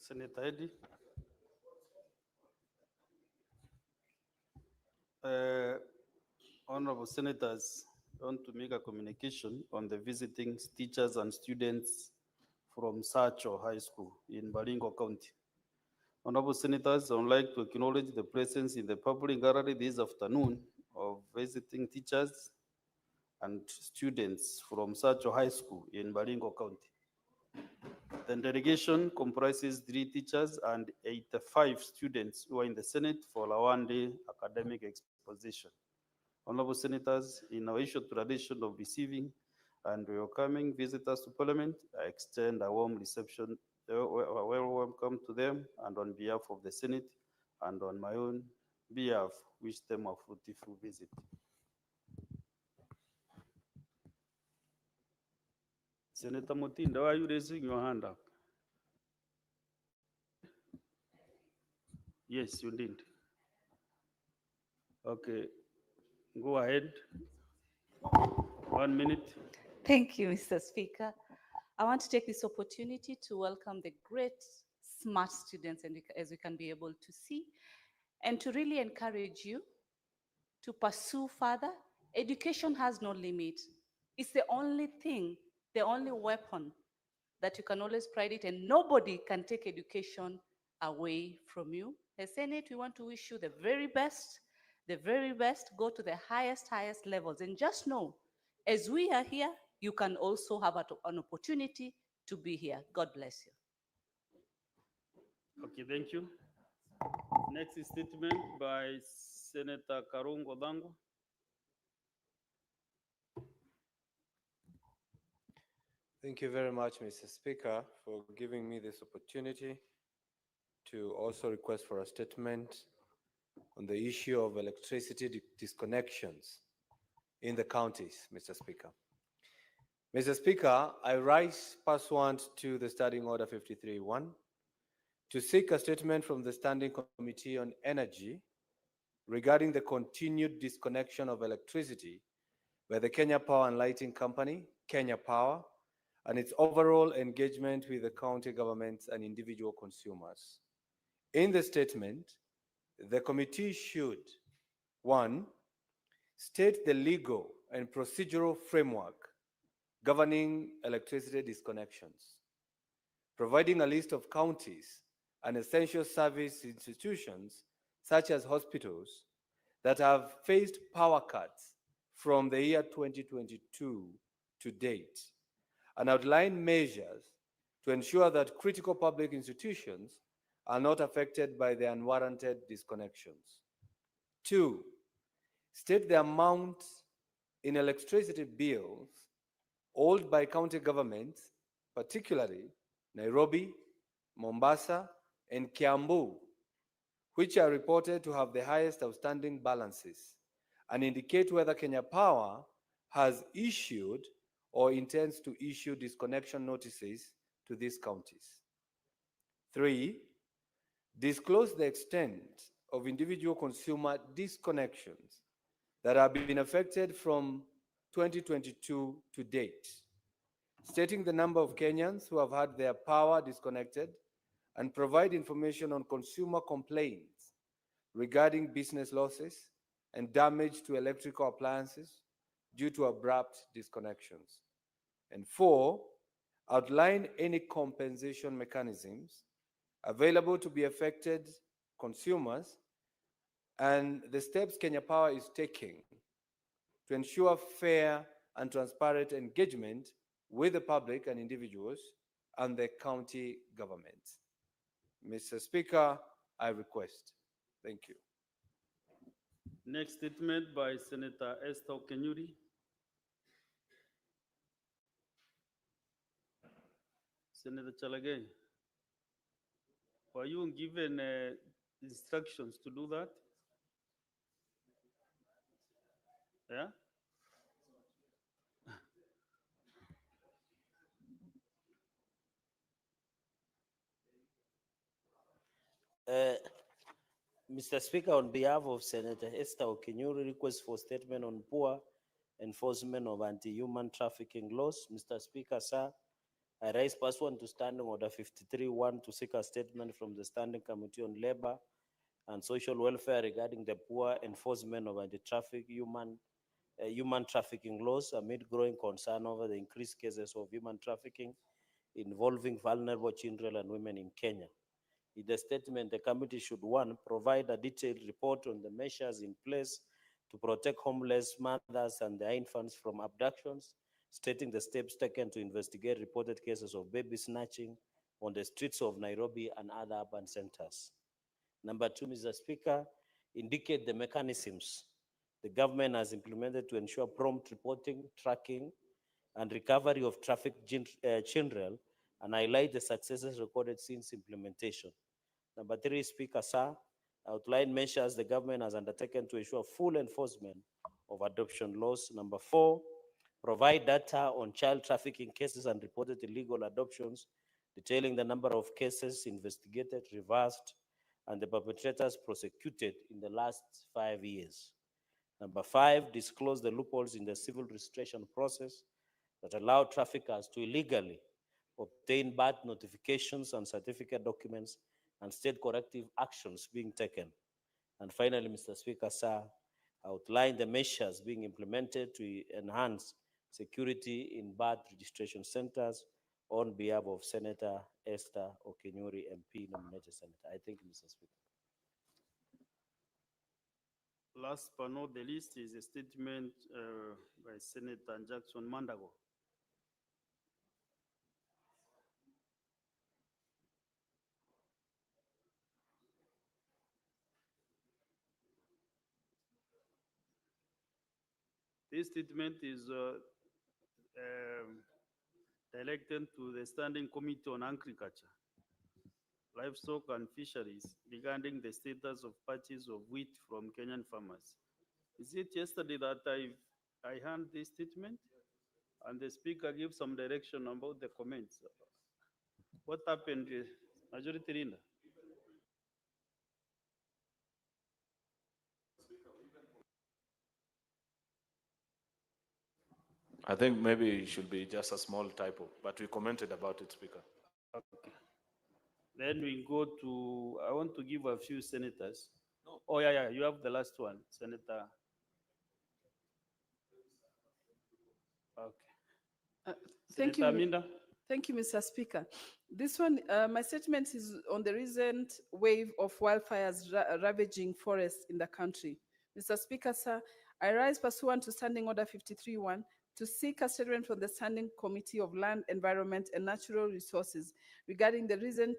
Senator Eddy. Honorable Senators, I want to make a communication on the visiting teachers and students from Sacho High School in Baringo County. Honorable Senators, I would like to acknowledge the presence in the public gallery this afternoon of visiting teachers and students from Sacho High School in Baringo County. The delegation comprises 3 teachers and 85 students who are in the Senate for a one-day academic exposition. Honorable Senators, in our ancient tradition of receiving and welcoming visitors to Parliament, I extend a warm reception, welcome to them, and on behalf of the Senate and on my own behalf, wish them a fruitful visit. Senator Mutinda, why are you raising your hand up? Yes, you did. Okay, go ahead. 1 minute. Thank you, Mr. Speaker. I want to take this opportunity to welcome the great, smart students, and as we can be able to see, and to really encourage you to pursue further. Education has no limit. It's the only thing, the only weapon that you can always pride it, and nobody can take education away from you. As Senate, we want to wish you the very best, go to the highest levels. And just know, as we are here, you can also have an opportunity to be here. God bless you. Okay, thank you. Next statement by Senator Karungo Dango. Thank you very much, Mr. Speaker, for giving me this opportunity to also request for a statement on the issue of electricity disconnections in the counties, Mr. Speaker. Mr. Speaker, I rise pursuant to the Standing Order 53-1 to seek a statement from the Standing Committee on Energy regarding the continued disconnection of electricity by the Kenya Power and Lighting Company, Kenya Power, and its overall engagement with the county governments and individual consumers. In the statement, the committee should, 1, state the legal and procedural framework governing electricity disconnections, providing a list of counties and essential service institutions, such as hospitals, that have faced power cuts from the year 2022 to date, and outline measures to ensure that critical public institutions are not affected by the unwarranted disconnections. 2, state the amount in electricity bills owed by county governments, particularly Nairobi, Mombasa, and Kiambu, which are reported to have the highest outstanding balances, and indicate whether Kenya Power has issued or intends to issue disconnection notices to these counties. 3, disclose the extent of individual consumer disconnections that have been affected from 2022 to date, stating the number of Kenyans who have had their power disconnected, and provide information on consumer complaints regarding business losses and damage to electrical appliances due to abrupt disconnections. And 4, outline any compensation mechanisms available to be affected consumers and the steps Kenya Power is taking to ensure fair and transparent engagement with the public and individuals and the county governments. Mr. Speaker, I request. Thank you. Next statement by Senator Esther Kenyuri. Senator Chalagay, were you given instructions to do that? Yeah? Mr. Speaker, on behalf of Senator Esther Okenyuri, request for statement on poor enforcement of anti-human trafficking laws. Mr. Speaker, sir, I raise pursuant to Standing Order 53-1 to seek a statement from the Standing Committee on Labor and Social Welfare regarding the poor enforcement of anti-traffic human trafficking laws amid growing concern over the increased cases of human trafficking involving vulnerable children and women in Kenya. In the statement, the committee should, one, provide a detailed report on the measures in place to protect homeless mothers and their infants from abductions, stating the steps taken to investigate reported cases of baby snatching on the streets of Nairobi and other urban centers. Number two, Mr. Speaker, indicate the mechanisms the government has implemented to ensure prompt reporting, tracking, and recovery of trafficked children, and highlight the successes recorded since implementation. Number three, Speaker, sir, outline measures the government has undertaken to ensure full enforcement of adoption laws. Number four, provide data on child trafficking cases and reported illegal adoptions, detailing the number of cases investigated, reversed, and the perpetrators prosecuted in the last 5 years. Number five, disclose the loopholes in the civil registration process that allow traffickers to illegally obtain birth notifications and certificate documents and state corrective actions being taken. And finally, Mr. Speaker, sir, outline the measures being implemented to enhance security in birth registration centers on behalf of Senator Esther Okenyuri, MP, nominated senator. I thank you, Mr. Speaker. Last but not the least is a statement by Senator Jackson Mandago. This statement is directed to the Standing Committee on Agriculture, Livestock and Fisheries regarding the status of purchase of wheat from Kenyan farmers. Is it yesterday that I hand this statement and the speaker gives some direction about the comments? What happened, Majority Leader? I think maybe it should be just a small typo, but we commented about it, Speaker. Okay. Then we go to, I want to give a few senators. No. Oh, yeah, you have the last one, Senator. Okay. Thank Senator you. Aminda? Thank you, Mr. Speaker. This one, my statement is on the recent wave of wildfires ravaging forests in the country. Mr. Speaker, sir, I rise pursuant to Standing Order 53-1 to seek a statement from the Standing Committee of Land, Environment and Natural Resources regarding the recent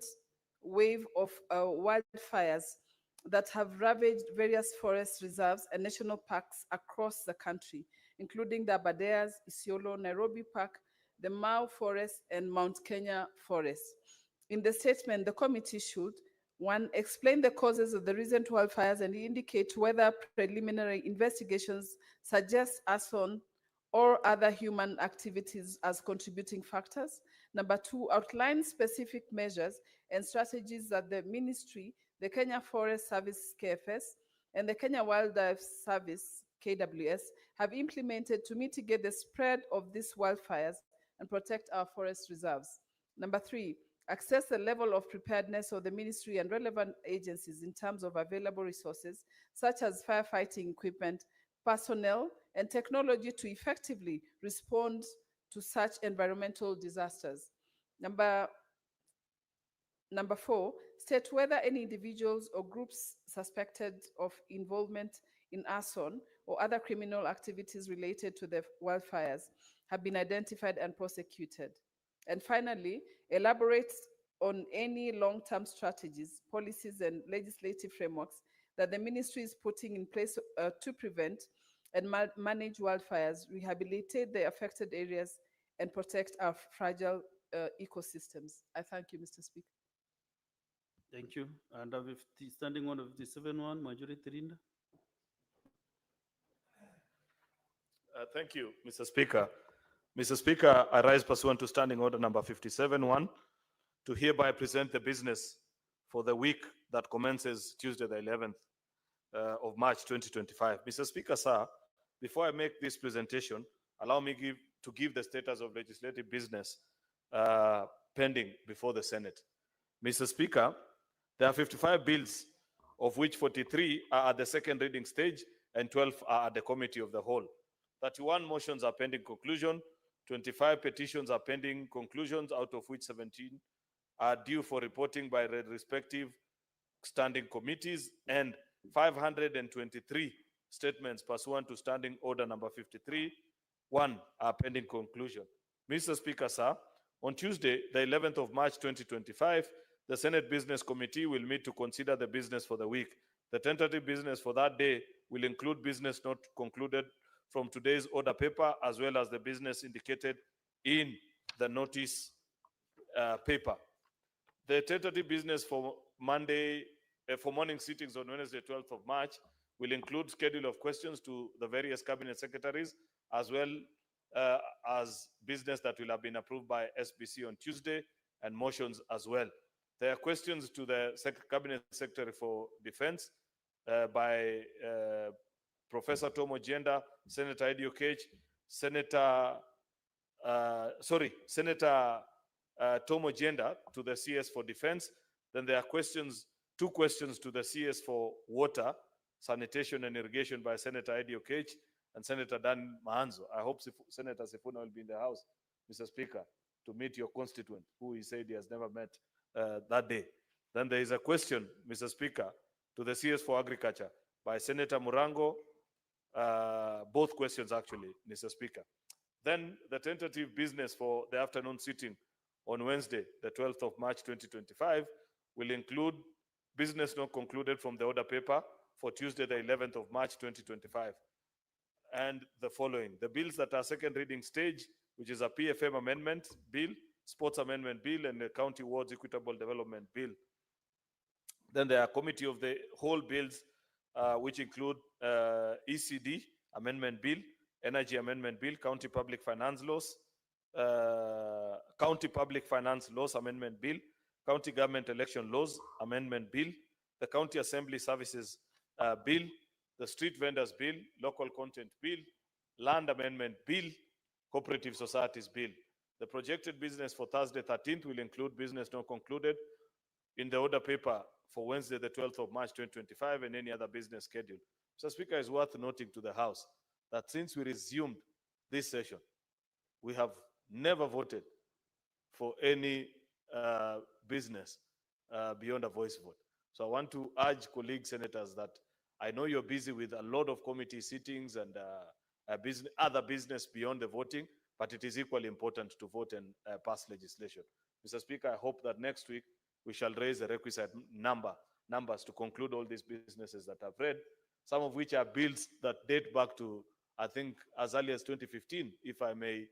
wave of wildfires that have ravaged various forest reserves and national parks across the country, including the Aberdares, Isiolo, Nairobi Park, the Mau Forest, and Mount Kenya Forest. In the statement, the committee should, one, explain the causes of the recent wildfires and indicate whether preliminary investigations suggest arson or other human activities as contributing factors. Number two, outline specific measures and strategies that the ministry, the Kenya Forest Service, KFS, and the Kenya Wildlife Service, KWS, have implemented to mitigate the spread of these wildfires and protect our forest reserves. Number three, assess the level of preparedness of the ministry and relevant agencies in terms of available resources, such as firefighting equipment, personnel, and technology to effectively respond to such environmental disasters. Number four, state whether any individuals or groups suspected of involvement in arson or other criminal activities related to the wildfires have been identified and prosecuted. And finally, elaborate on any long-term strategies, policies, and legislative frameworks that the ministry is putting in place to prevent and manage wildfires, rehabilitate the affected areas, and protect our fragile ecosystems. I thank you, Mr. Speaker. Thank you. And Standing Order 57-1, Majority Leader. Thank you, Mr. Speaker. Mr. Speaker, I rise pursuant to Standing Order number 57-1 to hereby present the business for the week that commences Tuesday, the 11th of March 2025. Mr. Speaker, sir, before I make this presentation, allow me to give the status of legislative business pending before the Senate. Mr. Speaker, there are 55 bills, of which 43 are at the second reading stage and 12 are at the committee of the whole. 31 motions are pending conclusion, 25 petitions are pending conclusions, out of which 17 are due for reporting by the respective standing committees, and 523 statements pursuant to Standing Order number 53(1) are pending conclusion. Mr. Speaker, sir, on Tuesday, the 11th of March 2025, the Senate Business Committee will meet to consider the business for the week. The tentative business for that day will include business not concluded from today's order paper, as well as the business indicated in the notice paper. The tentative business for Monday, for morning sittings on Wednesday, 12th of March, will include schedule of questions to the various cabinet secretaries, as well as business that will have been approved by SBC on Tuesday, and motions as well. There are questions to the Cabinet Secretary for Defense by Professor Tomo Jenda, Senator Eddie Okech, Senator Tomo Jenda to the CS for Defense. Then there are two questions to the CS for Water, Sanitation and Irrigation by Senator Eddie Okech and Senator Dan Mahanzo. I hope Senator Sifuna will be in the house, Mr. Speaker, to meet your constituent, who he said he has never met that day. Then there is a question, Mr. Speaker, to the CS for Agriculture by Senator Murango. Both questions, actually, Mr. Speaker. Then the tentative business for the afternoon sitting on Wednesday, the 12th of March 2025, will include business not concluded from the order paper for Tuesday, the 11th of March 2025. And the following: the bills that are second reading stage, which is a PFM amendment bill, sports amendment bill, and the county wards equitable development bill. Then there are committee of the whole bills, which include ECD amendment bill, energy amendment bill, county public finance laws, county public finance laws amendment bill, county government election laws amendment bill, the county assembly services bill, the street vendors bill, local content bill, land amendment bill, cooperative societies bill. The projected business for Thursday 13th will include business not concluded in the order paper for Wednesday the 12th of March 2025 and any other business schedule. Mr. Speaker, it's worth noting to the House that since we resumed this session, we have never voted for any business beyond a voice vote. So I want to urge colleague senators that I know you're busy with a lot of committee sittings and other business beyond the voting, but it is equally important to vote and pass legislation. Mr. Speaker, I hope that next week we shall raise the requisite numbers to conclude all these businesses that I've read, some of which are bills that date back to, I think, as early as 2015, if I may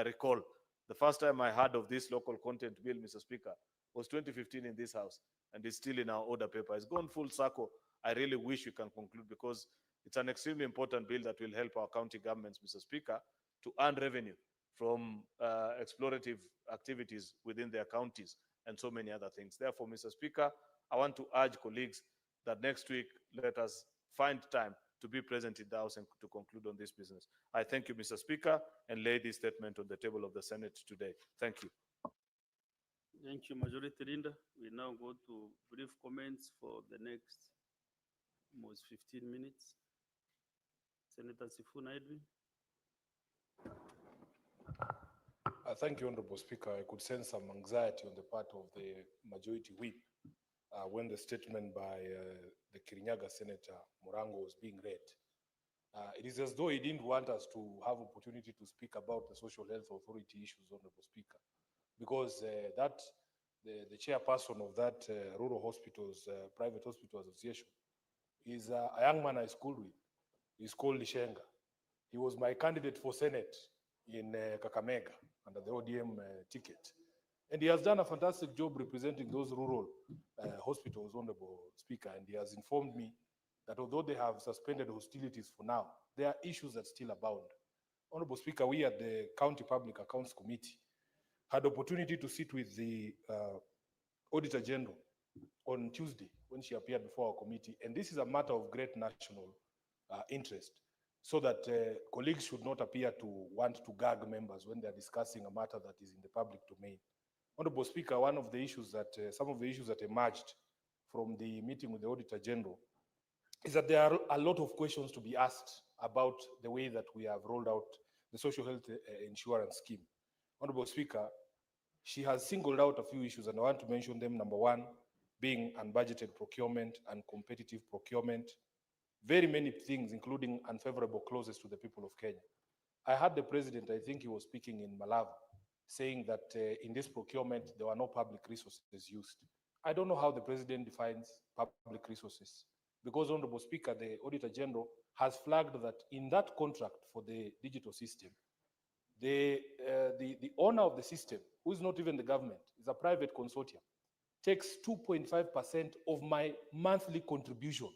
recall. The first time I heard of this local content bill, Mr. Speaker, was 2015 in this House, and it's still in our order paper. It's gone full circle. I really wish we can conclude, because it's an extremely important bill that will help our county governments, Mr. Speaker, to earn revenue from explorative activities within their counties and so many other things. Therefore, Mr. Speaker, I want to urge colleagues that next week let us find time to be present in the House and to conclude on this business. I thank you, Mr. Speaker, and lay this statement on the table of the Senate today. Thank you. Thank you, Majority Leader. We now go to brief comments for the next almost 15 minutes. Senator Sifuna Edwin. Thank you, Honorable Speaker. I could sense some anxiety on the part of the Majority Whip when the statement by the Kirinyaga Senator Murango was being read. It is as though he didn't want us to have opportunity to speak about the social health authority issues, Honorable Speaker, because the chairperson of that rural hospitals, private hospital association, is a young man I schooled with. He's called Lishenga. He was my candidate for Senate in Kakamega under the ODM ticket. And he has done a fantastic job representing those rural hospitals, Honorable Speaker. And he has informed me that although they have suspended hostilities for now, there are issues that still abound. Honorable Speaker, we at the County Public Accounts Committee had opportunity to sit with the Auditor General on Tuesday when she appeared before our committee. And this is a matter of great national interest. so that colleagues should not appear to want to gag members when they're discussing a matter that is in the public domain. Honorable Speaker, one of the issues that, some of the issues that emerged from the meeting with the Auditor General is that there are a lot of questions to be asked about the way that we have rolled out the social health insurance scheme. Honorable Speaker, she has singled out a few issues, and I want to mention them. Number one, being unbudgeted procurement and competitive procurement. Very many things, including unfavorable clauses to the people of Kenya. I heard the president, I think he was speaking in Malawi, saying that in this procurement, there were no public resources used. I don't know how the president defines public resources, because, Honorable Speaker, the Auditor General has flagged that in that contract for the digital system, the owner of the system, who is not even the government, is a private consortium, takes 2.5% of my monthly contribution.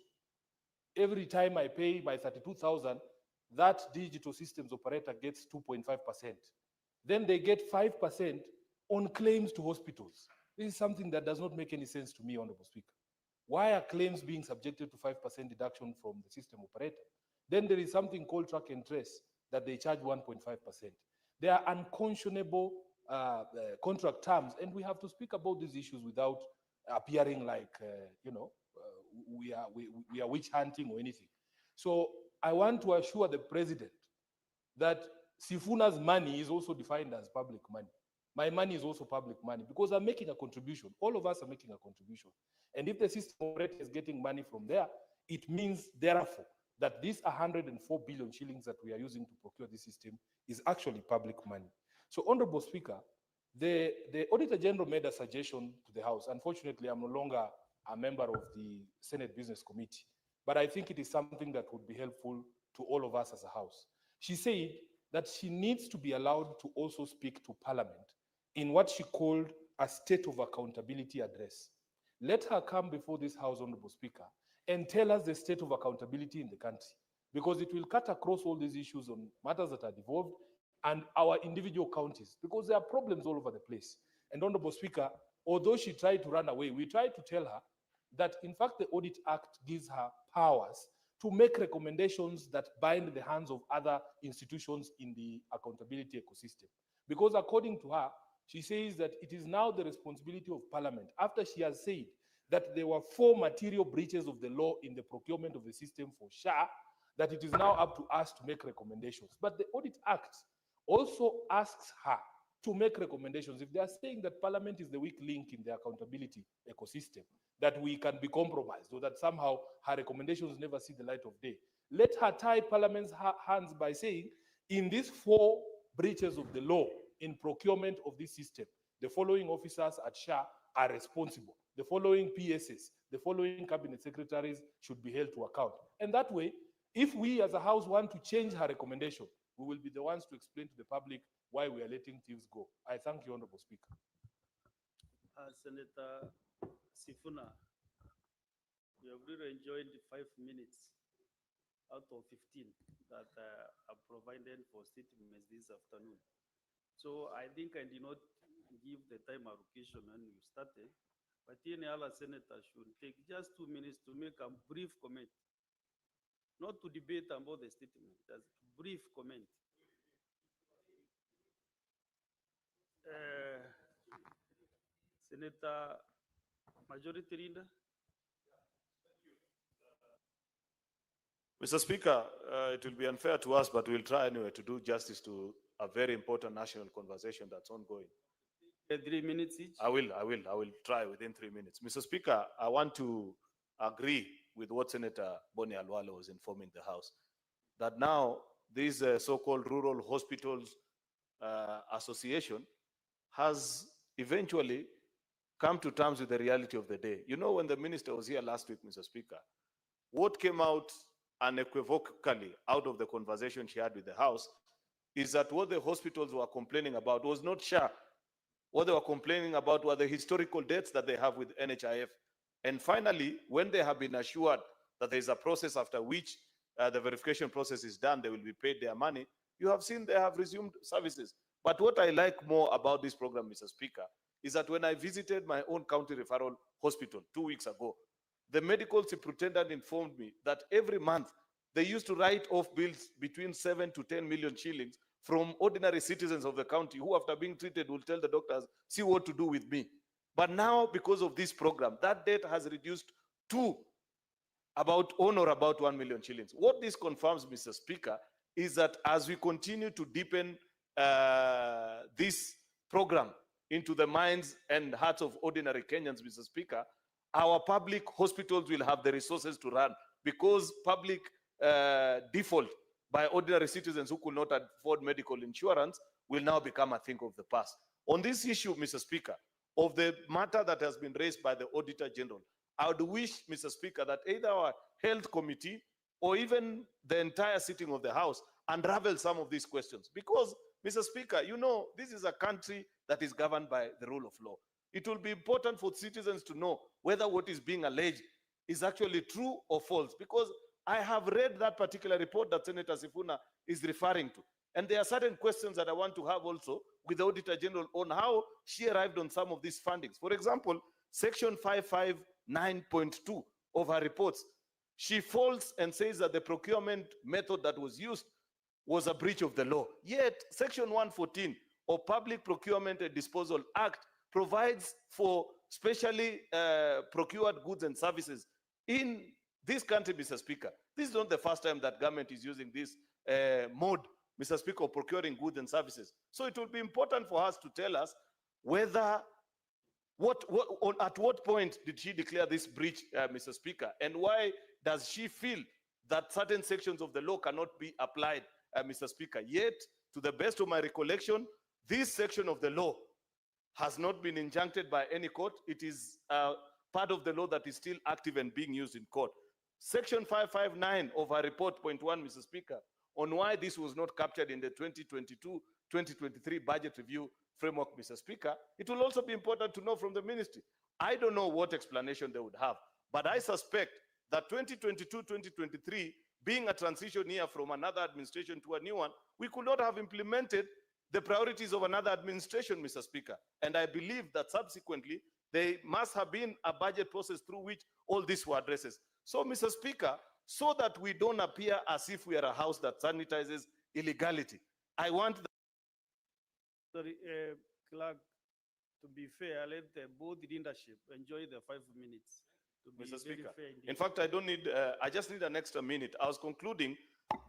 Every time I pay my 32,000, that digital systems operator gets 2.5%. Then they get 5% on claims to hospitals. This is something that does not make any sense to me, Honorable Speaker. Why are claims being subjected to 5% deduction from the system operator? Then there is something called track and trace that they charge 1.5%. They are unconscionable contract terms, and we have to speak about these issues without appearing like, we are witch hunting or anything. So I want to assure the president that Sifuna's money is also defined as public money. My money is also public money because I'm making a contribution. All of us are making a contribution. And if the system operator is getting money from there, it means, therefore, that this 104 billion shillings that we are using to procure this system is actually public money. So, Honorable Speaker, the Auditor General made a suggestion to the House. Unfortunately, I'm no longer a member of the Senate Business Committee, but I think it is something that would be helpful to all of us as a House. She said that she needs to be allowed to also speak to Parliament in what she called a state of accountability address. Let her come before this House, Honorable Speaker, and tell us the state of accountability in the country, because it will cut across all these issues on matters that are devolved and our individual counties, because there are problems all over the place. And Honorable Speaker, although she tried to run away, we tried to tell her that in fact the Audit Act gives her powers to make recommendations that bind the hands of other institutions in the accountability ecosystem. Because according to her, she says that it is now the responsibility of Parliament, after she has said that there were 4 material breaches of the law in the procurement of the system for SHA, that it is now up to us to make recommendations. But the Audit Act also asks her to make recommendations. If they are saying that Parliament is the weak link in the accountability ecosystem, that we can be compromised, or that somehow her recommendations never see the light of day, let her tie Parliament's hands by saying, in these 4 breaches of the law in procurement of this system, the following officers at SHA are responsible. The following PSs, the following cabinet secretaries should be held to account. And that way, if we as a House want to change her recommendation, we will be the ones to explain to the public why we are letting thieves go. I thank you, Honorable Speaker. Senator Sifuna, you have really enjoyed the 5 minutes out of 15 that are provided for statements this afternoon. So I think I did not give the time allocation when you started, but any other senator should take just 2 minutes to make a brief comment, not to debate about the statement, just brief comment. Senator Majority Leader. Mr. Speaker, it will be unfair to us, but we'll try anyway to do justice to a very important national conversation that's ongoing. 3 minutes each. I will try within 3 minutes. Mr. Speaker, I want to agree with what Senator Boni Alwale was informing the House, that now this so-called Rural Hospitals Association has eventually come to terms with the reality of the day. You know, when the minister was here last week, Mr. Speaker, what came out unequivocally out of the conversation she had with the House is that what the hospitals were complaining about was not SHA. What they were complaining about were the historical debts that they have with NHIF. And finally, when they have been assured that there is a process after which the verification process is done, they will be paid their money, you have seen they have resumed services. But what I like more about this program, Mr. Speaker, is that when I visited my own county referral hospital 2 weeks ago, the medical superintendent informed me that every month they used to write off bills between 7 to 10 million shillings from ordinary citizens of the county who, after being treated, will tell the doctors, see what to do with me. But now, because of this program, that debt has reduced to about on or about 1 million shillings. What this confirms, Mr. Speaker, is that as we continue to deepen this program into the minds and hearts of ordinary Kenyans, Mr. Speaker, our public hospitals will have the resources to run, because public default by ordinary citizens who could not afford medical insurance will now become a thing of the past. On this issue, Mr. Speaker, of the matter that has been raised by the Auditor General, I would wish, Mr. Speaker, that either our health committee or even the entire sitting of the House unravel some of these questions. Because, Mr. Speaker, you know, this is a country that is governed by the rule of law. It will be important for citizens to know whether what is being alleged is actually true or false. Because I have read that particular report that Senator Sifuna is referring to. And there are certain questions that I want to have also with the Auditor General on how she arrived on some of these fundings. For example, Section 559.2 of her reports, she faults and says that the procurement method that was used was a breach of the law. Yet, Section 114 of Public Procurement and Disposal Act provides for specially procured goods and services in this country, Mr. Speaker. This is not the first time that government is using this mode, Mr. Speaker, of procuring goods and services. So it will be important for us to tell us whether, at what point did she declare this breach, Mr. Speaker, and why does she feel that certain sections of the law cannot be applied, Mr. Speaker? Yet, to the best of my recollection, this section of the law has not been injuncted by any court. It is part of the law that is still active and being used in court. Section 559 of our report, point 1, Mr. Speaker, on why this was not captured in the 2022-2023 budget review framework, Mr. Speaker, it will also be important to know from the ministry. I don't know what explanation they would have, but I suspect that 2022-2023, being a transition year from another administration to a new one, we could not have implemented the priorities of another administration, Mr. Speaker. And I believe that subsequently, there must have been a budget process through which all this were addresses. So, Mr. Speaker, so that we don't appear as if we are a house that sanitizes illegality, I want the Sorry, Clerk, to be fair, let both leadership enjoy the 5 minutes. To be Mr. very Speaker. fair indeed. In fact, I don't need, I just need an extra minute. I was concluding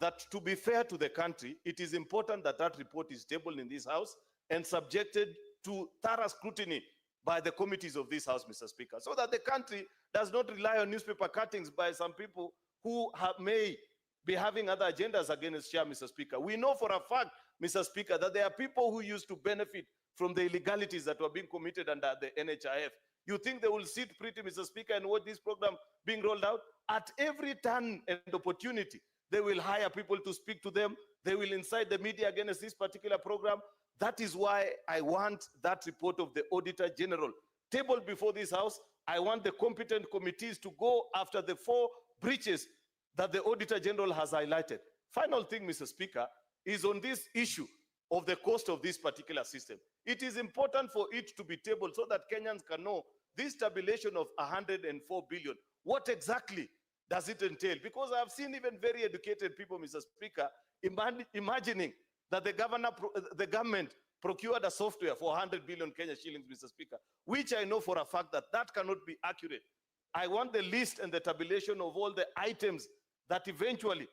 that to be fair to the country, it is important that that report is tabled in this House and subjected to thorough scrutiny by the committees of this House, Mr. Speaker, so that the country does not rely on newspaper cuttings by some people who may be having other agendas against share, Mr. Speaker. We know for a fact, Mr. Speaker, that there are people who used to benefit from the illegalities that were being committed under the NHIF. You think they will sit pretty, Mr. Speaker, and watch this program being rolled out? At every turn and opportunity, they will hire people to speak to them. They will incite the media against this particular program. That is why I want that report of the Auditor General tabled before this House. I want the competent committees to go after the 4 breaches that the Auditor General has highlighted. Final thing, Mr. Speaker, is on this issue of the cost of this particular system. It is important for it to be tabled so that Kenyans can know this tabulation of 104 billion. What exactly does it entail? Because I've seen even very educated people, Mr. Speaker, imagining that the government procured a software for 100 billion Kenya shillings, Mr. Speaker, which I know for a fact that that cannot be accurate. I want the list and the tabulation of all the items that eventually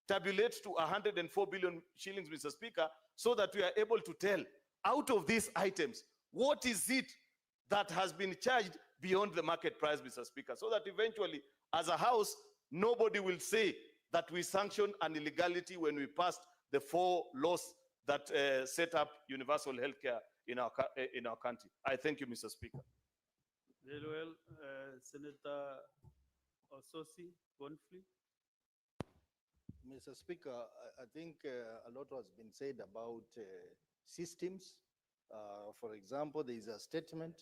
tabulates to 104 billion shillings, Mr. Speaker, so that we are able to tell, out of these items, what is it that has been charged beyond the market price, Mr. Speaker, so that eventually, as a House, nobody will say that we sanctioned an illegality when we passed the 4 laws that set up universal healthcare in our country. I thank you, Mr. Speaker. Very well, Senator Ososi Bonfrey. Mr. Speaker, I think a lot has been said about systems. For example, there is a statement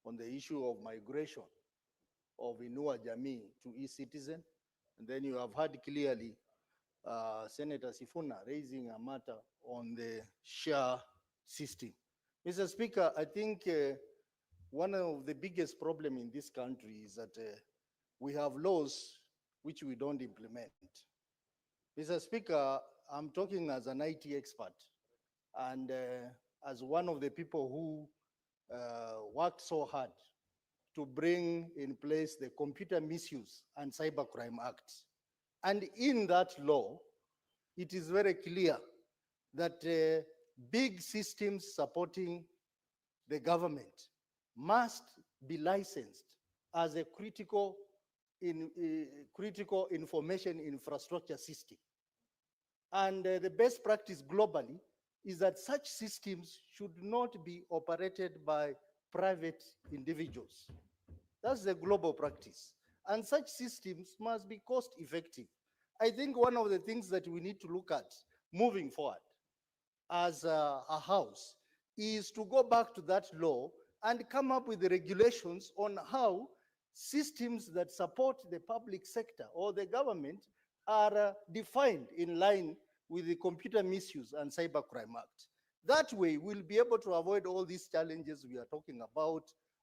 on the issue of migration of Inua Jamii to e-citizen. And then you have heard clearly Senator Sifuna raising a matter on the share system. Mr. Speaker, I think one of the biggest problems in this country is that we have laws which we don't implement. Mr. Speaker, I'm talking as an IT expert and as one of the people who worked so hard to bring in place the Computer Misuse and Cybercrime Act. And in that law, it is very clear that big systems supporting the government must be licensed as a critical information infrastructure system. And the best practice globally is that such systems should not be operated by private individuals. That's the global practice. And such systems must be cost effective. I think one of the things that we need to look at moving forward as a house is to go back to that law and come up with the regulations on how systems that support the public sector or the government are defined in line with the Computer Misuse and Cybercrime Act. That way, we'll be able to avoid all these challenges we are talking about,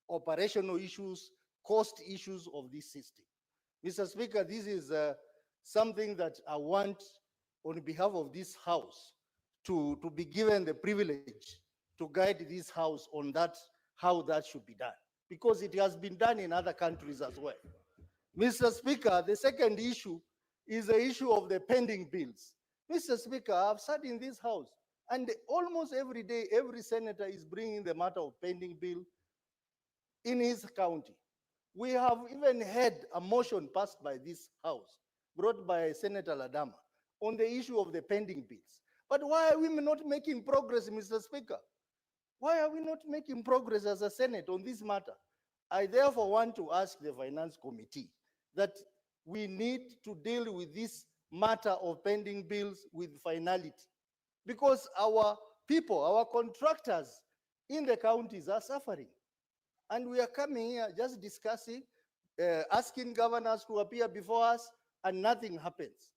operational issues, cost issues of this system. Mr. Speaker, this is something that I want on behalf of this House to be given the privilege to guide this House on that, how that should be done, because it has been done in other countries as well. Mr. Speaker, the second issue is the issue of the pending bills. Mr. Speaker, I've sat in this House and almost every day, every senator is bringing the matter of pending bill in his county. We have even had a motion passed by this House, brought by Senator Ladama, on the issue of the pending bills. But why are we not making progress, Mr. Speaker? Why are we not making progress as a Senate on this matter? I therefore want to ask the Finance Committee that we need to deal with this matter of pending bills with finality, because our people, our contractors in the counties are suffering. And we are coming here just discussing, asking governors to appear before us, and nothing happens.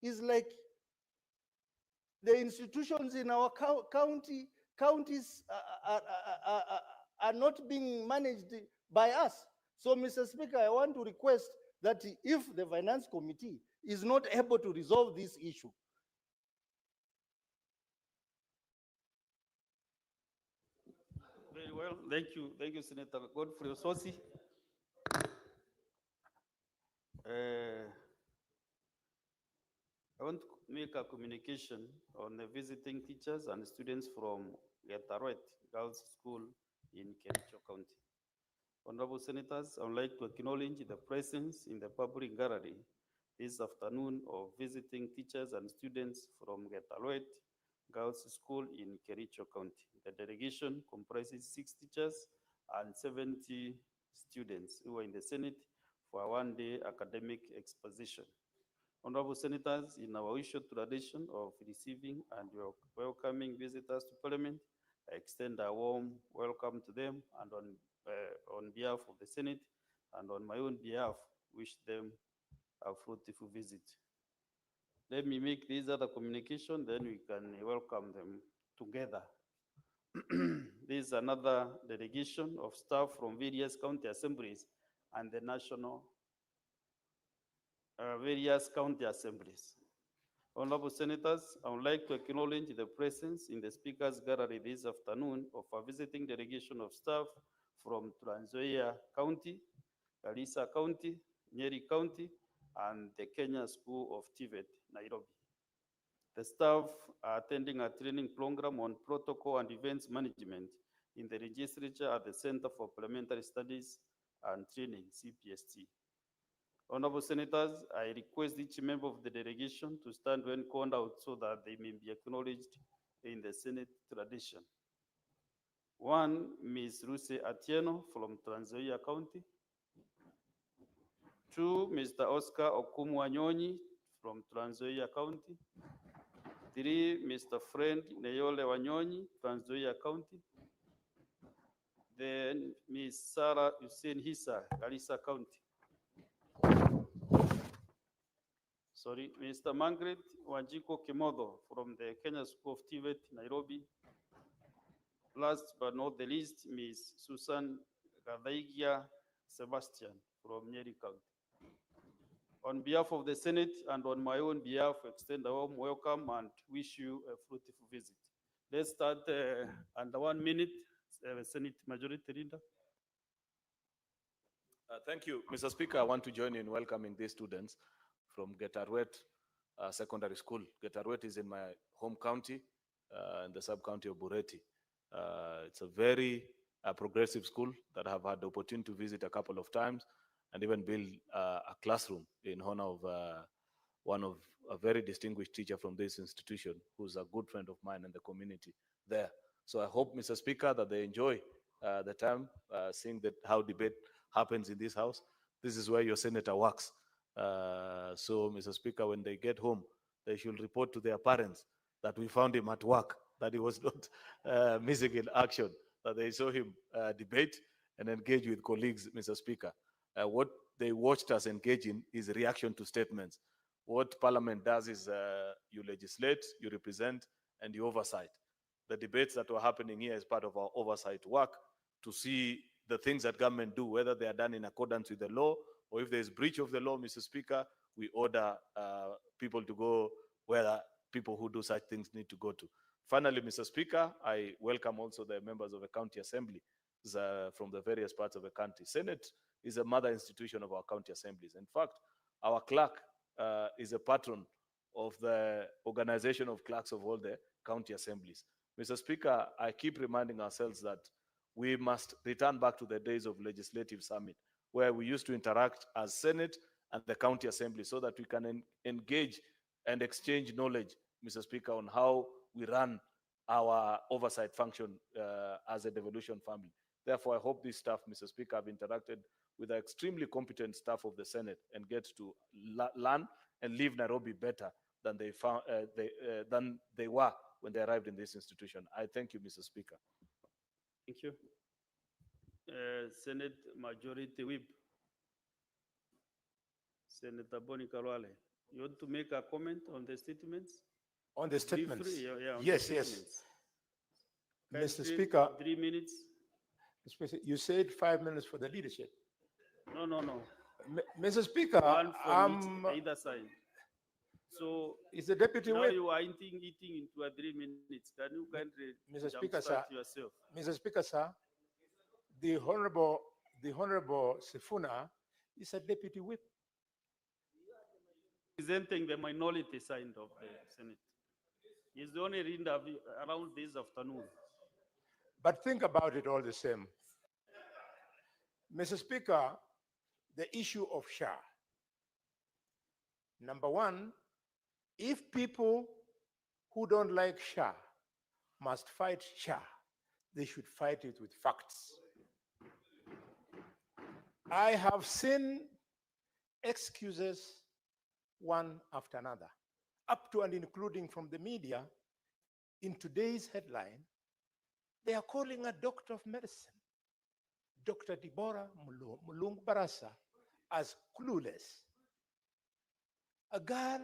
It's like the institutions in our counties are not being managed by us. So, Mr. Speaker, I want to request that if the Finance Committee is not able to resolve this issue, Very well, thank you, Senator Godfrey Ososi. I want to make a communication on the visiting teachers and students from Getaroet Girls School in Kericho County. Honorable Senators, I would like to acknowledge the presence in the public gallery this afternoon of visiting teachers and students from Getaroet Girls School in Kericho County. The delegation comprises 6 teachers and 70 students who are in the Senate for a one-day academic exposition. Honorable Senators, in our usual tradition of receiving and welcoming visitors to Parliament, I extend a warm welcome to them, and on behalf of the Senate and on my own behalf, wish them a fruitful visit. Let me make this other communication, then we can welcome them together. This is another delegation of staff from various county assemblies and the national various county assemblies. Honorable Senators, I would like to acknowledge the presence in the Speaker's Gallery this afternoon of a visiting delegation of staff from Trans Nzoia County, Garissa County, Nyeri County, and the Kenya School of TVET, Nairobi. The staff are attending a training program on protocol and events management in the legislature at the Center for Parliamentary Studies and Training, CPST. Honorable Senators, I request each member of the delegation to stand when called out so that they may be acknowledged in the Senate tradition. 1, Ms. Lucy Atieno from Trans Nzoia County. 2, Mr. Oscar Okumwanyonyi from Trans Nzoia County. 3, Mr. Friend Neyole Wanyonyi, Trans Nzoia County. Then Ms. Sarah Hussein Hissa, Garissa County. Sorry, Mr. Margaret Wanjiko Kimodo from the Kenya School of TVET, Nairobi. Last but not the least, Ms. Susan Gadaigia Sebastian from Nyeri County. On behalf of the Senate and on my own behalf, extend a warm welcome and wish you a fruitful visit. Let's start under 1 minute. Senate Majority Leader. Thank you, Mr. Speaker. I want to join in welcoming these students from Getarwet Secondary School. Getarwet is in my home county, in the sub-county of Bureti. It's a very progressive school that I've had the opportunity to visit a couple of times and even build a classroom in honor of one of a very distinguished teacher from this institution, who's a good friend of mine in the community there. So I hope, Mr. Speaker, that they enjoy the time seeing that how debate happens in this house. This is where your senator works. So, Mr. Speaker, when they get home, they should report to their parents that we found him at work, that he was not missing in action, that they saw him debate and engage with colleagues, Mr. Speaker. What they watched us engage in is reaction to statements. What Parliament does is you legislate, you represent, and you oversight. The debates that were happening here is part of our oversight work to see the things that government do, whether they are done in accordance with the law, or if there is breach of the law, Mr. Speaker, we order people to go where people who do such things need to go to. Finally, Mr. Speaker, I welcome also the members of the county assembly from the various parts of the country. Senate is a mother institution of our county assemblies. In fact, our clerk is a patron of the organization of clerks of all the county assemblies. Mr. Speaker, I keep reminding ourselves that we must return back to the days of legislative summit, where we used to interact as Senate and the county assembly so that we can engage and exchange knowledge, Mr. Speaker, on how we run our oversight function as a devolution family. Therefore, I hope this staff, Mr. Speaker, have interacted with the extremely competent staff of the Senate and get to learn and leave Nairobi better than than they were when they arrived in this institution. I thank you, Mr. Speaker. Thank you. Senate Majority Whip. Senator Boni Kalwale, you want to make a comment on the statements? On the statements? Briefly, yeah, on the Yes, yes. statements. Mr. Kindly, Speaker, 3 minutes. you said 5 minutes for the leadership. No, no, no. Mr. Speaker, One from either side. So is the deputy now whip, you are eating into a 3 minutes. Can you kindly Mr. Speaker, sir, jumpstart yourself? Mr. Speaker, sir, the Honorable Sifuna is a deputy whip. Presenting the minority side of the Senate. He's the only leader around this afternoon. But think about it all the same. Mr. Speaker, the issue of SHA. Number one, if people who don't like SHA must fight SHA, they should fight it with facts. I have seen excuses one after another, up to and including from the media. In today's headline, they are calling a doctor of medicine, Dr. Deborah Mulung Barasa, as clueless. A girl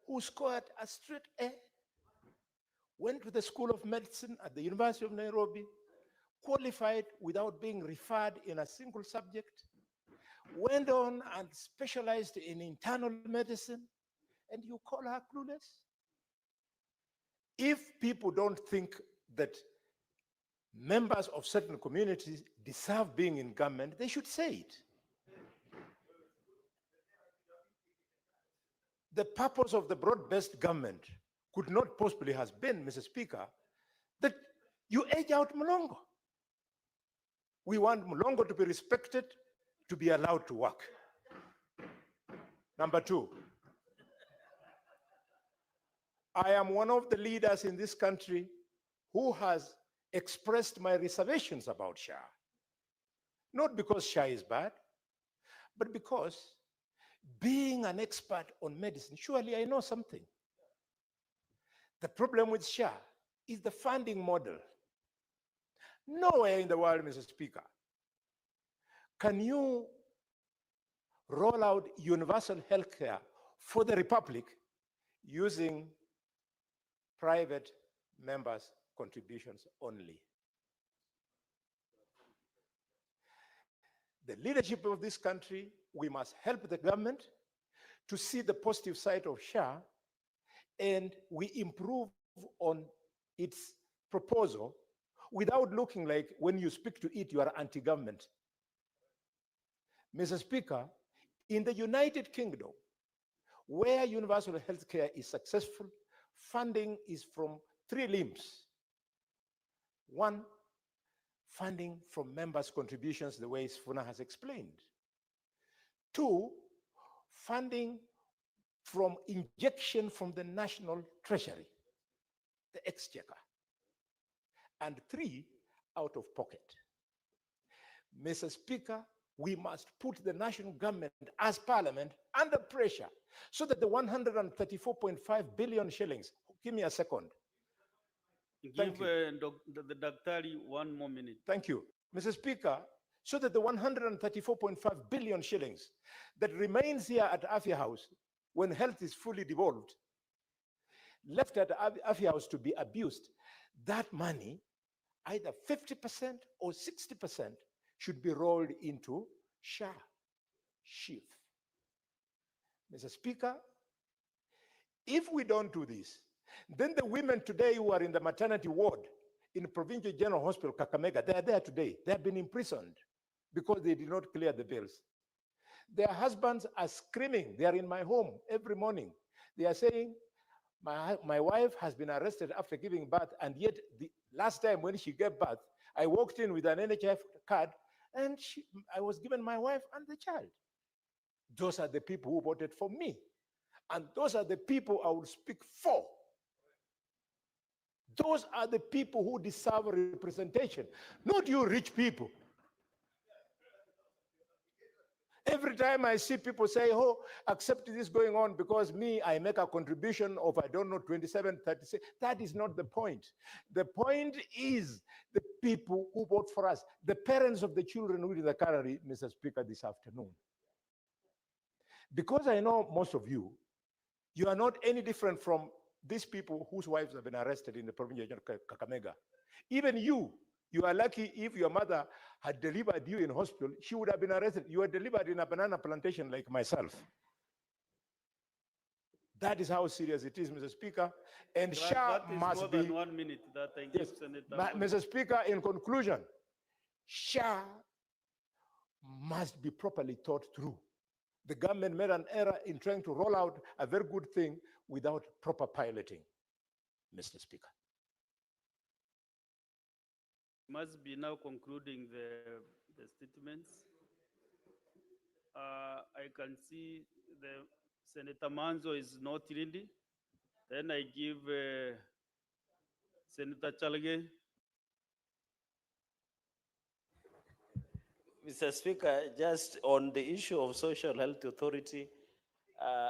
who scored a straight A, went to the School of Medicine at the University of Nairobi, qualified without being referred in a single subject, went on and specialized in internal medicine, and you call her clueless? If people don't think that members of certain communities deserve being in government, they should say it. The purpose of the broad-based government could not possibly have been, Mr. Speaker, that you age out Mulongo. We want Mulongo to be respected, to be allowed to work. Number two, I am one of the leaders in this country who has expressed my reservations about SHA. Not because SHA is bad, but because being an expert on medicine, surely I know something. The problem with SHA is the funding model. Nowhere in the world, Mr. Speaker, can you roll out universal health care for the Republic using private members' contributions only. The leadership of this country, we must help the government to see the positive side of SHA, and we improve on its proposal without looking like when you speak to it, you are anti-government. Mr. Speaker, in the United Kingdom, where universal health care is successful, funding is from three limbs. One, funding from members' contributions, the way Sfuna has explained. Two, funding from injection from the national treasury, the exchequer. And three, out of pocket. Mr. Speaker, we must put the national government as parliament under pressure so that the 134.5 billion shillings, give me a second. Thank Give the Daktari 1 more minute. Thank you. Mr. Speaker, so that the 134.5 billion shillings that remains here at Afia House when health is fully devolved, left at Afia House to be abused, that money, either 50% or 60% should be rolled into SHA, SHIF. Mr. Speaker, if we don't do this, then the women today who are in the maternity ward in Provincial General Hospital, Kakamega, they are there today. They have been imprisoned because they did not clear the bills. Their husbands are screaming. They are in my home every morning. They are saying, my wife has been arrested after giving birth, and yet the last time when she gave birth, I walked in with an NHF card, and I was given my wife and the child. Those are the people who voted for me. And those are the people I will speak for. Those are the people who deserve representation, not you rich people. Every time I see people say, oh, accept this going on because me, I make a contribution of, I don't know, 27, 36. That is not the point. The point is the people who vote for us, the parents of the children who did the carry, Mr. Speaker, this afternoon. Because I know most of you, you are not any different from these people whose wives have been arrested in the province of Kakamega. Even you are lucky if your mother had delivered you in hospital, she would have been arrested. You were delivered in a banana plantation like myself. That is how serious it is, Mr. Speaker. And SHA That is must more be, than 1 minute that I give Senator. Mr. Speaker, in conclusion, SHA must be properly thought through. The government made an error in trying to roll out a very good thing without proper piloting, Mr. Speaker. Must be now concluding the statements. I can see the Senator Manzo is not ready. Then I give Senator Chalge. Mr. Speaker, just on the issue of Social Health Authority,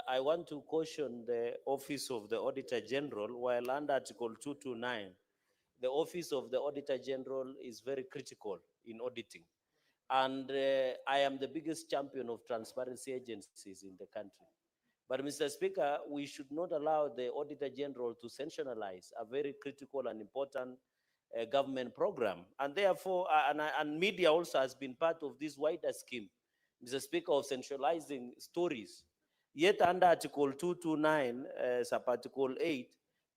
I want to caution the Office of the Auditor General, while under Article 229, the Office of the Auditor General is very critical in auditing. And I am the biggest champion of transparency agencies in the country. But Mr. Speaker, we should not allow the Auditor General to sensationalize a very critical and important government program. And therefore, and media also has been part of this wider scheme, Mr. Speaker, of centralizing stories. Yet under Article 229, sub-Article 8,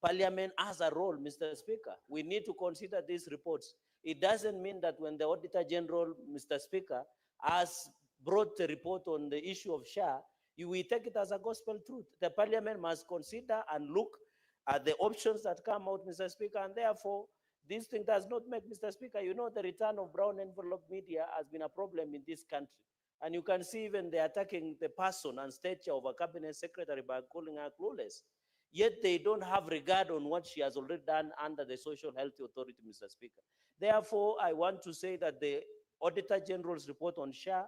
Parliament has a role, Mr. Speaker. We need to consider these reports. It doesn't mean that when the Auditor General, Mr. Speaker, has brought a report on the issue of SHA, you will take it as a gospel truth. The Parliament must consider and look at the options that come out, Mr. Speaker, and therefore, this thing does not make, Mr. Speaker, you know, the return of brown envelope media has been a problem in this country. And you can see even they're attacking the person and stature of a cabinet secretary by calling her clueless. Yet they don't have regard on what she has already done under the Social Health Authority, Mr. Speaker. Therefore, I want to say that the Auditor General's report on SHA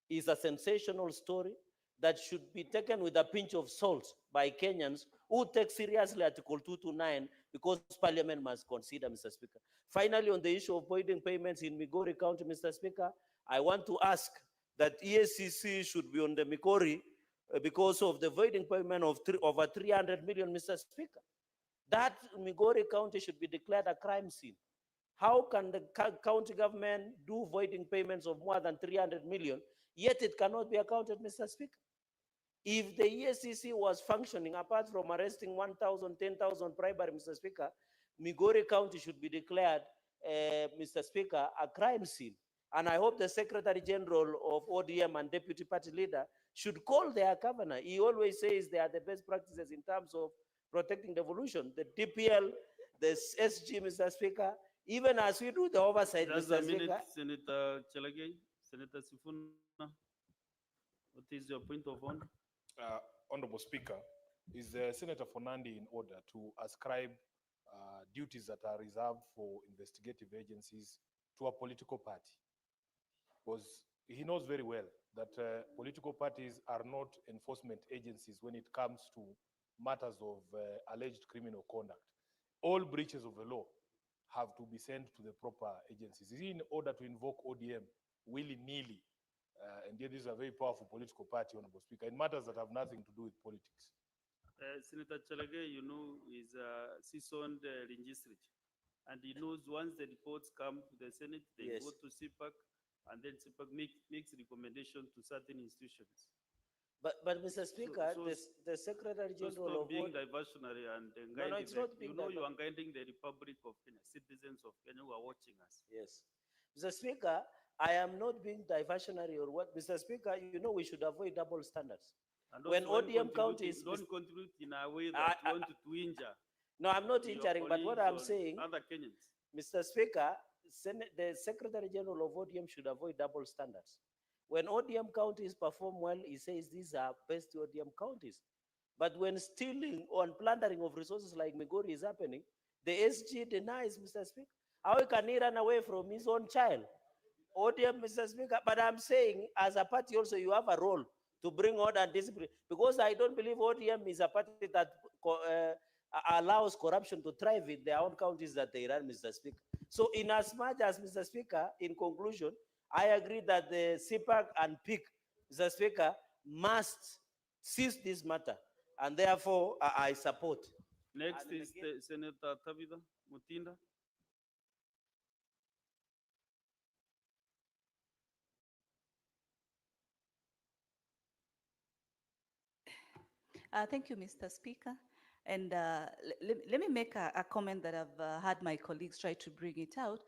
is a sensational story that should be taken with a pinch of salt by Kenyans who take seriously Article 229 because Parliament must consider, Mr. Speaker. Finally, on the issue of voiding payments in Migori County, Mr. Speaker, I want to ask that EACC should be on the Migori because of the voiding payment of over 300 million, Mr. Speaker. That Migori County should be declared a crime scene. How can the county government do voiding payments of more than 300 million, yet it cannot be accounted, Mr. Speaker? If the ESCC was functioning, apart from arresting 1,000, 10,000 bribery, Mr. Speaker, Migori County should be declared, Mr. Speaker, a crime scene. And I hope the Secretary General of ODM and Deputy Party Leader should call their governor. He always says they are the best practices in terms of protecting devolution. The DPL, the SG, Mr. Speaker, even as we do the oversight, Just Mr. a minute, Speaker. Senator Chelagay, Senator Sifuna. What is your point of honor? Honorable Speaker, is Senator Fernandi in order to ascribe duties that are reserved for investigative agencies to a political party? Because he knows very well that political parties are not enforcement agencies when it comes to matters of alleged criminal conduct. All breaches of the law have to be sent to the proper agencies. Is he in order to invoke ODM willy-nilly? And yet this is a very powerful political party, Honorable Speaker, in matters that have nothing to do with politics. Senator Chelagay, you know, is a seasoned legislator. And he knows once the reports come to the Senate, they Yes. go to CPAC, and then CPAC makes recommendation to certain institutions. But Mr. Speaker, so the Secretary So General stop of being ODM, diversionary and No, no, it's not being you know you are guiding the Republic of Kenya, citizens of Kenya who are watching us. yes. Mr. Speaker, I am not being diversionary or what. Mr. Speaker, you know we should avoid double standards. And When also ODM counties, don't contribute in a way that you want to injure no, I'm not your injuring, but what I'm colleagues or saying, other Kenyans. Mr. Speaker, the Secretary General of ODM should avoid double standards. When ODM counties perform well, he says these are best ODM counties. But when stealing or plundering of resources like Migori is happening, the SG denies, Mr. Speaker. How can he run away from his own child? ODM, Mr. Speaker, but I'm saying as a party also you have a role to bring order and discipline, because I don't believe ODM is a party that allows corruption to thrive in their own counties that they run, Mr. Speaker. So in as much as, Mr. Speaker, in conclusion, I agree that the CPAC and PIC, Mr. Speaker, must cease this matter, and therefore I support. Next And is again- Senator Tabitha Mutinda. Thank you, Mr. Speaker. And let me make a comment that I've had my colleagues try to bring it out,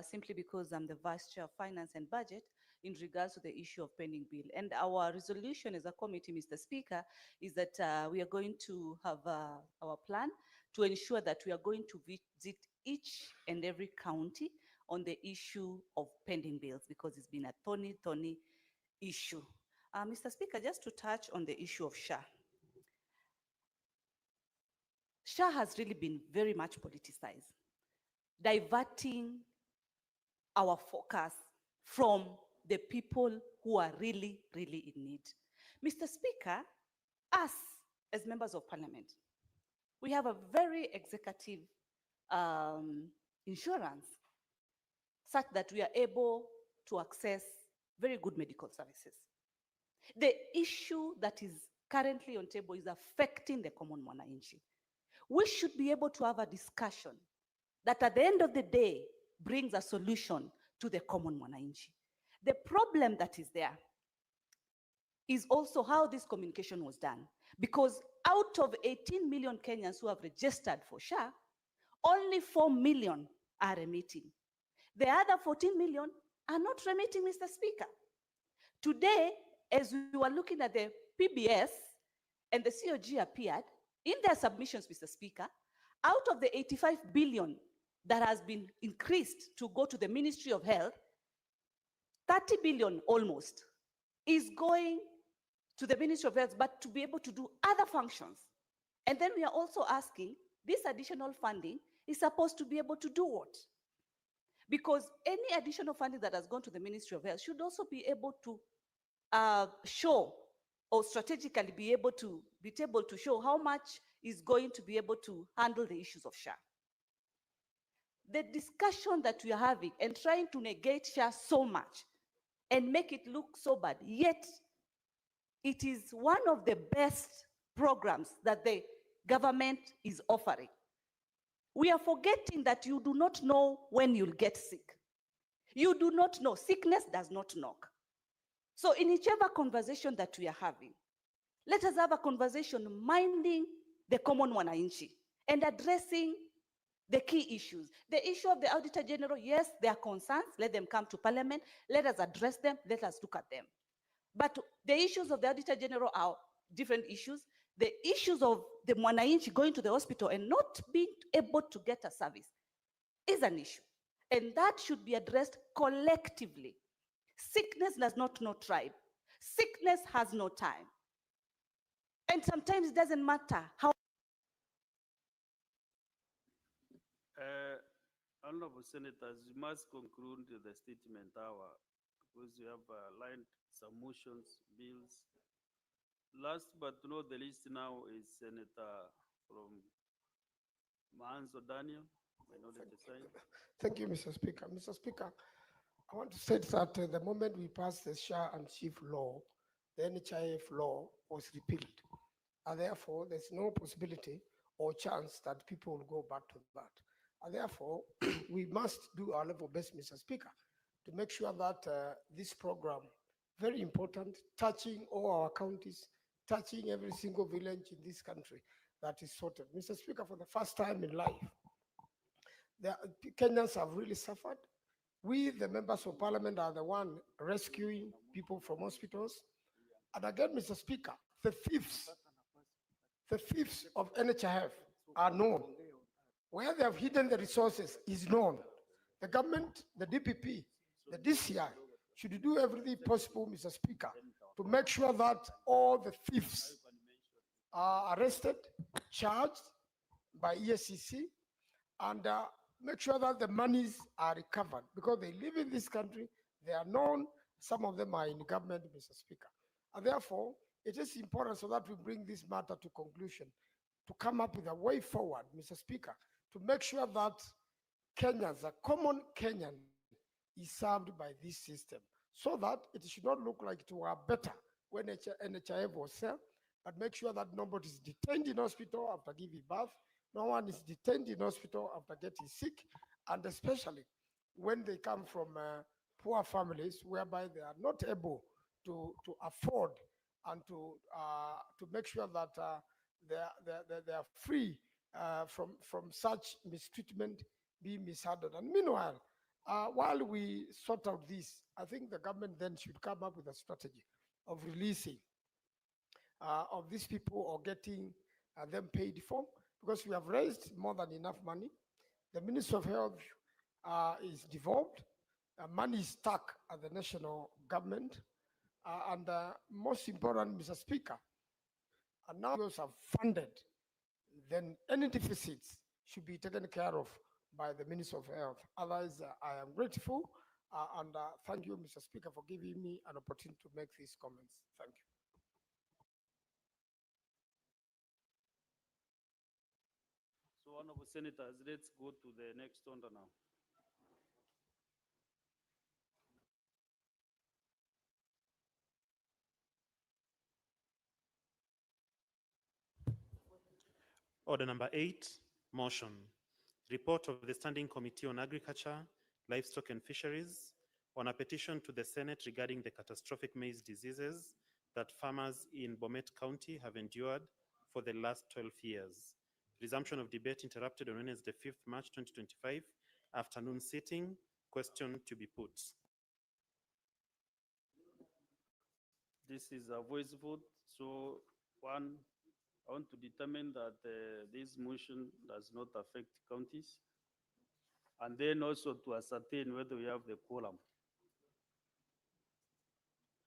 simply because I'm the Vice Chair of Finance and Budget in regards to the issue of pending bill. And our resolution as a committee, Mr. Speaker, is that we are going to have our plan to ensure that we are going to visit each and every county on the issue of pending bills, because it's been a thorny issue. Mr. Speaker, just to touch on the issue of SHA. SHA has really been very much politicized, diverting our focus from the people who are really in need. Mr. Speaker, us as members of parliament, we have a very executive insurance such that we are able to access very good medical services. The issue that is currently on table is affecting the common mwananchi. We should be able to have a discussion that at the end of the day brings a solution to the common mwananchi. The problem that is there is also how this communication was done. Because out of 18 million Kenyans who have registered for SHA, only 4 million are remitting. The other 14 million are not remitting, Mr. Speaker. Today, as we were looking at the PBS and the COG appeared, in their submissions, Mr. Speaker, out of the 85 billion that has been increased to go to the Ministry of Health, 30 billion almost is going to the Ministry of Health, but to be able to do other functions. And then we are also asking, this additional funding is supposed to be able to do what? Because any additional funding that has gone to the Ministry of Health should also be able to show, or strategically be able to show how much is going to be able to handle the issues of SHA. The discussion that we are having and trying to negate SHA so much and make it look so bad, yet it is one of the best programs that the government is offering. We are forgetting that you do not know when you'll get sick. You do not know. Sickness does not knock. So in whichever conversation that we are having, let us have a conversation minding the common wananchi and addressing the key issues. The issue of the Auditor General, yes, there are concerns. Let them come to Parliament. Let us address them. Let us look at them. But the issues of the Auditor General are different issues. The issues of the mwananchi going to the hospital and not being able to get a service is an issue. And that should be addressed collectively. Sickness does not know tribe. Sickness has no time. And sometimes it doesn't matter how. Honorable Senators, you must conclude the statement hour because you have lined some motions, bills. Last but not the least now is Senator from Maanzo Daniel. Thank you, Mr. Speaker. Mr. Speaker, I want to state that the moment we passed the SHA and CHIEF law, the NHIF law was repealed. And therefore, there's no possibility or chance that people will go back to that. And therefore, we must do our level best, Mr. Speaker, to make sure that this program, very important, touching all our counties, touching every single village in this country, that is sorted. Mr. Speaker, for the first time in life, the Kenyans have really suffered. We, the members of parliament, are the one rescuing people from hospitals. And again, Mr. Speaker, the fifths of NHIF are known. Where they have hidden the resources is known. The government, the DPP, the DCI should do everything possible, Mr. Speaker, to make sure that all the thieves are arrested, charged by ESCC, and make sure that the monies are recovered because they live in this country, they are known, some of them are in government, Mr. Speaker. And therefore, it is important so that we bring this matter to conclusion, to come up with a way forward, Mr. Speaker, to make sure that Kenyans, a common Kenyan, is served by this system, so that it should not look like it were better when NHIF was there, but make sure that nobody is detained in hospital after giving birth, no one is detained in hospital after getting sick, and especially when they come from poor families whereby they are not able to afford and to make sure that they are free from such mistreatment, being mishandled. And meanwhile, while we sort out this, I think the government then should come up with a strategy of releasing of these people or getting them paid for, because we have raised more than enough money. The Ministry of Health is devolved. Money is stuck at the national government. And most important, Mr. Speaker, and now those are funded, then any deficits should be taken care of by the Ministry of Health. Otherwise, I am grateful and thank you, Mr. Speaker, for giving me an opportunity to make these comments. Thank you. So, Honorable Senators, let's go to the next order now. Order number 8, motion. Report of the Standing Committee on Agriculture, Livestock and Fisheries on a petition to the Senate regarding the catastrophic maize diseases that farmers in Bomet County have endured for the last 12 years. Resumption of debate interrupted on Wednesday, 5th March 2025, afternoon sitting. Question to be put. This is a voice vote. So, one, I want to determine that this motion does not affect counties, and then also to ascertain whether we have the quorum.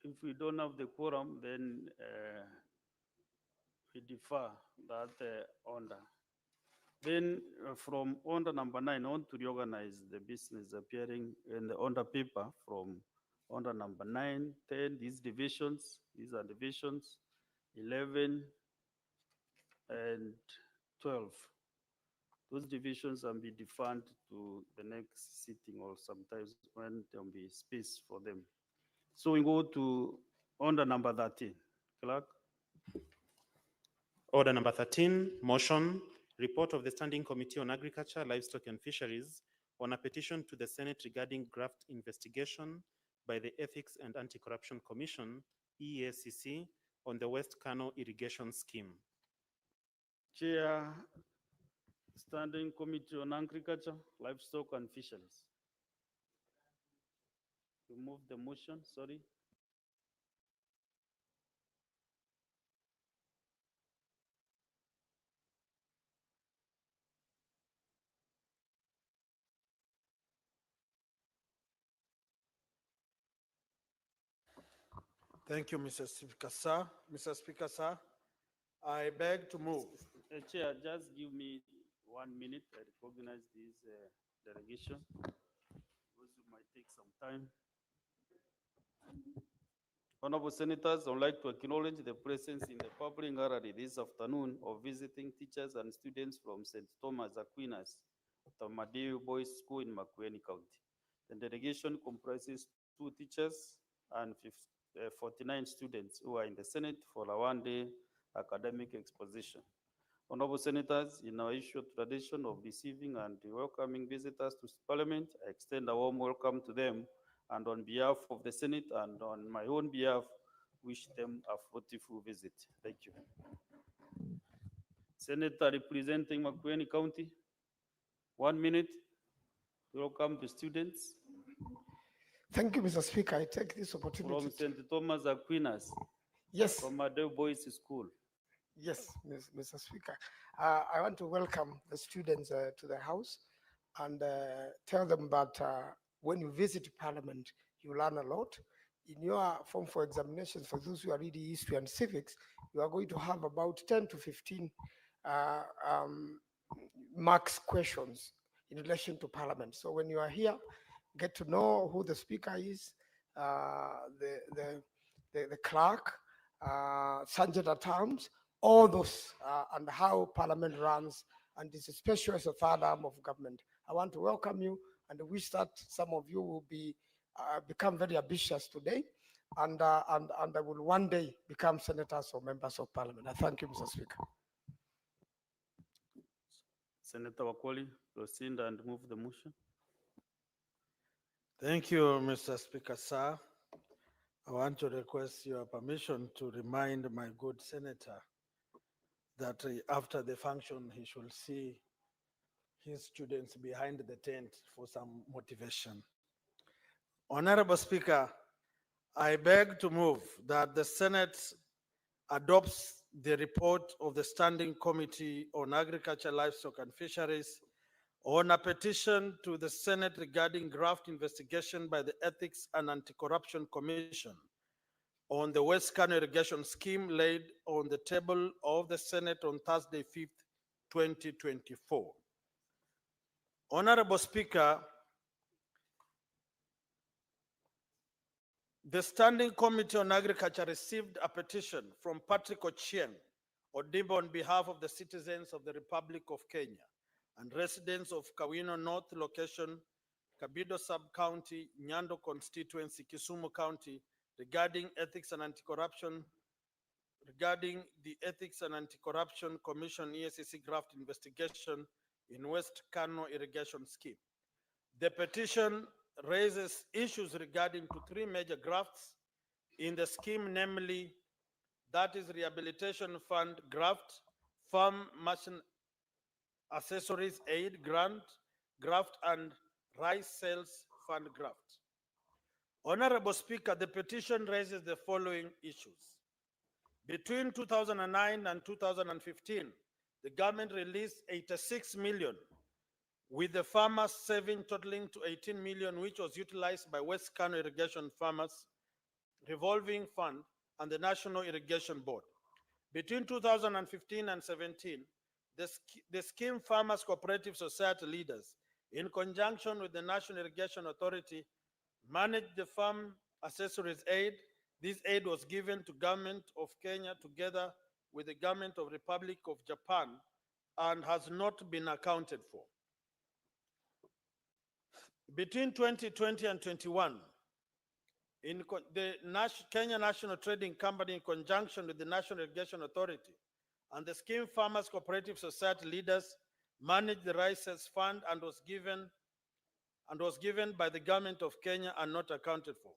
If we don't have the quorum, then we defer that order. Then from order number 9 on to reorganize the business appearing in the order paper from order number 9, 10, these are divisions, 11, and 12. Those divisions will be deferred to the next sitting or sometimes when there will be space for them. So we go to order number 13. Clerk. Order number 13, motion. Report of the Standing Committee on Agriculture, Livestock and Fisheries on a petition to the Senate regarding graft investigation by the Ethics and Anti-Corruption Commission, EACC, on the West Kano irrigation scheme. Chair, Standing Committee on Agriculture, Livestock and Fisheries. Remove the motion, sorry. Thank you, Mr. Speaker, sir. Mr. Speaker, sir, I beg to move. Chair, just give me 1 minute. I recognize this delegation because it might take some time. Honorable Senators, I would like to acknowledge the presence in the public gallery this afternoon of visiting teachers and students from St. Thomas Aquinas, Tamadeu Boys School in Makueni County. The delegation comprises 2 teachers and 49 students who are in the Senate for a one-day academic exposition. Honorable Senators, in our usual tradition of receiving and welcoming visitors to Parliament, I extend a warm welcome to them, and on behalf of the Senate and on my own behalf, wish them a fruitful visit. Thank you. Senator representing Makueni County, 1 minute to welcome the students. Thank you, Mr. Speaker. I take this opportunity. From St. Thomas Aquinas. Yes. From Amadeu Boys School. Yes, Mr. Speaker. I want to welcome the students to the House and tell them that when you visit Parliament, you learn a lot. In your form for examinations, for those who are reading history and civics, you are going to have about 10 to 15 marks questions in relation to Parliament. So when you are here, get to know who the Speaker is, the clerk, Sanjata terms, all those, and how Parliament runs, and this especially as a third arm of government. I want to welcome you and wish that some of you will be become very ambitious today, and will one day become senators or members of Parliament. I thank you, Mr. Speaker. Senator Wakoli, proceed and move the motion. Thank you, Mr. Speaker, sir. I want to request your permission to remind my good senator that after the function, he should see his students behind the tent for some motivation. Honorable Speaker, I beg to move that the Senate adopts the report of the Standing Committee on Agriculture, Livestock and Fisheries on a petition to the Senate regarding graft investigation by the Ethics and Anti-Corruption Commission on the West Kano irrigation scheme laid on the table of the Senate on Thursday, 5th, 2024. Honorable Speaker, the Standing Committee on Agriculture received a petition from Patrick Ochieng Odimba on behalf of the citizens of the Republic of Kenya and residents of Kawino North location, Kabido Sub-County, Nyando constituency, Kisumu County, regarding ethics and anti-corruption, regarding the Ethics and Anti-Corruption Commission EACC graft investigation in West Kano irrigation scheme. The petition raises issues regarding to 3 major grafts in the scheme, namely, that is Rehabilitation Fund graft, Farm Machine Accessories Aid Grant, Graft, and Rice Sales Fund Graft. Honorable Speaker, the petition raises the following issues. Between 2009 and 2015, the government released 86 million, with the farmers saving totaling to 18 million, which was utilized by West Kano Irrigation Farmers Revolving Fund and the National Irrigation Board. Between 2015 and 17, the scheme Farmers Cooperative Society leaders, in conjunction with the National Irrigation Authority, managed the farm accessories aid. This aid was given to government of Kenya together with the government of Republic of Japan and has not been accounted for. Between 2020 and 21, the Kenya National Trading Company, in conjunction with the National Irrigation Authority and the scheme Farmers Cooperative Society leaders managed the Rice Sales Fund and was given by the government of Kenya and not accounted for.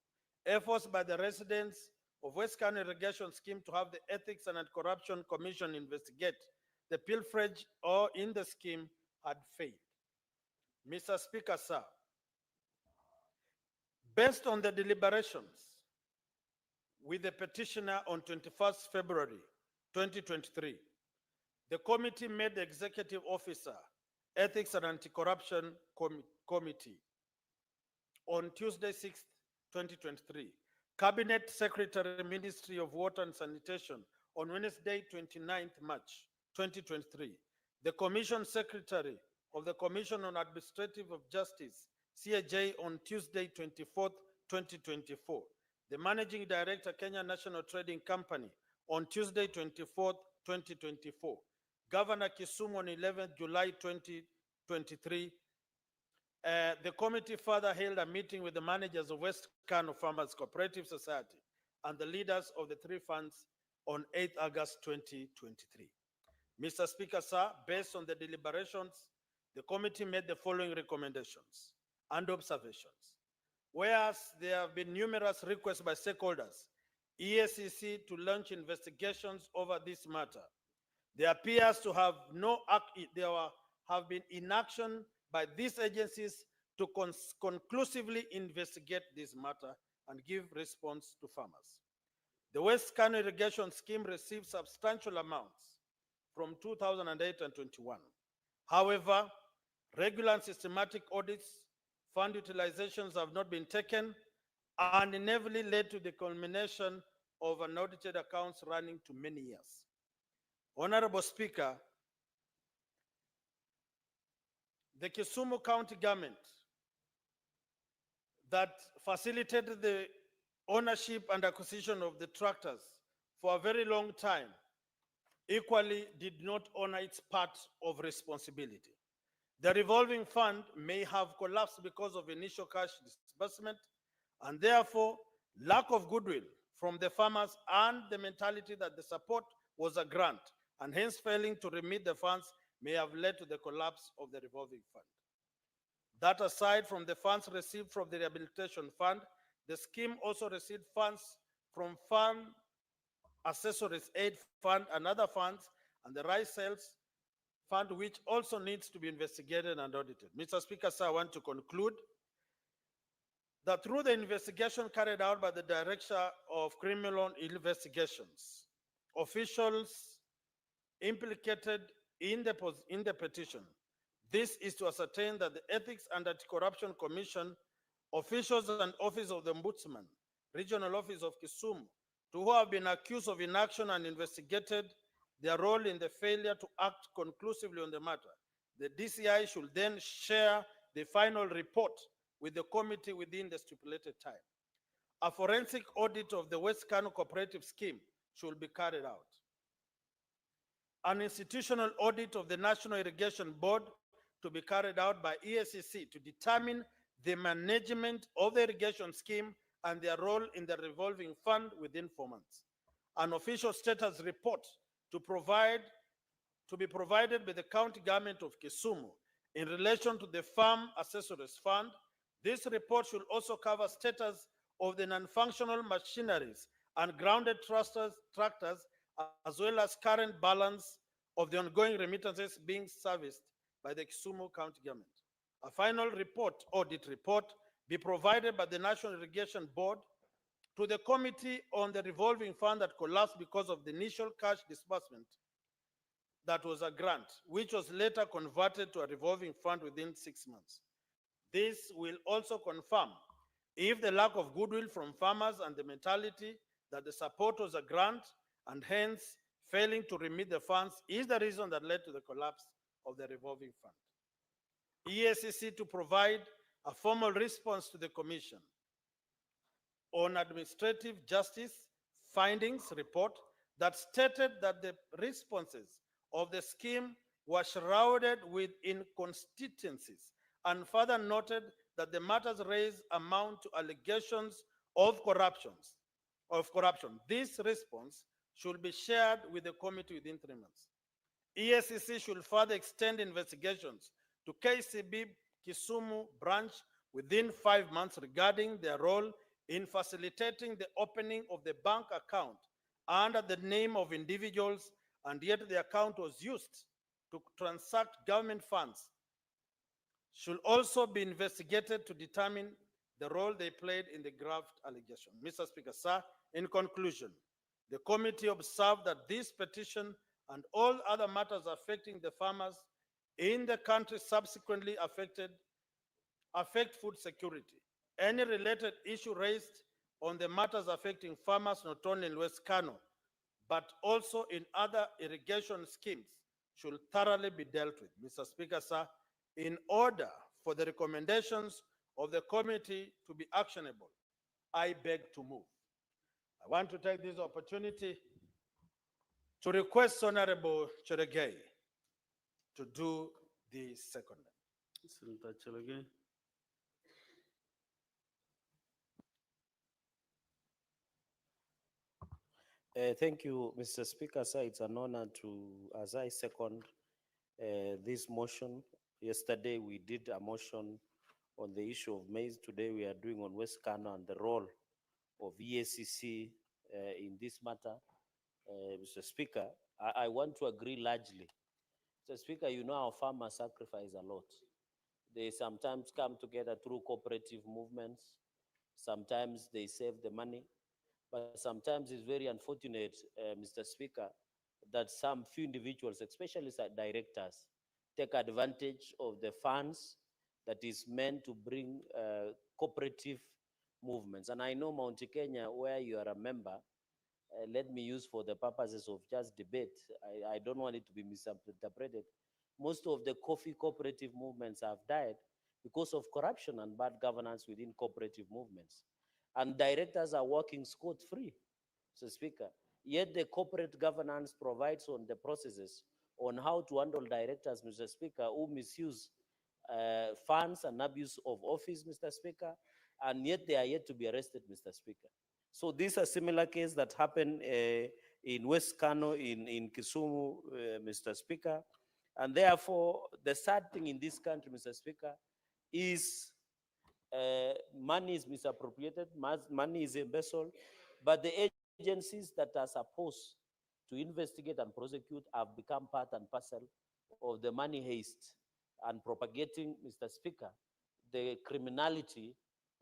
Efforts by the residents of West Kano Irrigation Scheme to have the Ethics and Anti-Corruption Commission investigate the pilferage or in the scheme had failed. Mr. Speaker, sir, based on the deliberations with the petitioner on 21st February 2023, the committee made the executive officer, Ethics and Anti-Corruption Committee, on Tuesday 6th, 2023, Cabinet Secretary, Ministry of Water and Sanitation, on Wednesday 29th March 2023, the Commission Secretary of the Commission on Administrative of Justice, CAJ, on Tuesday 24th, 2024, the Managing Director, Kenya National Trading Company, on Tuesday 24th, 2024, Governor Kisumu on 11th July 2023. The committee further held a meeting with the managers of West Kano Farmers Cooperative Society and the leaders of the three funds on 8th August 2023. Mr. Speaker, sir, based on the deliberations, the committee made the following recommendations and observations. Whereas there have been numerous requests by stakeholders, EACC, to launch investigations over this matter, there appears to have have been inaction by these agencies to conclusively investigate this matter and give response to farmers. The West Kano Irrigation Scheme received substantial amounts from 2008 and 21. However, regular and systematic audits, fund utilizations have not been taken and inevitably led to the culmination of unaudited accounts running to many years. Honorable Speaker, the Kisumu County government that facilitated the ownership and acquisition of the tractors for a very long time equally did not honor its part of responsibility. The revolving fund may have collapsed because of initial cash disbursement and therefore lack of goodwill from the farmers and the mentality that the support was a grant and hence failing to remit the funds may have led to the collapse of the revolving fund. That aside from the funds received from the rehabilitation fund, the scheme also received funds from Farm Accessories Aid Fund and other funds and the Rice Sales Fund, which also needs to be investigated and audited. Mr. Speaker, sir, I want to conclude that through the investigation carried out by the Director of Criminal Investigations, officials implicated in the petition, this is to ascertain that the Ethics and Anti-Corruption Commission, officials and Office of the Ombudsman, Regional Office of Kisumu, to who have been accused of inaction and investigated their role in the failure to act conclusively on the matter. The DCI should then share the final report with the committee within the stipulated time. A forensic audit of the West Kano Cooperative Scheme should be carried out. An institutional audit of the National Irrigation Board to be carried out by EACC to determine the management of the irrigation scheme and their role in the revolving fund within 4 months. An official status report to be provided by the county government of Kisumu in relation to the Farm Accessories Fund. This report should also cover status of the non-functional machineries and grounded tractors, as well as current balance of the ongoing remittances being serviced by the Kisumu County government. A final report, audit report, be provided by the National Irrigation Board to the Committee on the Revolving Fund that collapsed because of the initial cash disbursement that was a grant, which was later converted to a revolving fund within 6 months. This will also confirm if the lack of goodwill from farmers and the mentality that the support was a grant and hence failing to remit the funds is the reason that led to the collapse of the revolving fund. EACC to provide a formal response to the Commission on Administrative Justice findings report that stated that the responses of the scheme were shrouded with inconsistencies and further noted that the matters raised amount to allegations of corruption. This response should be shared with the committee within 3 months. EACC should further extend investigations to KCB Kisumu branch within 5 months regarding their role in facilitating the opening of the bank account under the name of individuals, and yet the account was used to transact government funds. Should also be investigated to determine the role they played in the graft allegation. Mr. Speaker, sir, in conclusion, the committee observed that this petition and all other matters affecting the farmers in the country subsequently affect food security. Any related issue raised on the matters affecting farmers not only in West Kano, but also in other irrigation schemes should thoroughly be dealt with. Mr. Speaker, sir, in order for the recommendations of the committee to be actionable, I beg to move. I want to take this opportunity to request Honorable Cheregei to do the second. Senator Chelogey. Thank you, Mr. Speaker. Sir, it's an honor to, as I second this motion. Yesterday, we did a motion on the issue of maize. Today, we are doing on West Kano and the role of EACC in this matter. Mr. Speaker, I want to agree largely. Mr. Speaker, you know our farmers sacrifice a lot. They sometimes come together through cooperative movements. Sometimes they save the money. But sometimes it's very unfortunate, Mr. Speaker, that some few individuals, especially directors, take advantage of the funds that is meant to bring cooperative movements. And I know Mount Kenya, where you are a member, let me use for the purposes of just debate, I don't want it to be misinterpreted. Most of the coffee cooperative movements have died because of corruption and bad governance within cooperative movements. And directors are working scot-free, Mr. Speaker. Yet the corporate governance provides on the processes on how to handle directors, Mr. Speaker, who misuse funds and abuse of office, Mr. Speaker, and yet they are yet to be arrested, Mr. Speaker. So this is a similar case that happened in West Kano, in Kisumu, Mr. Speaker. And therefore, the sad thing in this country, Mr. Speaker, is money is misappropriated, money is embezzled, but the agencies that are supposed to investigate and prosecute have become part and parcel of the money heist and propagating, Mr. Speaker, the criminality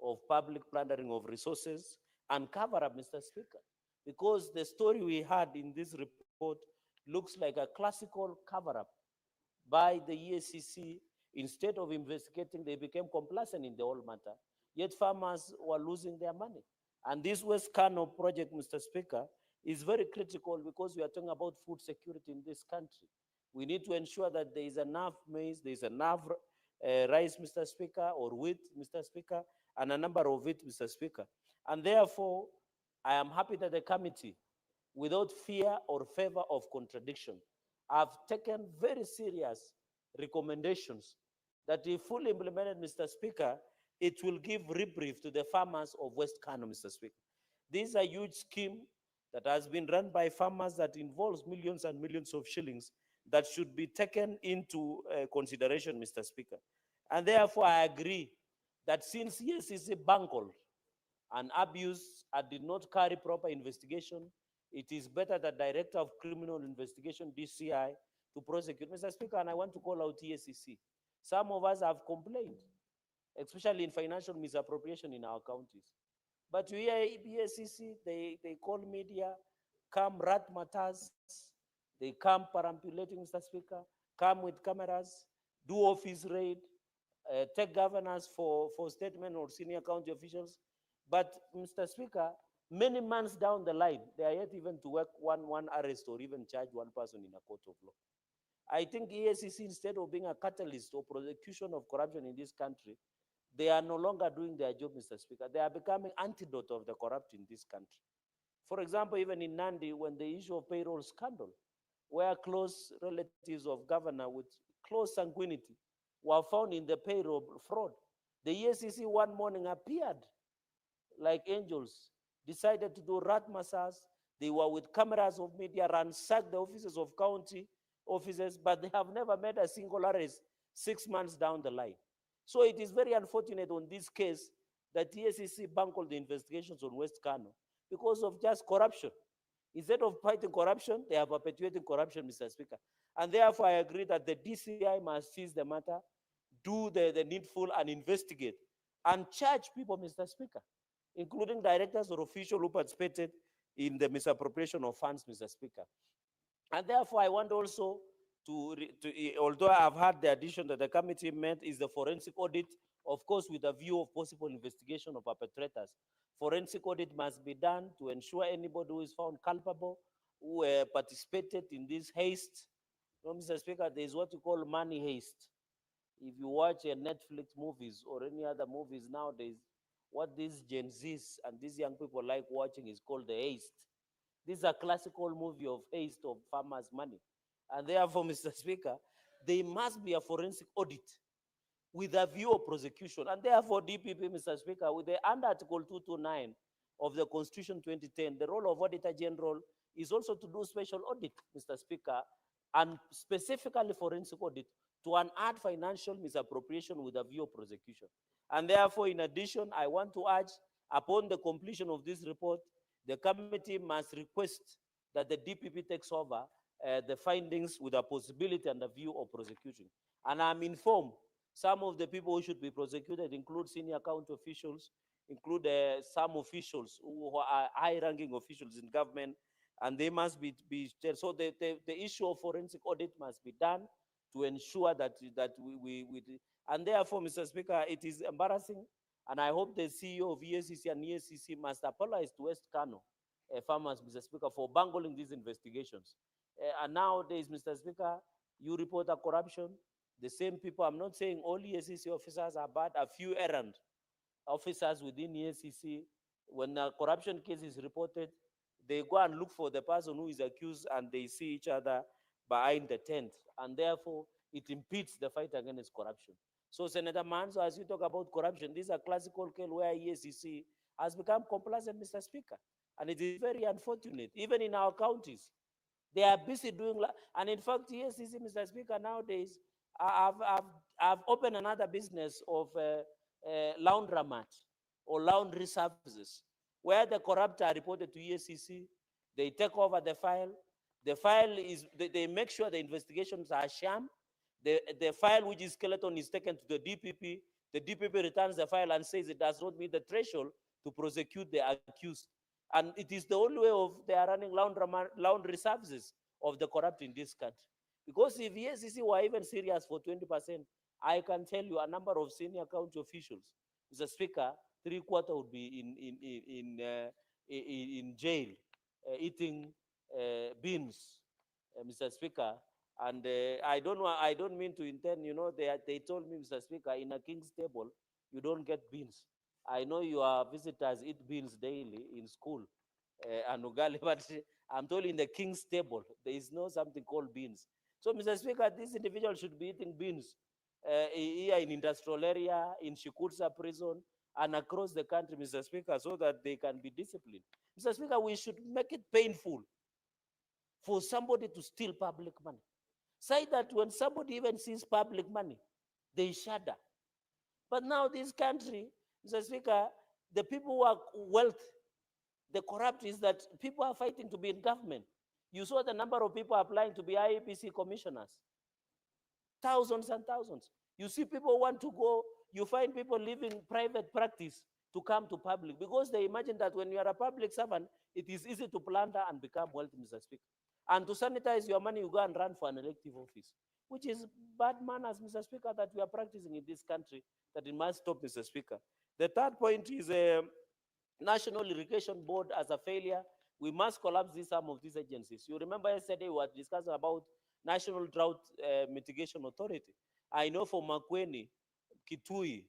of public plundering of resources and cover up, Mr. Speaker. Because the story we had in this report looks like a classical cover up by the EACC. Instead of investigating, they became complacent in the whole matter. Yet farmers were losing their money. And this West Kano project, Mr. Speaker, is very critical because we are talking about food security in this country. We need to ensure that there is enough maize, there is enough rice, Mr. Speaker, or wheat, Mr. Speaker, and a number of it, Mr. Speaker. And therefore, I am happy that the committee, without fear or favor of contradiction, have taken very serious recommendations that if fully implemented, Mr. Speaker, it will give reprieve to the farmers of West Kano, Mr. Speaker. This is a huge scheme that has been run by farmers that involves millions and millions of shillings that should be taken into consideration, Mr. Speaker. And therefore, I agree that since EACC bungled and abuse and did not carry proper investigation, it is better that Director of Criminal Investigation, DCI, to prosecute. Mr. Speaker, and I want to call out EACC. Some of us have complained, especially in financial misappropriation in our counties. But you hear EACC, they call media, come rat matters, they come perambulating, Mr. Speaker, come with cameras, do office raid, take governors for statement or senior county officials. But, Mr. Speaker, many months down the line, they are yet even to work one arrest or even charge one person in a court of law. I think EACC, instead of being a catalyst or prosecution of corruption in this country, they are no longer doing their job, Mr. Speaker. They are becoming antidote of the corrupt in this country. For example, even in Nandi, when the issue of payroll scandal, where close relatives of governor with close sanguinity were found in the payroll fraud, the EACC one morning appeared like angels, decided to do rat massage. They were with cameras of media, ransacked the offices of county offices, but they have never made a single arrest 6 months down the line. So it is very unfortunate on this case that EACC bungled the investigations on West Kano because of just corruption. Instead of fighting corruption, they are perpetuating corruption, Mr. Speaker. And therefore, I agree that the DCI must seize the matter, do the needful and investigate and charge people, Mr. Speaker, including directors or officials who participated in the misappropriation of funds, Mr. Speaker. And therefore, I want also although I've had the addition that the committee made is the forensic audit, of course, with a view of possible investigation of perpetrators. Forensic audit must be done to ensure anybody who is found culpable, who participated in this haste. You know, Mr. Speaker, there is what you call money haste. If you watch Netflix movies or any other movies nowadays, what these Gen Zs and these young people like watching is called the haste. This is a classical movie of haste of farmers' money. And therefore, Mr. Speaker, there must be a forensic audit with a view of prosecution. And therefore, DPP, Mr. Speaker, with the under Article 229 of the Constitution 2010, the role of Auditor General is also to do special audit, Mr. Speaker, and specifically forensic audit to unearth financial misappropriation with a view of prosecution. And therefore, in addition, I want to urge, upon the completion of this report, the committee must request that the DPP takes over the findings with a possibility and a view of prosecuting. And I'm informed some of the people who should be prosecuted include senior county officials, include some officials who are high-ranking officials in government, and they must be so the issue of forensic audit must be done to ensure that and therefore, Mr. Speaker, it is embarrassing, and I hope the CEO of EACC and EACC must apologize to West Kano farmers, Mr. Speaker, for bungling these investigations. And nowadays, Mr. Speaker, you report a corruption, the same people, I'm not saying all EACC officers are bad, a few errant officers within EACC, when a corruption case is reported, they go and look for the person who is accused and they see each other behind the tent. And therefore, it impedes the fight against corruption. So, Senator Manzo, as you talk about corruption, this is a classical case where EACC has become complacent, Mr. Speaker. And it is very unfortunate, even in our counties. They are busy doing, and in fact, EACC, Mr. Speaker, nowadays, I've opened another business of laundromat or laundry services, where the corrupt are reported to EACC, they take over the file. The file is, they make sure the investigations are sham. The file which is skeleton is taken to the DPP returns the file and says it does not meet the threshold to prosecute the accused. And it is the only way of they are running laundry services of the corrupt in this country. Because if EACC were even serious for 20%, I can tell you a number of senior county officials, Mr. Speaker, 3/4 would be in jail, eating beans, Mr. Speaker. And I don't mean to intend, you know, they told me, Mr. Speaker, in a king's table, you don't get beans. I know your visitors eat beans daily in school and ugali, but I'm told in the king's table, there is no something called beans. So, Mr. Speaker, this individual should be eating beans here in industrial area, in Shikutsa prison, and across the country, Mr. Speaker, so that they can be disciplined. Mr. Speaker, we should make it painful for somebody to steal public money. Say that when somebody even sees public money, they shudder. But now this country, Mr. Speaker, the people who are wealth, the corrupt is that people are fighting to be in government. You saw the number of people applying to be IEPC commissioners. Thousands and thousands. You see people want to go, you find people leaving private practice to come to public because they imagine that when you are a public servant, it is easy to plunder and become wealthy, Mr. Speaker. And to sanitize your money, you go and run for an elective office, which is bad manners, Mr. Speaker, that we are practicing in this country, that it must stop, Mr. Speaker. The third point is National Irrigation Board as a failure. We must collapse some of these agencies. You remember yesterday we were discussing about National Drought Mitigation Authority. I know for Makueni, Kitui,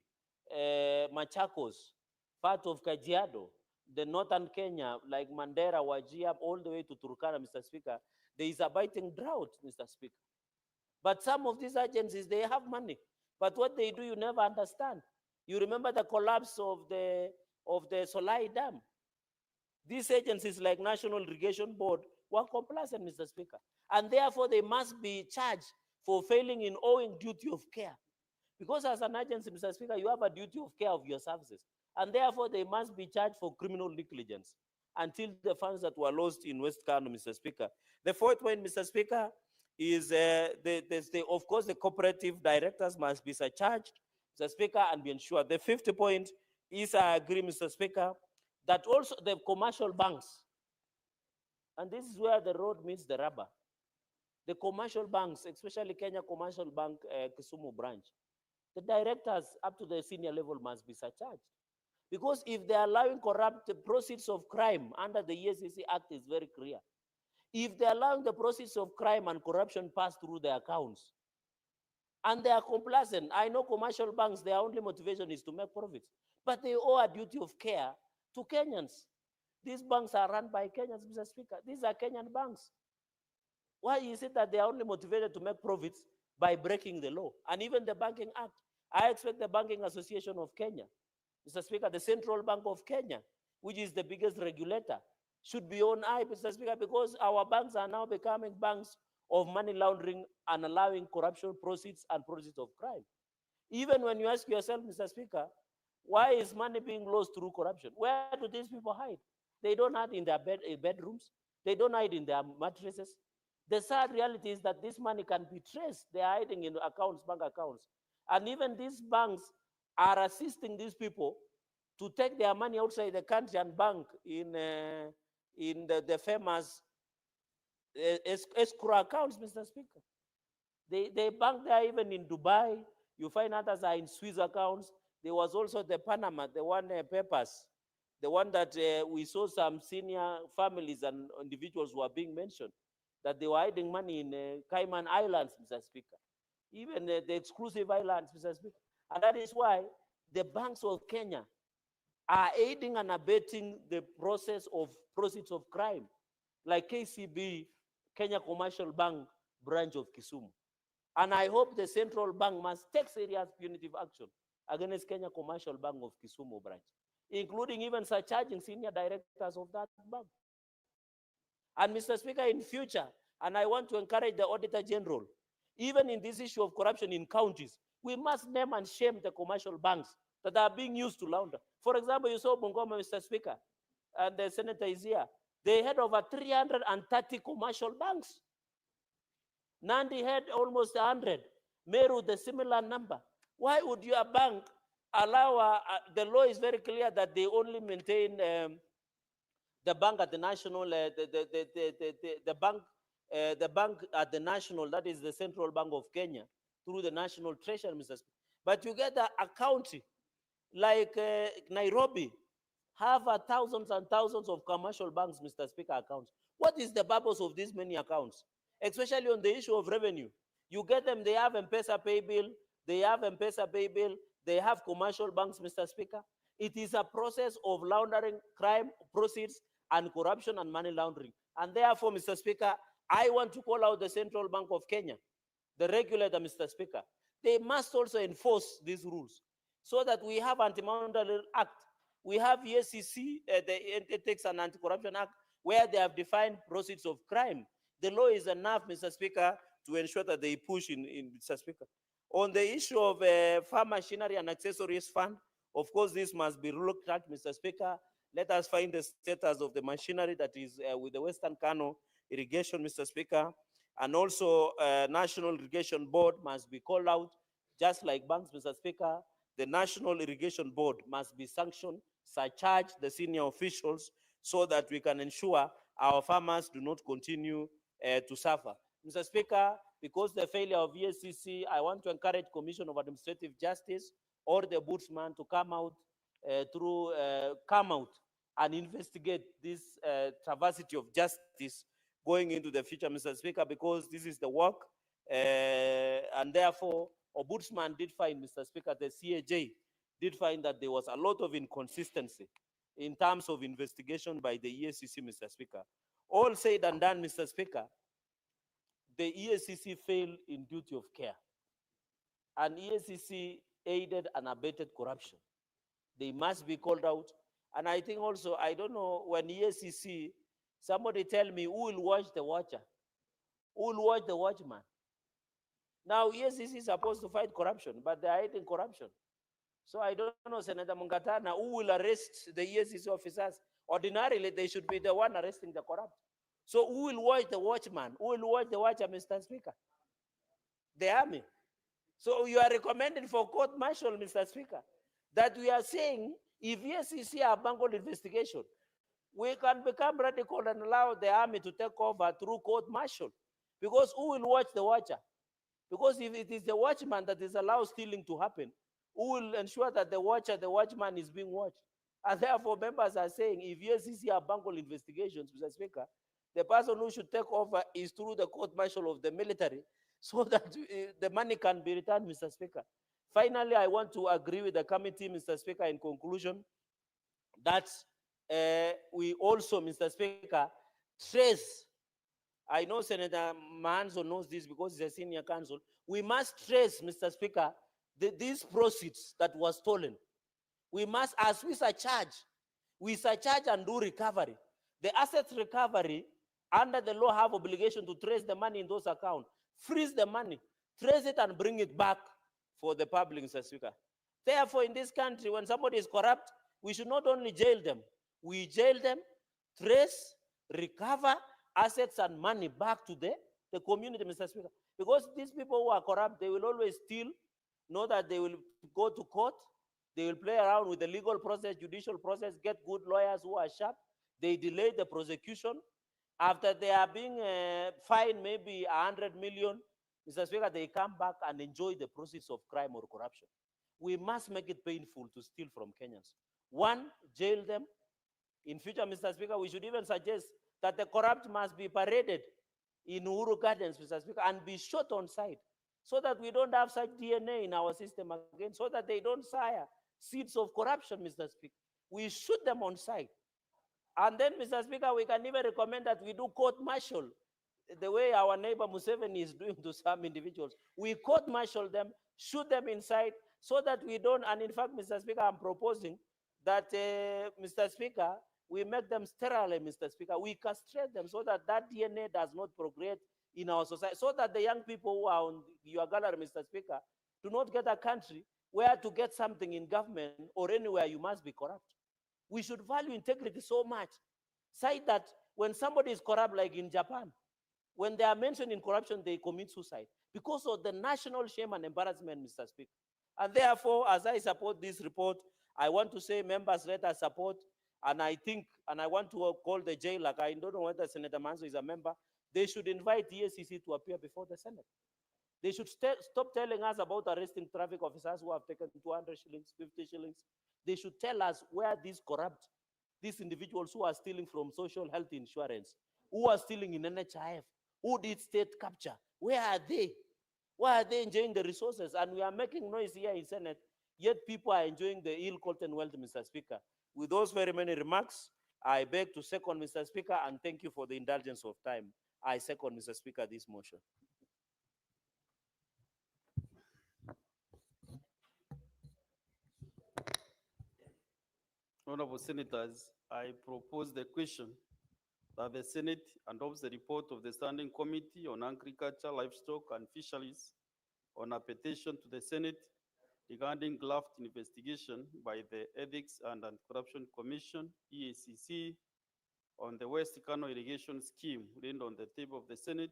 Machakos, part of Kajiado, the northern Kenya, like Mandera, Wajir, all the way to Turkana, Mr. Speaker, there is a biting drought, Mr. Speaker. But some of these agencies, they have money. But what they do, you never understand. You remember the collapse of the Solai Dam. These agencies like National Irrigation Board were complacent, Mr. Speaker, and therefore they must be charged for failing in owing duty of care. Because as an agency, Mr. Speaker, you have a duty of care of your services, and therefore they must be charged for criminal negligence until the funds that were lost in West Kano, Mr. Speaker. The fourth point, Mr. Speaker, is of course the cooperative directors must be surcharged, Mr. Speaker, and be ensured. The fifth point is, I agree, Mr. Speaker, that also the commercial banks, and this is where the road meets the rubber. The commercial banks, especially Kenya Commercial Bank Kisumu branch, the directors up to the senior level must be surcharged. Because if they're allowing corrupt proceeds of crime under the ESCC Act is very clear. If they're allowing the proceeds of crime and corruption pass through their accounts, and they are complacent, I know commercial banks, their only motivation is to make profits, but they owe a duty of care to Kenyans. These banks are run by Kenyans, Mr. Speaker. These are Kenyan banks. Why is it that they are only motivated to make profits by breaking the law? And even the Banking Act, I expect the Banking Association of Kenya, Mr. Speaker, the Central Bank of Kenya, which is the biggest regulator, should be on eye, Mr. Speaker, because our banks are now becoming banks of money laundering and allowing corruption proceeds and proceeds of crime. Even when you ask yourself, Mr. Speaker, why is money being lost through corruption? Where do these people hide? They don't hide in their bedrooms. They don't hide in their mattresses. The sad reality is that this money can be traced. They are hiding in accounts, bank accounts. And even these banks are assisting these people to take their money outside the country and bank in the famous escrow accounts, Mr. Speaker. They bank there even in Dubai. You find others are in Swiss accounts. There was also the Panama, the one papers, the one that we saw some senior families and individuals who are being mentioned, that they were hiding money in Cayman Islands, Mr. Speaker, even the exclusive islands, Mr. Speaker. And that is why the banks of Kenya are aiding and abetting the process of proceeds of crime, like KCB, Kenya Commercial Bank branch of Kisumu. And I hope the central bank must take serious punitive action against Kenya Commercial Bank of Kisumu branch, including even surcharging senior directors of that bank. And Mr. Speaker, in future, and I want to encourage the Auditor General, even in this issue of corruption in counties, we must name and shame the commercial banks that are being used to launder. For example, you saw Bungoma, Mr. Speaker, and the senator is here. They had over 330 commercial banks. Nandi had almost 100. Meru, the similar number. Why would your bank allow, the law is very clear that they only maintain the bank at the national, the bank at the national, that is the Central Bank of Kenya, through the National Treasury, Mr. Speaker. But you get a county like Nairobi, have thousands and thousands of commercial banks, Mr. Speaker, accounts. What is the purpose of these many accounts? Especially on the issue of revenue. You get them, they have M-Pesa pay bill, they have M-Pesa pay bill, they have commercial banks, Mr. Speaker. It is a process of laundering crime proceeds and corruption and money laundering. And therefore, Mr. Speaker, I want to call out the Central Bank of Kenya, the regulator, Mr. Speaker. They must also enforce these rules so that we have Anti-Money Laundering Act. We have ESCC, the Ethics and Anti-Corruption Act, where they have defined proceeds of crime. The law is enough, Mr. Speaker, to ensure that they push in Mr. Speaker. On the issue of farm machinery and accessories fund, of course, this must be looked at, Mr. Speaker. Let us find the status of the machinery that is with the Western Kano irrigation, Mr. Speaker. And also, National Irrigation Board must be called out, just like banks, Mr. Speaker. The National Irrigation Board must be sanctioned, surcharge the senior officials so that we can ensure our farmers do not continue to suffer. Mr. Speaker, because the failure of ESCC, I want to encourage Commission of Administrative Justice or the Ombudsman to come out and investigate this travesty of justice going into the future, Mr. Speaker, because this is the work, and therefore, Ombudsman did find, Mr. Speaker, the CAJ did find that there was a lot of inconsistency in terms of investigation by the ESCC, Mr. Speaker. All said and done, Mr. Speaker, the ESCC failed in duty of care, and ESCC aided and abetted corruption. They must be called out, And I think also, I don't know, when EACC, somebody tell me who will watch the watcher? Who will watch the watchman? Now, EACC is supposed to fight corruption, but they are hiding corruption. So I don't know, Senator Mungatana, who will arrest the EACC officers? Ordinarily, they should be the one arresting the corrupt. So who will watch the watchman? Who will watch the watcher, Mr. Speaker? The army. So you are recommending for court martial, Mr. Speaker, that we are saying if EACC are bungled investigation, we can become radical and allow the army to take over through court martial. Because who will watch the watcher? Because if it is the watchman that is allowed stealing to happen, who will ensure that the watchman is being watched? And therefore, members are saying if EACC are bungled investigations, Mr. Speaker, the person who should take over is through the court martial of the military, so that the money can be returned, Mr. Speaker. Finally, I want to agree with the committee, Mr. Speaker, in conclusion, that we also, Mr. Speaker, trace. I know Senator Manzo knows this because he's a senior counsel. We must trace, Mr. Speaker, these proceeds that were stolen. We must, as we surcharge and do recovery. The assets recovery, under the law, have obligation to trace the money in those accounts, freeze the money, trace it and bring it back for the public, Mr. Speaker. Therefore, in this country, when somebody is corrupt, we should not only jail them, we jail them, trace, recover assets and money back to the community, Mr. Speaker. Because these people who are corrupt, they will always steal, know that they will go to court, they will play around with the legal process, judicial process, get good lawyers who are sharp, they delay the prosecution. After they are being fined maybe 100 million, Mr. Speaker, they come back and enjoy the proceeds of crime or corruption. We must make it painful to steal from Kenyans. One, jail them. In future, Mr. Speaker, we should even suggest that the corrupt must be paraded in Uhuru Gardens, Mr. Speaker, and be shot on sight, so that we don't have such DNA in our system again, so that they don't sire seeds of corruption, Mr. Speaker. We shoot them on sight. And then, Mr. Speaker, we can even recommend that we do court martial, the way our neighbor Museveni is doing to some individuals. We court martial them, shoot them inside, so that we don't, and in fact, Mr. Speaker, I'm proposing that, Mr. Speaker, we make them sterile, Mr. Speaker. We castrate them so that that DNA does not progress in our society, so that the young people who are on your gallery, Mr. Speaker, do not get a country where to get something in government or anywhere you must be corrupt. We should value integrity so much. Say that when somebody is corrupt, like in Japan, when they are mentioned in corruption, they commit suicide because of the national shame and embarrassment, Mr. Speaker. And therefore, as I support this report, I want to say, members, let us support. And I think, and I want to call the jail, like I don't know whether Senator Manso is a member, they should invite the EACC to appear before the Senate. They should stop telling us about arresting traffic officers who have taken 200 shillings, 50 shillings. They should tell us where these corrupt, these individuals who are stealing from social health insurance, who are stealing in NHIF, who did state capture, where are they? Why are they enjoying the resources? And we are making noise here in Senate, yet people are enjoying the ill-gotten wealth, Mr. Speaker. With those very many remarks, I beg to second, Mr. Speaker, and thank you for the indulgence of time. I second, Mr. Speaker, this motion. Honorable Senators, I propose the question that the Senate adopts the report of the Standing Committee on Agriculture, Livestock, and Fisheries on a petition to the Senate regarding graft investigation by the Ethics and Anti-Corruption Commission, EACC, on the West Kano irrigation scheme laid on the table of the Senate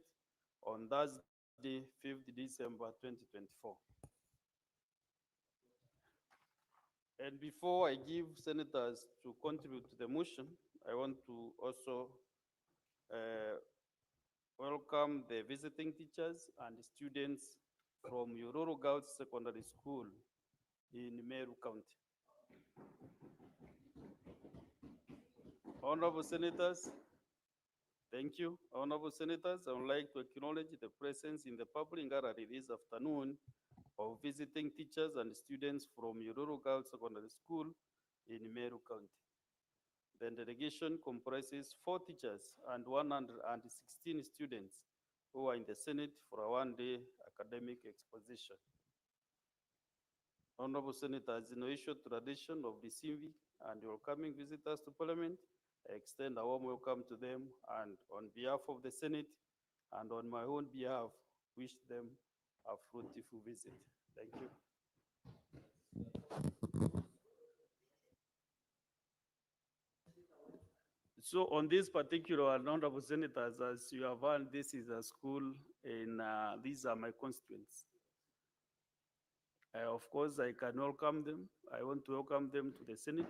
on Thursday, 5th December 2024. And before I give senators to contribute to the motion, I want to also welcome the visiting teachers and students from Yororo Girls Secondary School in Meru County. Honorable Senators, thank you. Honorable Senators, I would like to acknowledge the presence in the public gallery this afternoon of visiting teachers and students from Yororo Girls Secondary School in Meru County. The delegation comprises 4 teachers and 116 students who are in the Senate for a one-day academic exposition. Honorable Senators, in the tradition of receiving and welcoming visitors to Parliament. I extend a warm welcome to them, and on behalf of the Senate and on my own behalf, wish them a fruitful visit. Thank you. So on this particular one, honorable senators, as you have heard, this is a school in, these are my constituents. Of course, I can welcome them. I want to welcome them to the Senate.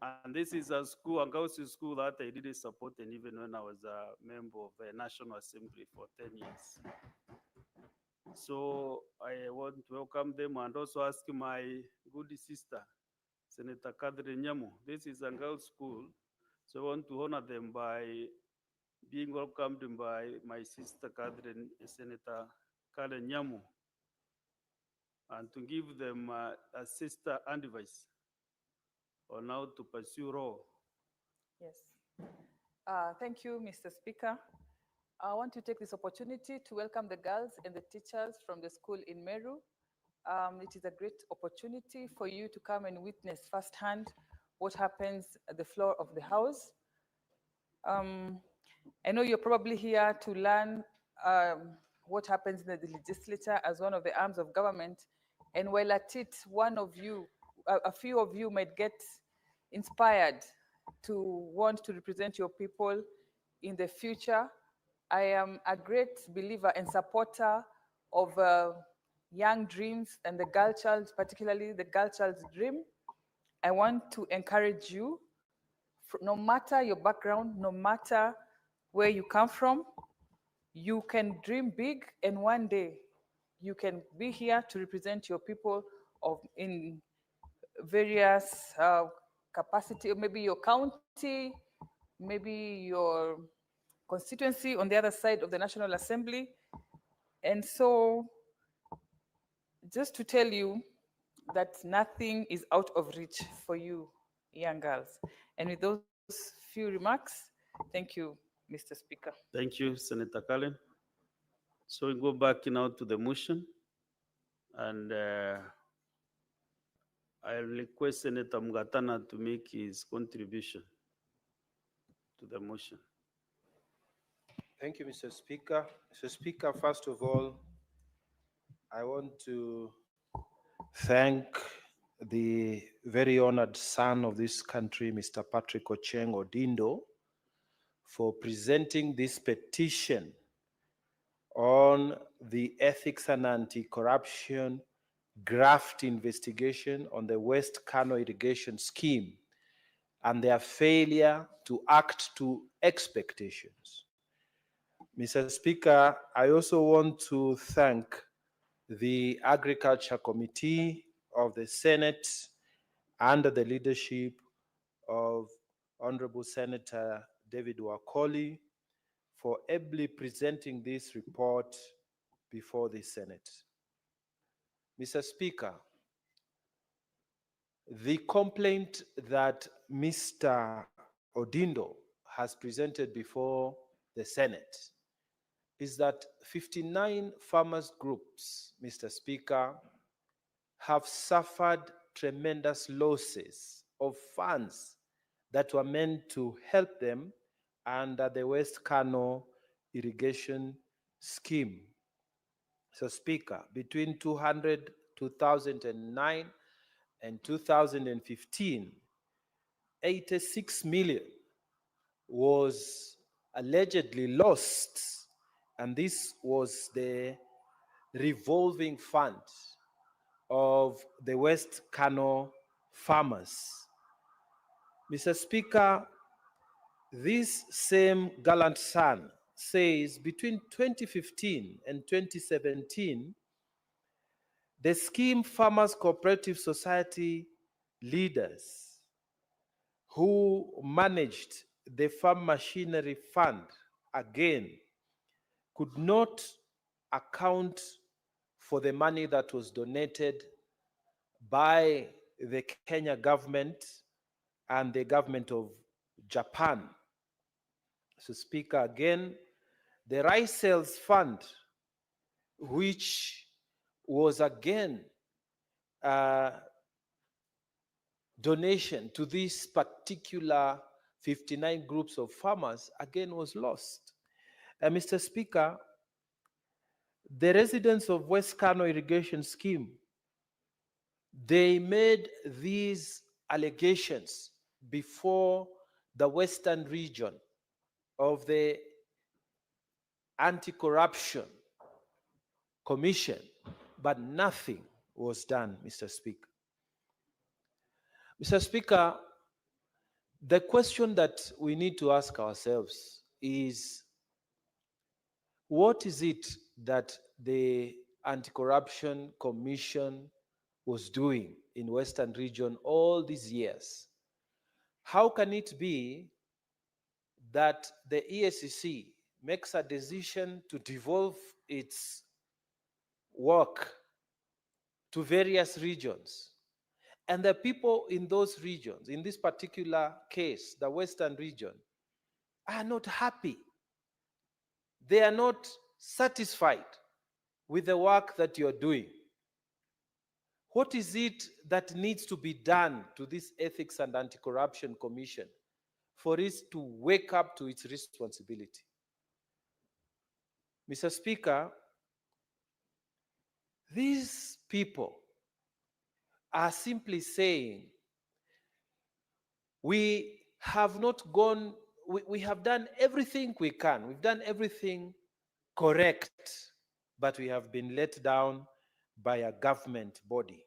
And this is a school, a Gauss school that I did support, and even when I was a member of the National Assembly for 10 years. So I want to welcome them and also ask my good sister, Senator Catherine Nyamu. This is a girls' school, so I want to honor them by being welcomed by my sister Catherine, Senator Karen Nyamu, and to give them a sister advice on how to pursue law. Yes. Thank you, Mr. Speaker. I want to take this opportunity to welcome the girls and the teachers from the school in Meru. It is a great opportunity for you to come and witness firsthand what happens at the floor of the house. I know you're probably here to learn what happens in the legislature as one of the arms of government. And while at it, a few of you might get inspired to want to represent your people in the future. I am a great believer and supporter of young dreams and the girl child, particularly the girl child's dream. I want to encourage you, no matter your background, no matter where you come from, you can dream big, and one day you can be here to represent your people in various capacity, or maybe your county, maybe your constituency on the other side of the National Assembly. And so, just to tell you that nothing is out of reach for you, young girls. And with those few remarks, thank you, Mr. Speaker. Thank you, Senator Cullen. So we go back now to the motion, and I'll request Senator Mugatana to make his contribution to the motion. Thank you, Mr. Speaker. Mr. Speaker, first of all, I want to thank the very honored son of this country, Mr. Patrick Ocheng Odindo, for presenting this petition on the ethics and anti-corruption graft investigation on the West Kano irrigation scheme and their failure to act to expectations. Mr. Speaker, I also want to thank the Agriculture Committee of the Senate under the leadership of Honorable Senator David Wakoli for ably presenting this report before the Senate. Mr. Speaker, the complaint that Mr. Odindo has presented before the Senate is that 59 farmers groups, Mr. Speaker, have suffered tremendous losses of funds that were meant to help them under the West Kano irrigation scheme. So, Speaker, between 2009 and 2015, 86 million was allegedly lost, and this was the revolving fund of the West Kano farmers. Mr. Speaker, this same gallant son says between 2015 and 2017, the scheme Farmers Cooperative Society leaders who managed the farm machinery fund again could not account for the money that was donated by the Kenya government and the government of Japan. So, Speaker, again, the Rice Sales Fund, which was again donation to these particular 59 groups of farmers again was lost. Mr. Speaker, the residents of West Kano irrigation scheme, they made these allegations before the Western region of the Anti-Corruption Commission, but nothing was done, Mr. Speaker. Mr. Speaker, the question that we need to ask ourselves is, what is it that the Anti-Corruption Commission was doing in Western region all these years? How can it be that the EACC makes a decision to devolve its work to various regions, and the people in those regions, in this particular case, the Western region, are not happy? They are not satisfied with the work that you're doing. What is it that needs to be done to this Ethics and Anti-Corruption Commission for it to wake up to its responsibility? Mr. Speaker, these people are simply saying, we have not gone, we have done everything we can, we've done everything correct, but we have been let down by a government body.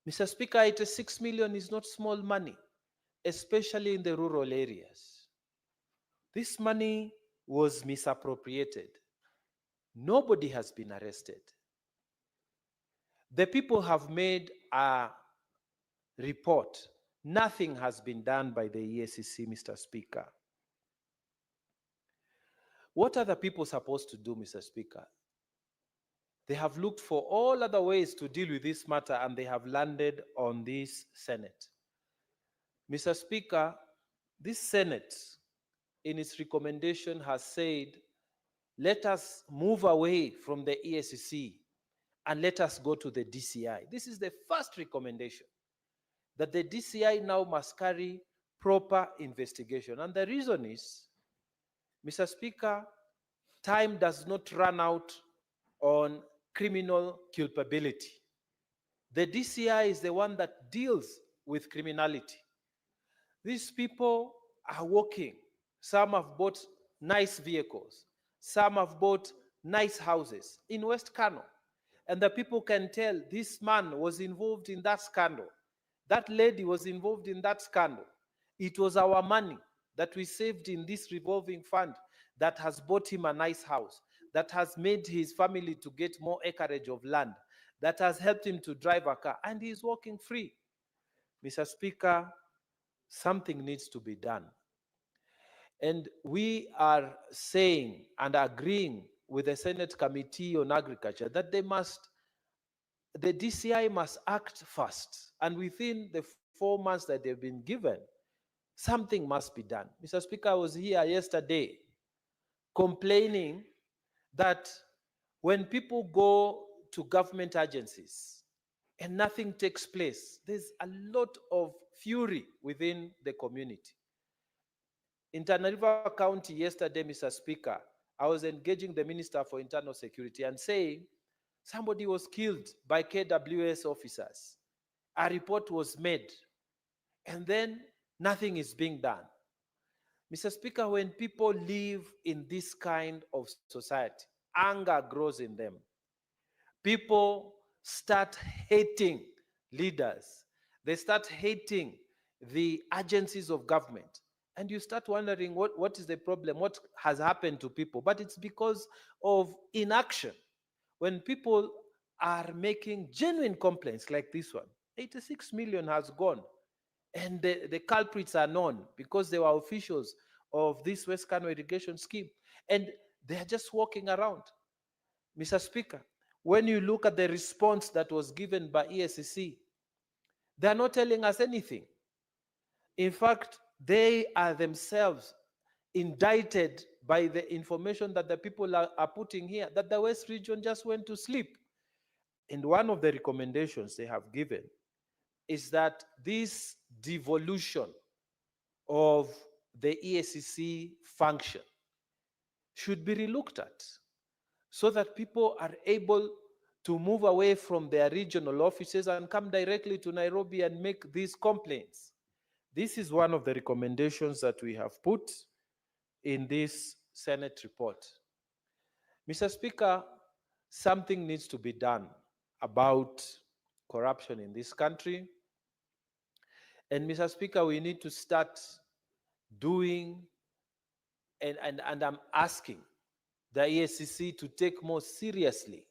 Mr. Speaker, 86 million is not small money, especially in the rural areas. This money was misappropriated. Nobody has been arrested. The people have made a report. Nothing has been done by the EACC, Mr. Speaker. What are the people supposed to do, Mr. Speaker? They have looked for all other ways to deal with this matter, and they have landed on this Senate. Mr. Speaker, this Senate, in its recommendation, has said, let us move away from the EACC and let us go to the DCI. This is the first recommendation, that the DCI now must carry proper investigation. And the reason is, Mr. Speaker, time does not run out on criminal culpability. The DCI is the one that deals with criminality. These people are working. Some have bought nice vehicles. Some have bought nice houses in West Kano. And the people can tell this man was involved in that scandal. That lady was involved in that scandal. It was our money that we saved in this revolving fund that has bought him a nice house, that has made his family to get more acreage of land, that has helped him to drive a car, and he is walking free. Mr. Speaker, something needs to be done. And we are saying and agreeing with the Senate Committee on Agriculture that the DCI must act fast, and within the 4 months that they've been given, something must be done. Mr. Speaker, I was here yesterday complaining that when people go to government agencies and nothing takes place, there's a lot of fury within the community. In Tana River County yesterday, Mr. Speaker, I was engaging the Minister for Internal Security and saying somebody was killed by KWS officers. A report was made, and then nothing is being done. Mr. Speaker, when people live in this kind of society, anger grows in them. People start hating leaders. They start hating the agencies of government. And you start wondering what is the problem, what has happened to people. But it's because of inaction. When people are making genuine complaints like this one, 86 million has gone. And the culprits are known because they were officials of this West Kano irrigation scheme. And they are just walking around. Mr. Speaker, when you look at the response that was given by EACC, they are not telling us anything. In fact, they are themselves indicted by the information that the people are putting here, that the West region just went to sleep. And one of the recommendations they have given is that this devolution of the EACC function should be relooked at so that people are able to move away from their regional offices and come directly to Nairobi and make these complaints. This is one of the recommendations that we have put in this Senate report. Mr. Speaker, something needs to be done about corruption in this country. And Mr. Speaker, we need to start doing, and I'm asking the EACC to take more seriously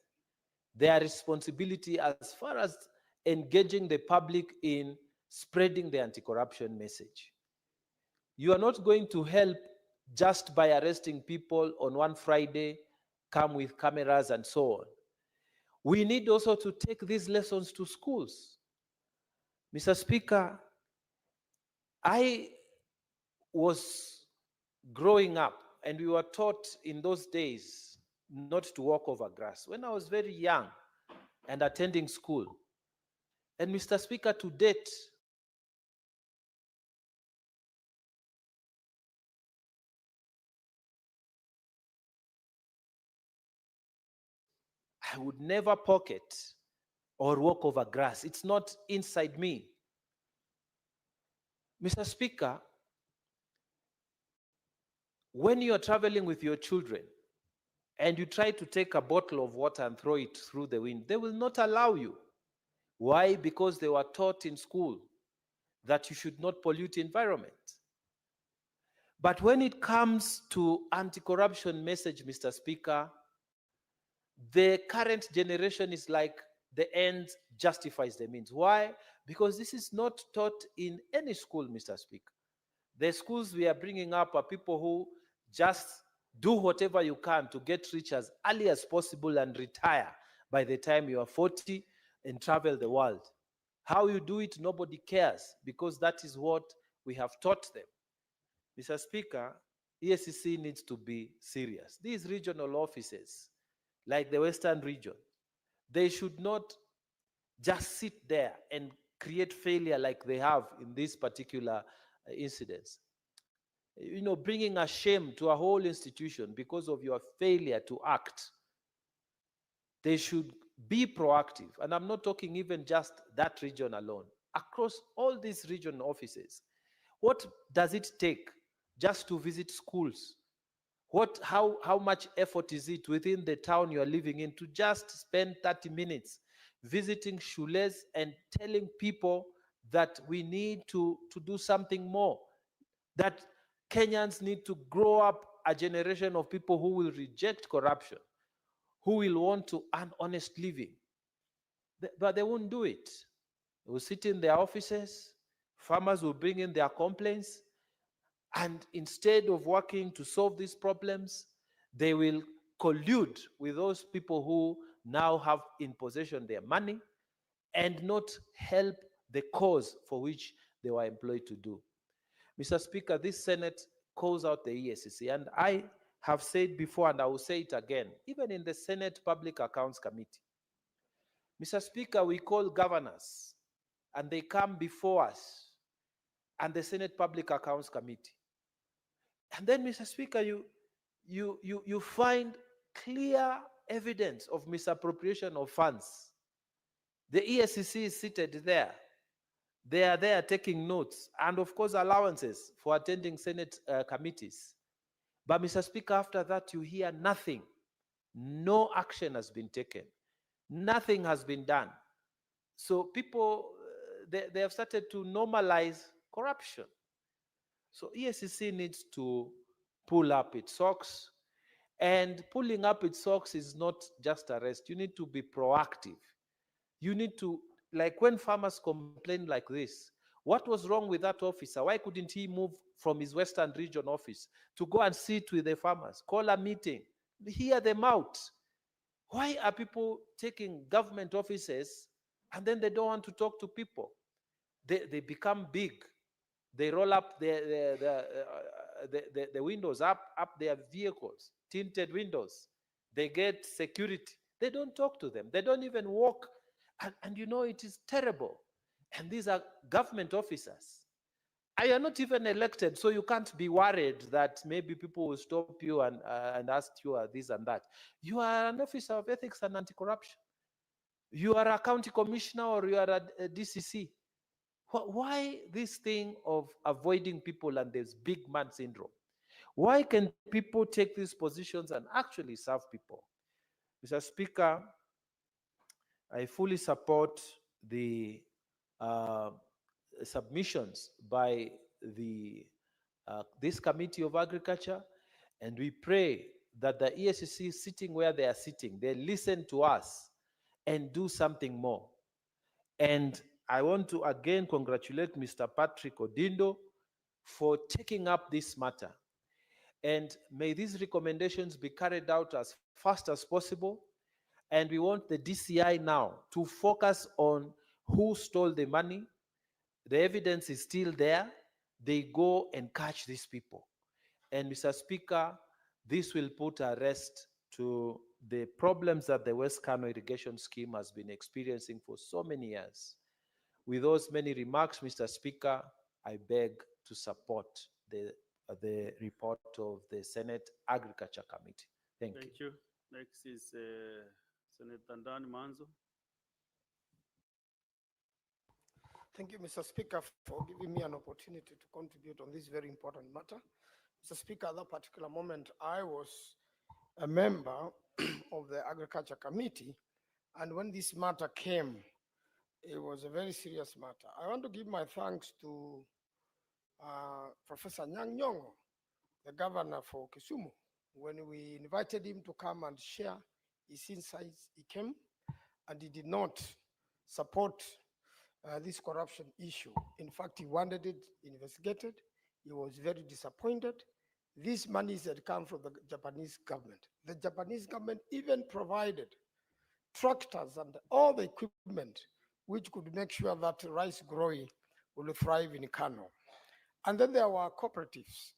their responsibility as far as engaging the public in spreading the anti-corruption message. You are not going to help just by arresting people on one Friday, come with cameras and so on. We need also to take these lessons to schools. Mr. Speaker, I was growing up and we were taught in those days not to walk over grass when I was very young and attending school. And Mr. Speaker, to date, I would never pocket or walk over grass. It's not inside me. Mr. Speaker, when you are traveling with your children and you try to take a bottle of water and throw it through the wind, they will not allow you. Why? Because they were taught in school that you should not pollute the environment. But when it comes to anti-corruption message, Mr. Speaker, the current generation is like the end justifies the means. Why? Because this is not taught in any school, Mr. Speaker. The schools we are bringing up are people who just do whatever you can to get rich as early as possible and retire by the time you are 40 and travel the world. How you do it, nobody cares, because that is what we have taught them. Mr. Speaker, EACC needs to be serious. These regional offices, like the Western region, they should not just sit there and create failure like they have in these particular incidents. You know, bringing a shame to a whole institution because of your failure to act. They should be proactive. And I'm not talking even just that region alone. Across all these region offices, what does it take just to visit schools? How much effort is it within the town you are living in to just spend 30 minutes visiting shules and telling people that we need to do something more, that Kenyans need to grow up a generation of people who will reject corruption, who will want to earn honest living. But they won't do it. They will sit in their offices, farmers will bring in their complaints, and instead of working to solve these problems, they will collude with those people who now have in possession their money and not help the cause for which they were employed to do. Mr. Speaker, this Senate calls out the EACC, and I have said before and I will say it again, even in the Senate Public Accounts Committee. Mr. Speaker, we call governors and they come before us and the Senate Public Accounts Committee. And then, Mr. Speaker, you find clear evidence of misappropriation of funds. The EACC is seated there. They are there taking notes and, of course, allowances for attending Senate committees. But, Mr. Speaker, after that, you hear nothing. No action has been taken. Nothing has been done. So people, they have started to normalize corruption. So EACC needs to pull up its socks. And pulling up its socks is not just arrest. You need to be proactive. You need to, like when farmers complain like this, what was wrong with that officer? Why couldn't he move from his Western region office to go and sit with the farmers, call a meeting, hear them out? Why are people taking government offices and then they don't want to talk to people? They become big. They roll up the windows, up their vehicles, tinted windows. They get security. They don't talk to them. They don't even walk. And you know, it is terrible. And these are government officers. I are not even elected, so you can't be worried that maybe people will stop you and ask you this and that. You are an officer of ethics and anti-corruption. You are a county commissioner or you are a DCC. Why this thing of avoiding people and there's big man syndrome? Why can people take these positions and actually serve people? Mr. Speaker, I fully support the submissions by this Committee of Agriculture, and we pray that the ESCC, sitting where they are sitting, they listen to us and do something more. And I want to again congratulate Mr. Patrick Odindo for taking up this matter. And may these recommendations be carried out as fast as possible. And we want the DCI now to focus on who stole the money. The evidence is still there. They go and catch these people. And Mr. Speaker, this will put a rest to the problems that the West Kano irrigation scheme has been experiencing for so many years. With those many remarks, Mr. Speaker, I beg to support the report of the Senate Agriculture Committee. Thank you. Thank you. Next is Senator Dan Manzo. Thank you, Mr. Speaker, for giving me an opportunity to contribute on this very important matter. Mr. Speaker, at that particular moment, I was a member of the Agriculture Committee, and when this matter came, it was a very serious matter. I want to give my thanks to Professor Nyang' Nyong'o, the governor for Kisumu. When we invited him to come and share his insights, he came and he did not support this corruption issue. In fact, he wanted it investigated. He was very disappointed. These monies had come from the Japanese government. The Japanese government even provided tractors and all the equipment which could make sure that rice growing will thrive in Kano. And then there were cooperatives,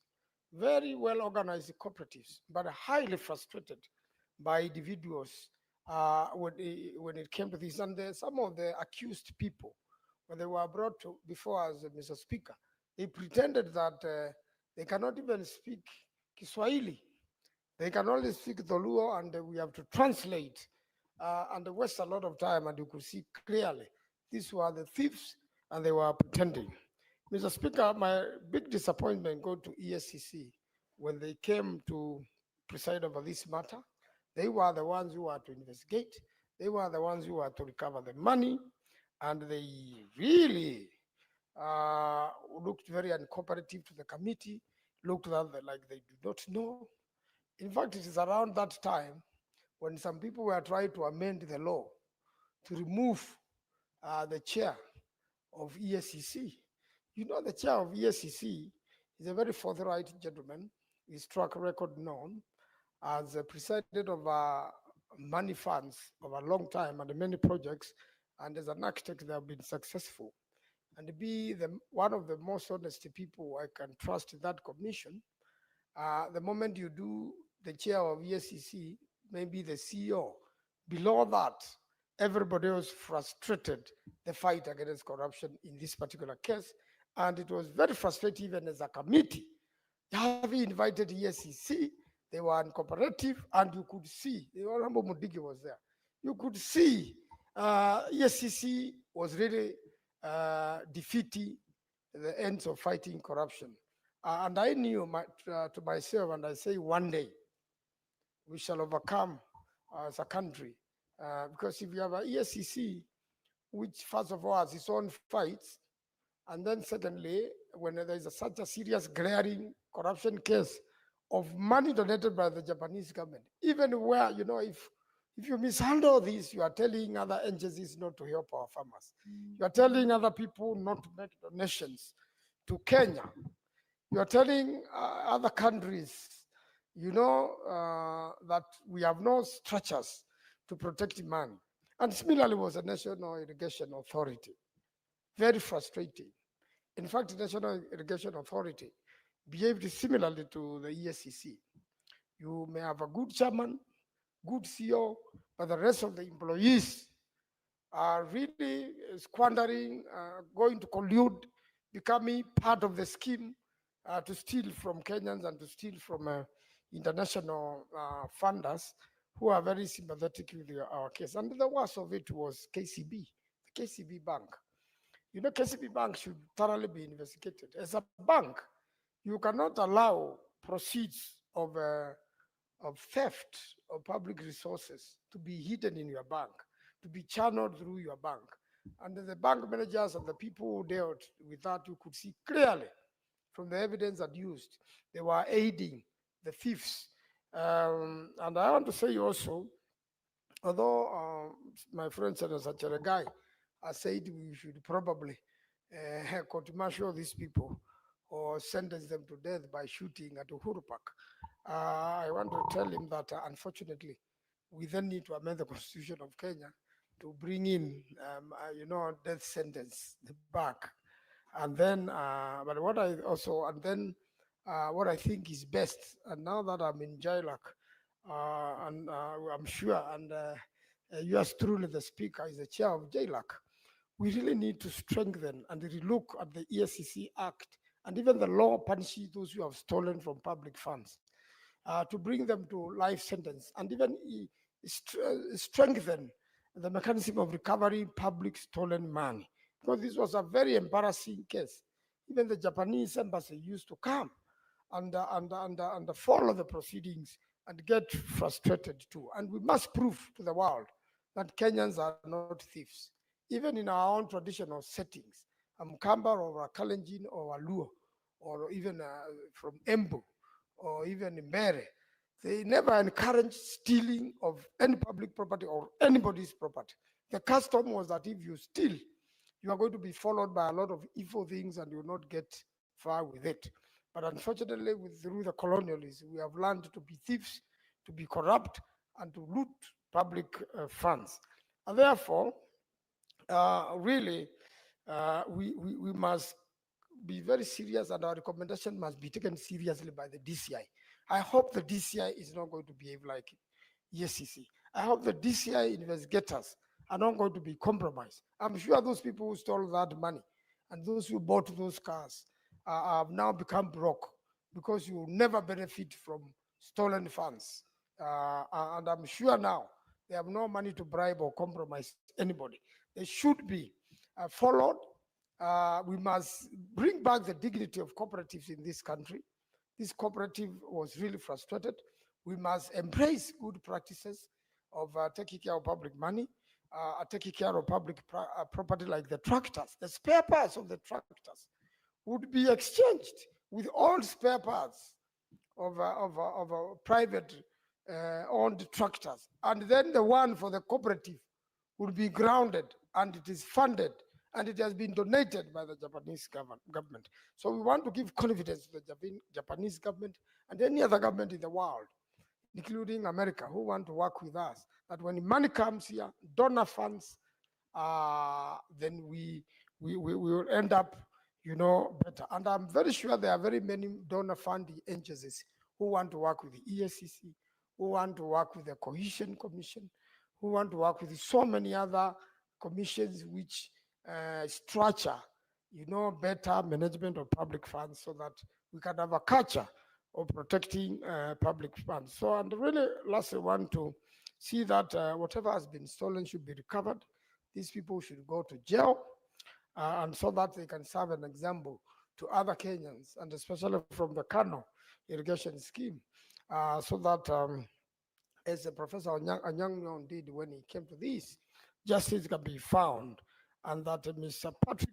very well organized cooperatives, but highly frustrated by individuals when it came to this. And some of the accused people, when they were brought before us, Mr. Speaker, they pretended that they cannot even speak Kiswahili. They can only speak Dholuo, and we have to translate and waste a lot of time, and you could see clearly these were the thieves and they were pretending. Mr. Speaker, my big disappointment go to ESCC when they came to preside over this matter. They were the ones who were to investigate. They were the ones who were to recover the money, and they really looked very uncooperative to the committee, looked like they did not know. In fact, it is around that time when some people were trying to amend the law to remove the chair of ESCC. You know, the chair of ESCC is a very forthright gentleman, his track record known, as a president of money funds over a long time and many projects, and as an architect they have been successful. And to be one of the most honest people I can trust in that commission, the moment you do the chair of ESCC, maybe the CEO, below that, everybody was frustrated the fight against corruption in this particular case. And it was very frustrating even as a committee. Having invited ESCC, they were uncooperative, and you could see, the Honorable Mudigi was there, you could see ESCC was really defeating the ends of fighting corruption. And I knew to myself, and I say one day, we shall overcome as a country. Because if you have a ESCC, which first of all has its own fights, and then secondly, when there is such a serious glaring corruption case of money donated by the Japanese government, even where, you know, if you mishandle this, you are telling other agencies not to help our farmers. You are telling other people not to make donations to Kenya. You are telling other countries, you know, that we have no structures to protect money. And similarly was the National Irrigation Authority. Very frustrating. In fact, the National Irrigation Authority behaved similarly to the ESCC. You may have a good chairman, good CEO, but the rest of the employees are really squandering, going to collude, becoming part of the scheme to steal from Kenyans and to steal from international funders who are very sympathetic with our case. And the worst of it was KCB, the KCB Bank. You know, KCB Bank should thoroughly be investigated. As a bank, you cannot allow proceeds of theft of public resources to be hidden in your bank, to be channeled through your bank. And the bank managers and the people who dealt with that, you could see clearly from the evidence adduced, they were aiding the thieves. And I want to say also, although my friend Senator Cheregai has said we should probably court-martial these people or sentence them to death by shooting at Uhuru Park, I want to tell him that unfortunately, we then need to amend the Constitution of Kenya to bring in, death sentence back. And then, but what I also, and then what I think is best, and now that I'm in JILAC, and I'm sure, and yours truly, the speaker, is the chair of JILAC, we really need to strengthen and relook at the ESCC Act and even the law punishing those who have stolen from public funds to bring them to life sentence and even strengthen the mechanism of recovery public stolen money. Because this was a very embarrassing case. Even the Japanese embassy used to come and follow the proceedings and get frustrated too. And we must prove to the world that Kenyans are not thieves. Even in our own traditional settings, a Mkamba or a Kalenjin or a Luo, or even from Embu, or even Mbere, they never encourage stealing of any public property or anybody's property. The custom was that if you steal, you are going to be followed by a lot of evil things and you will not get far with it. But unfortunately, through the colonialists, we have learned to be thieves, to be corrupt, and to loot public funds. And therefore, really, we must be very serious, and our recommendation must be taken seriously by the DCI. I hope the DCI is not going to behave like ESCC. I hope the DCI investigators are not going to be compromised. I'm sure those people who stole that money and those who bought those cars have now become broke because you will never benefit from stolen funds. And I'm sure now they have no money to bribe or compromise anybody. They should be followed. We must bring back the dignity of cooperatives in this country. This cooperative was really frustrated. We must embrace good practices of taking care of public money, taking care of public property like the tractors. The spare parts of the tractors would be exchanged with all spare parts of private owned tractors. And then the one for the cooperative would be grounded, and it is funded, and it has been donated by the Japanese government. So we want to give confidence to the Japanese government and any other government in the world, including America, who want to work with us, that when money comes here, donor funds, then we will end up, better. And I'm very sure there are very many donor fund agencies who want to work with the ESCC, who want to work with the Cohesion Commission, who want to work with so many other commissions which structure, better management of public funds so that we can have a culture of protecting public funds. So, and really, lastly, want to see that whatever has been stolen should be recovered. These people should go to jail, and so that they can serve an example to other Kenyans, and especially from the Kano irrigation scheme, so that as Professor Anyang did when he came to this, justice can be found, and that Mr. Patrick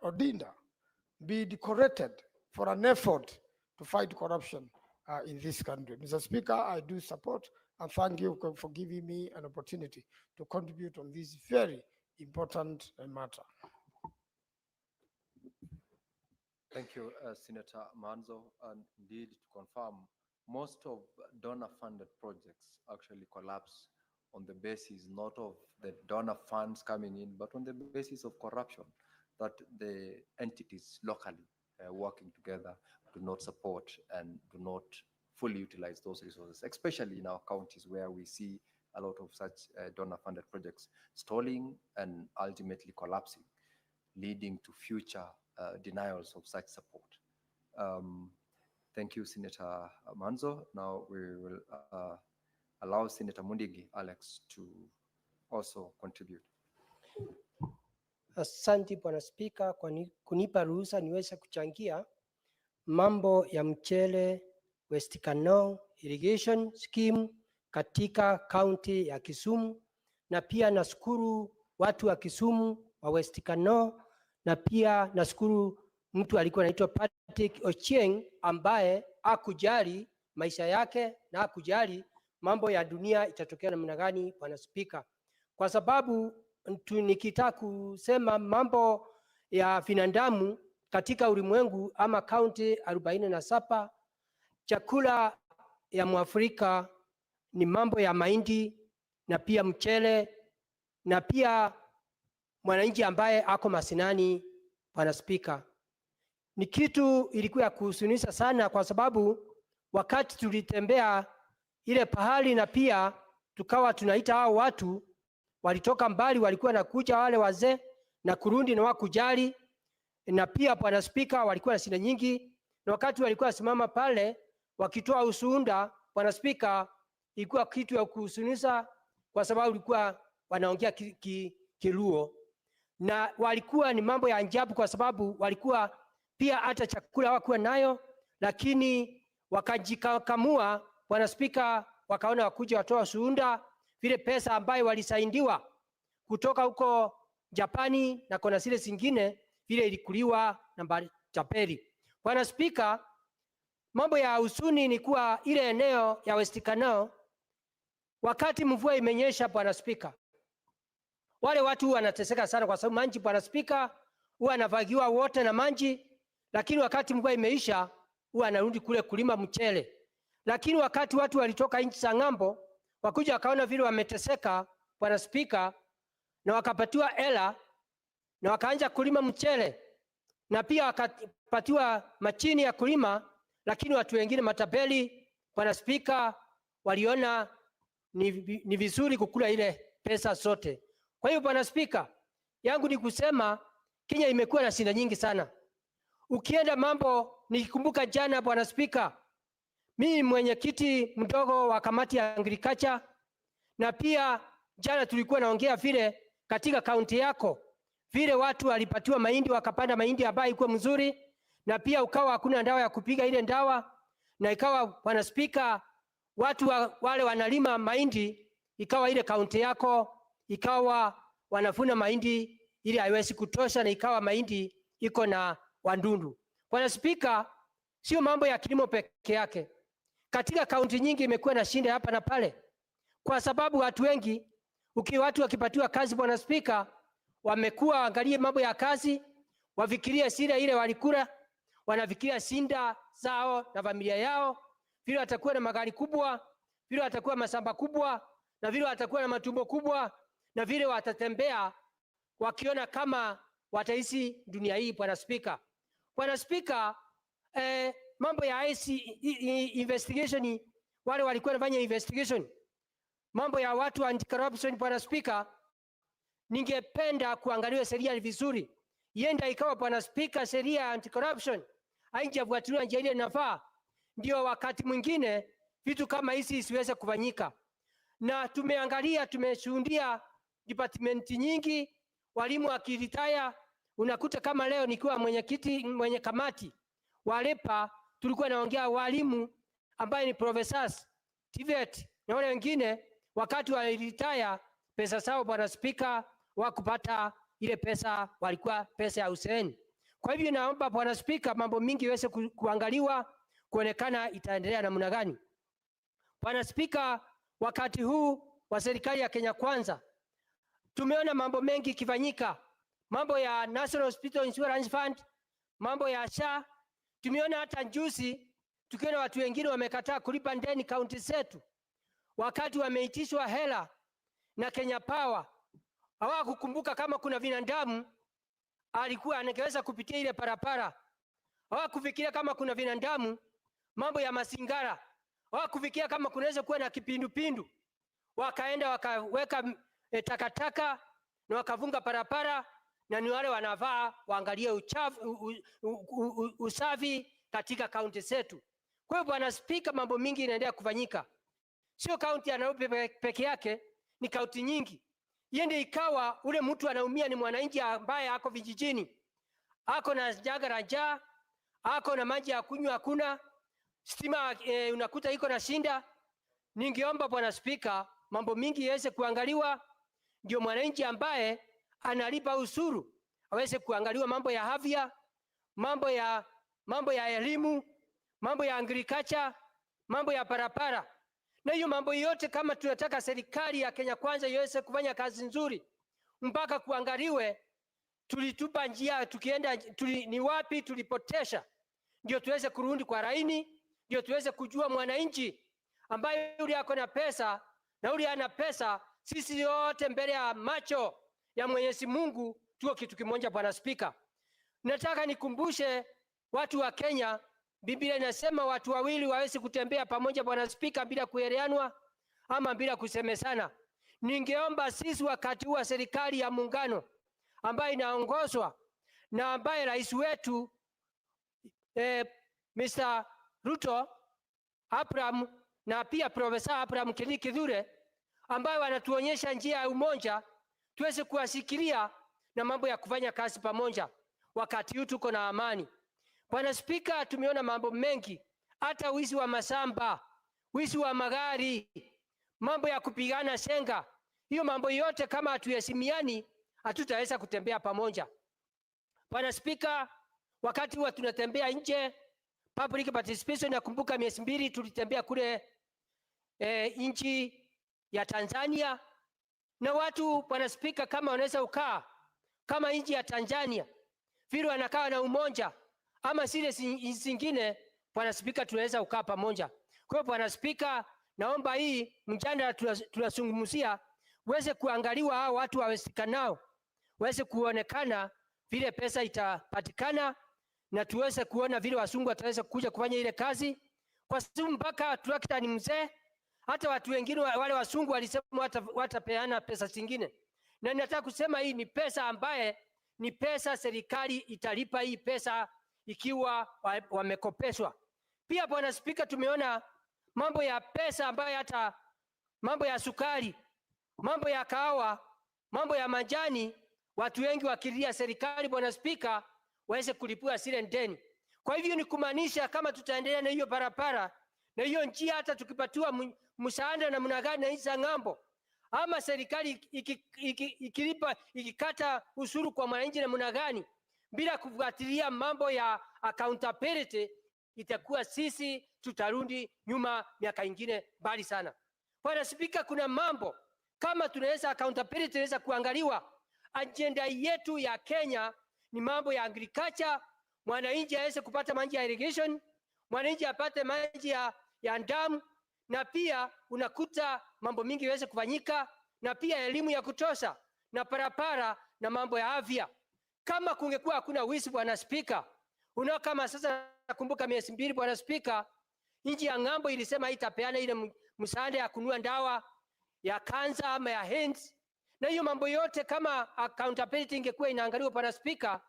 Odinda be decorated for an effort to fight corruption in this country. Mr. Speaker, I do support and thank you for giving me an opportunity to contribute on this very important matter. Thank you, Senator Manzo. And indeed, to confirm, most of donor-funded projects actually collapse on the basis not of the donor funds coming in, but on the basis of corruption, that the entities locally working together do not support and do not fully utilize those resources, especially in our counties where we see a lot of such donor-funded projects stalling and ultimately collapsing, leading to future denials of such support. Thank you, Senator Manzo. Now we will allow Senator Mundigi Alex to also contribute. Asante Bwana Spika kwa kunipa ruhusa niweze kuchangia mambo ya mchele West Kano Irrigation Scheme katika kaunti ya Kisumu, na pia nashukuru watu wa Kisumu wa West Kano, na pia nashukuru mtu alikuwa anaitwa Patrick Ochieng ambaye hakujali maisha yake na hakujali mambo ya dunia itatokea namna gani, Bwana Spika, kwa sababu nikitaka kusema mambo ya binadamu katika ulimwengu ama kaunti 47, chakula ya Mwafrika ni mambo ya mahindi na pia mchele na pia mwananchi ambaye ako masinani, Bwana Spika. Ni kitu ilikuwa ya kuhuzunisha sana, kwa sababu wakati tulitembea ile pahali na pia tukawa tunaita hao watu walitoka mbali, walikuwa nakuja wale wazee na Kurundi na wakujali, na pia Bwana Spika walikuwa na shida nyingi, na wakati walikuwa simama pale wakitoa ushuhuda, Bwana Spika, ilikuwa kitu ya kuhuzunisha kwa sababu walikuwa wanaongea Kiluo na walikuwa ni mambo ya ajabu, kwa sababu walikuwa pia hata chakula hawakuwa nayo, lakini wakajikamua, Bwana Spika, wakaona wakuja watoa ushuhuda vile pesa ambayo walisaidiwa kutoka huko Japani na kona zile zingine vile ilikuliwa na tapeli. Bwana Spika, mambo ya huzuni ni kuwa ile eneo ya West Kano wakati mvua imenyesha, Bwana Spika, wale watu wanateseka sana, kwa sababu maji, Bwana Spika, huwa anavagiwa wote na maji, lakini wakati mvua imeisha huwa anarudi kule kulima mchele. Lakini wakati watu walitoka nchi za ng'ambo wakuja wakaona vile wameteseka, Bwana Spika, na wakapatiwa hela na wakaanza kulima mchele na pia wakapatiwa machini ya kulima, lakini watu wengine matapeli, Bwana Spika, waliona ni vizuri kukula ile pesa zote. Kwa hiyo Bwana Spika, yangu ni kusema Kenya imekuwa na shida nyingi sana. Ukienda mambo, nikikumbuka jana Bwana Spika, mimi mwenyekiti mdogo wa kamati ya agriculture, na pia jana tulikuwa naongea vile katika kaunti yako vile watu walipatiwa mahindi wakapanda mahindi ambayo ilikuwa mzuri, na pia ukawa hakuna dawa ya kupiga ile dawa, na ikawa Bwana Spika watu wale wanalima mahindi, ikawa ile kaunti yako ikawa wanavuna mahindi ili haiwezi kutosha, na ikawa mahindi iko na wandundu. Bwana Spika, sio mambo ya kilimo peke yake, katika kaunti nyingi imekuwa na shida hapa na pale, kwa sababu watu wengi watu wakipatiwa kazi, Bwana Spika, wamekuwa angalie mambo ya kazi, wafikirie sira ile walikula, wanafikiria sinda zao na familia yao, vile watakuwa na magari kubwa, vile watakuwa mashamba kubwa, na vile watakuwa na matumbo kubwa, na vile watatembea wakiona kama wataishi dunia hii. Bwana Spika, Bwana Spika, mambo ya investigation, wale walikuwa wanafanya investigation mambo ya watu wa anti-corruption, Bwana Spika, ningependa kuangalia sheria vizuri, ienda ikawa Bwana Spika sheria ya anti-corruption haijafuatiliwa njia ile inafaa, ndio wakati mwingine vitu kama hizi siweze kufanyika. Na tumeangalia, tumeshuhudia department nyingi walimu wakiritaya, unakuta kama leo nikiwa mwenye kamati walepa, tulikuwa naongea walimu ambaye ni professors TVET na wale wengine, wakati waliritaya pesa zao, Bwana Spika, wakupata ile pesa walikuwa pesa ya Hussein. Kwa hivyo naomba Bwana Spika mambo mingi iweze kuangaliwa kuonekana itaendelea namna gani. Bwana Spika, wakati huu wa serikali ya Kenya Kwanza tumeona mambo mengi kifanyika, mambo ya National Hospital Insurance Fund, mambo ya SHA. Tumeona hata juzi tukiona watu wengine wamekataa kulipa ndeni kaunti zetu, wakati wameitishwa hela na Kenya Power. Hawakukumbuka kama kuna binadamu alikuwa anaweza kupitia ile parapara. Hawakufikiria kama kuna binadamu mambo ya masingara. Hawakufikiria kama kunaweza kuwa na kipindupindu. wakaenda wakaweka takataka na wakavunga parapara, na ni wale wanavaa waangalie usafi katika kaunti zetu. Kwa hiyo Bwana Spika, mambo mingi inaendelea kufanyika, sio kaunti ya Nairobi peke yake, ni kaunti nyingi. Yende ikawa ule mtu anaumia ni mwananchi ambaye ako vijijini, ako na janga la njaa, ako na maji ya kunywa hakuna, stima unakuta iko na shinda. Ningeomba Bwana Spika, mambo mingi yaweze kuangaliwa, ndio mwananchi ambaye analipa ushuru aweze kuangaliwa, mambo ya afya, mambo ya elimu, mambo ya agriculture, mambo ya barabara. Na hiyo mambo yote, kama tunataka serikali ya Kenya Kwanza iweze kufanya kazi nzuri, mpaka kuangaliwe tulitupa njia, tukienda ni wapi tulipotesha, ndio tuweze kurudi kwa laini, ndio tuweze kujua mwananchi ambaye yule ako na pesa na yule hana pesa. Sisi yote mbele ya macho ya Mwenyezi Mungu tuko kitu kimoja. Bwana Spika, nataka nikumbushe watu wa Kenya, Biblia inasema watu wawili wawezi kutembea pamoja, Bwana Spika, bila kuelewanwa ama bila kusemesana. Ningeomba sisi wakati wa serikali ya muungano ambayo inaongozwa na ambaye rais wetu Mr. Ruto Abraham na pia Profesa Abraham Kithure, ambayo wanatuonyesha njia ya umoja, tuweze kuwasikilia na mambo ya kufanya kazi pamoja. Wakati huu tuko na amani. Bwana Spika, tumeona mambo mengi, hata wizi wa masamba, wizi wa magari, mambo ya kupigana senga. Hiyo mambo yote kama hatuyasimiani, hatutaweza kutembea pamoja. Bwana Spika, wakati huwa tunatembea nje, public participation, nakumbuka miezi 2 tulitembea kule nchi ya Tanzania, na watu, Bwana Spika, kama wanaweza ukaa kama nchi ya Tanzania vile wanakaa na umoja, ama zile zingine, Bwana Spika, tunaweza ukaa pamoja. Kwa hiyo Bwana Spika, naomba hii mjadala tunazungumzia uweze kuangaliwa, hao watu wawezekana waweze kuonekana vile pesa itapatikana, na tuweze kuona vile wasungu wataweza kuja kufanya ile kazi, kwa sababu mpaka trakta ni mzee. Hata watu wengine wale wasungu walisema watapeana pesa zingine, na nataka kusema hii ni pesa ambaye ni pesa serikali italipa hii pesa ikiwa wamekopeshwa. Pia Bwana Spika, tumeona mambo ya pesa ambaye hata mambo ya sukari, mambo ya kahawa, mambo ya majani, watu wengi wakilia serikali, Bwana Spika, waweze kulipua zile ndeni. Kwa hivyo ni kumaanisha kama tutaendelea na hiyo barabara na hiyo njia, hata tukipatiwa msaada na mnagani na hizo ng'ambo, ama serikali ikilipa ikikata ushuru kwa mwananchi na mnagani bila kufuatilia mambo ya accountability, itakuwa sisi tutarudi nyuma miaka ingine mbali sana. Bwana Spika, kuna mambo kama tunaweza accountability inaweza kuangaliwa. Agenda yetu ya Kenya ni mambo ya agriculture, mwananchi aweze kupata maji ya irrigation, mwananchi apate maji ya damu, na pia unakuta mambo mingi yaweze kufanyika, na pia elimu ya kutosha na barabara na mambo ya afya. Kama kungekuwa hakuna wizi, Bwana Spika, unao kama sasa, nakumbuka miezi 2 Bwana Spika, nchi ya ng'ambo ilisema itapeana ile msaada ya kununua dawa ya kansa ama ya AIDS, na hiyo mambo yote kama accountability ingekuwa inaangaliwa, Bwana Spika,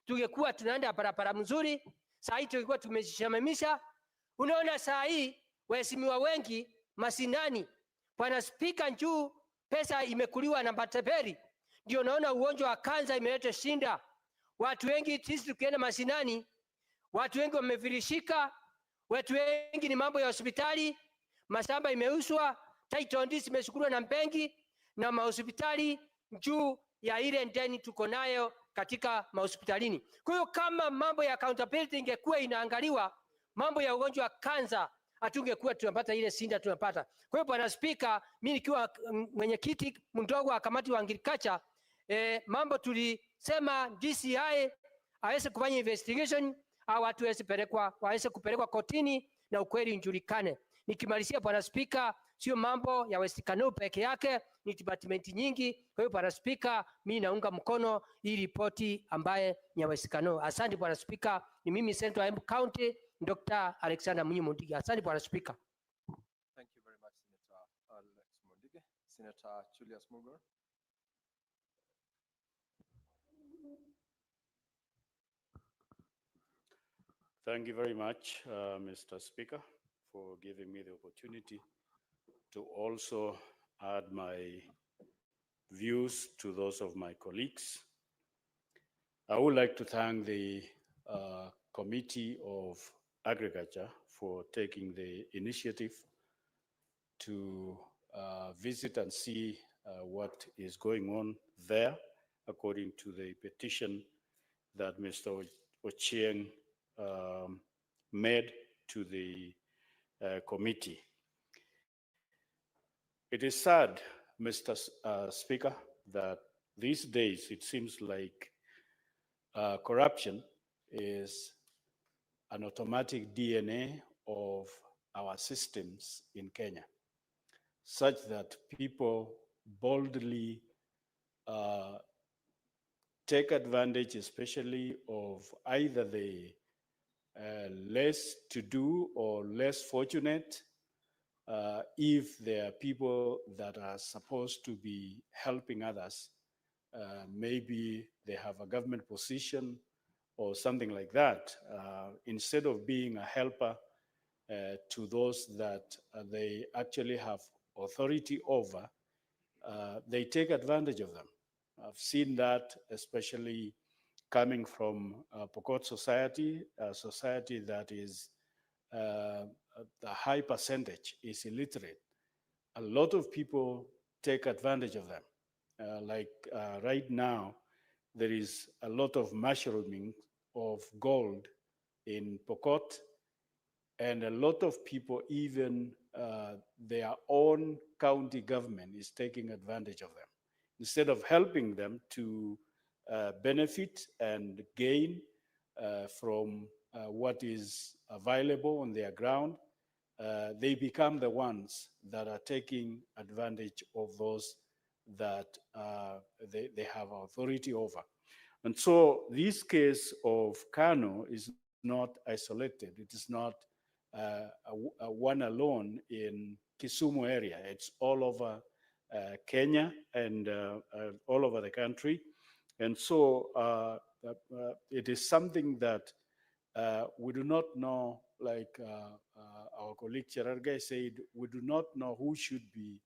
tungekuwa tunaenda barabara mzuri. Saa hii tungekuwa tumeshimamisha. Unaona saa hii waheshimiwa wengi masinani, Bwana Spika, njuu pesa imekuliwa na matapeli, ndio naona ugonjwa wa kansa imeleta shinda. Watu wengi sisi tukienda masinani, watu wengi wamevirishika, watu wengi ni mambo ya hospitali, mashamba imeuswa, title deeds zimechukuliwa na benki na mahospitali juu ya ile ndeni tuko nayo katika mahospitalini. Kwa hiyo kama mambo ya accountability ingekuwa inaangaliwa, mambo ya ugonjwa wa kansa hatungekuwa tunapata ile shinda tunapata. Kwa hiyo Bwana Spika, mimi nikiwa mwenyekiti mdogo wa kamati wa agriculture, mambo tulisema DCI aweze kufanya investigation, au watu waweze kupelekwa kotini na ukweli ujulikane. Nikimalizia Bwana Spika, sio mambo ya Western peke yake, ni department nyingi. Kwa hiyo Bwana Spika, mimi naunga mkono hii ripoti ambaye ni ya Western. Asante Bwana Spika, ni mimi Central Embu County Dr. Alexander Munyi Mundige. Asante Bwana Spika. Thank you very much, Senator Alex Mundige. Senator Julius Mugar. Thank you very much, Mr. Speaker, for giving me the opportunity to also add my views to those of my colleagues. I would like to thank the Committee of Agriculture for taking the initiative to visit and see what is going on there, according to the petition that Mr. Ochieng made to the committee. It is sad, Mr. Speaker, that these days it seems like corruption is an automatic DNA of our systems in Kenya, such that people boldly take advantage, especially of either the less to do or less fortunate, if there are people that are supposed to be helping others. Maybe they have a government position or something like that. Instead of being a helper to those that they actually have authority over, they take advantage of them. I've seen that especially coming from Pokot society, a society that is the high percentage is illiterate. A lot of people take advantage of them. Right now, there is a lot of mushrooming of gold in Pokot, and a lot of people, even their own county government is taking advantage of them. Instead of helping them to benefit and gain from what is available on their ground, they become the ones that are taking advantage of those that they have authority over. And so this case of Kano is not isolated. It is not a one alone in Kisumu area. It's all over Kenya and all over the country. And so it is something that we do not know, like our colleague Cherargay said, we do not know who should be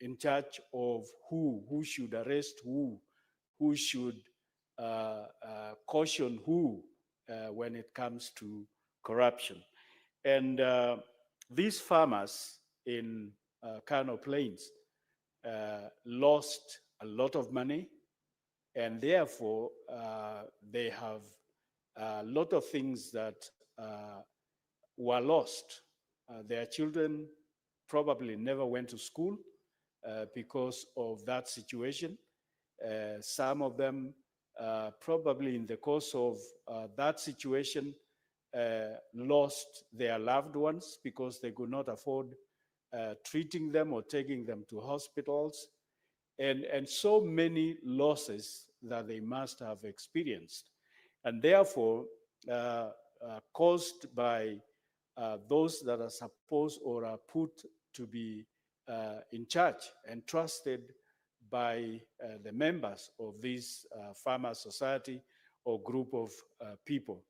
in charge of who should arrest who should caution who when it comes to corruption. And these farmers in Kano Plains lost a lot of money, and therefore they have a lot of things that were lost. Their children probably never went to school because of that situation. Some of them probably in the course of that situation lost their loved ones because they could not afford treating them or taking them to hospitals, and so many losses that they must have experienced. And therefore, caused by those that are supposed or are put to be in charge and trusted by the members of this farmer society or group of people.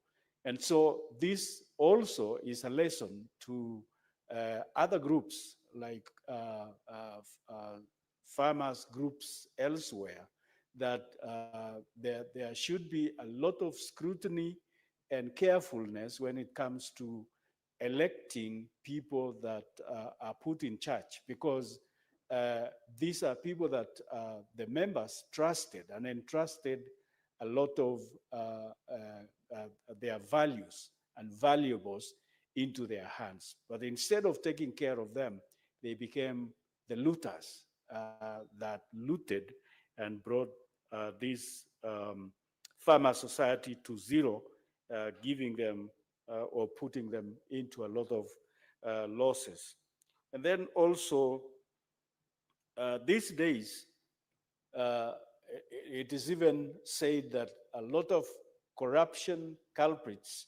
And so this also is a lesson to other groups like farmers groups elsewhere, that there should be a lot of scrutiny and carefulness when it comes to electing people that are put in charge, because these are people that the members trusted and entrusted a lot of their values and valuables into their hands. But instead of taking care of them, they became the looters that looted and brought this farmer society to zero, giving them or putting them into a lot of losses. And then also, these days, it is even said that a lot of corruption culprits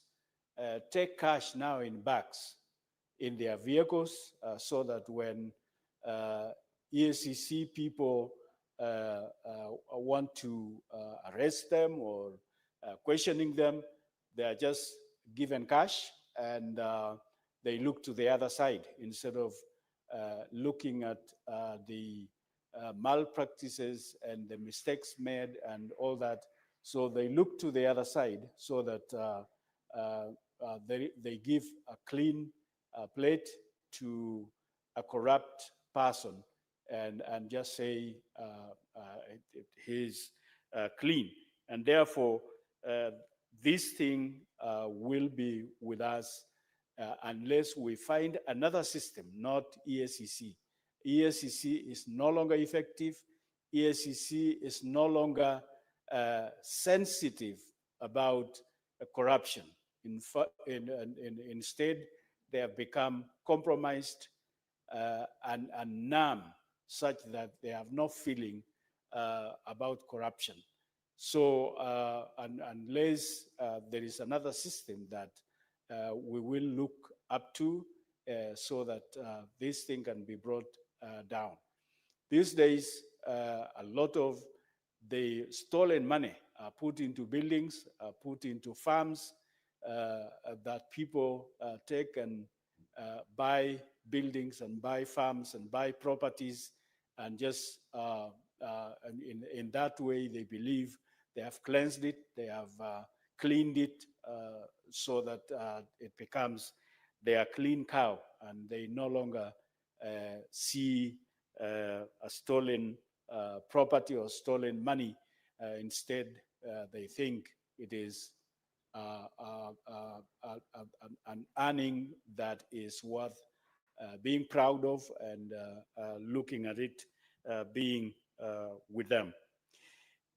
take cash now in bags in their vehicles, so that when EACC people want to arrest them or questioning them, they are just given cash and they look to the other side instead of looking at the malpractices and the mistakes made and all that. So they look to the other side so that they give a clean plate to a corrupt person and just say he's clean. And therefore, this thing will be with us unless we find another system, not EACC. EACC is no longer effective. EACC is no longer sensitive about corruption. Instead, they have become compromised and numb, such that they have no feeling about corruption. So unless there is another system that we will look up to so that this thing can be brought down. These days, a lot of the stolen money are put into buildings, put into farms that people take and buy buildings and buy farms and buy properties, and just in that way they believe they have cleansed it, they have cleaned it so that it becomes their clean cow, and they no longer see a stolen property or stolen money. Instead, they think it is an earning that is worth being proud of and looking at it being with them.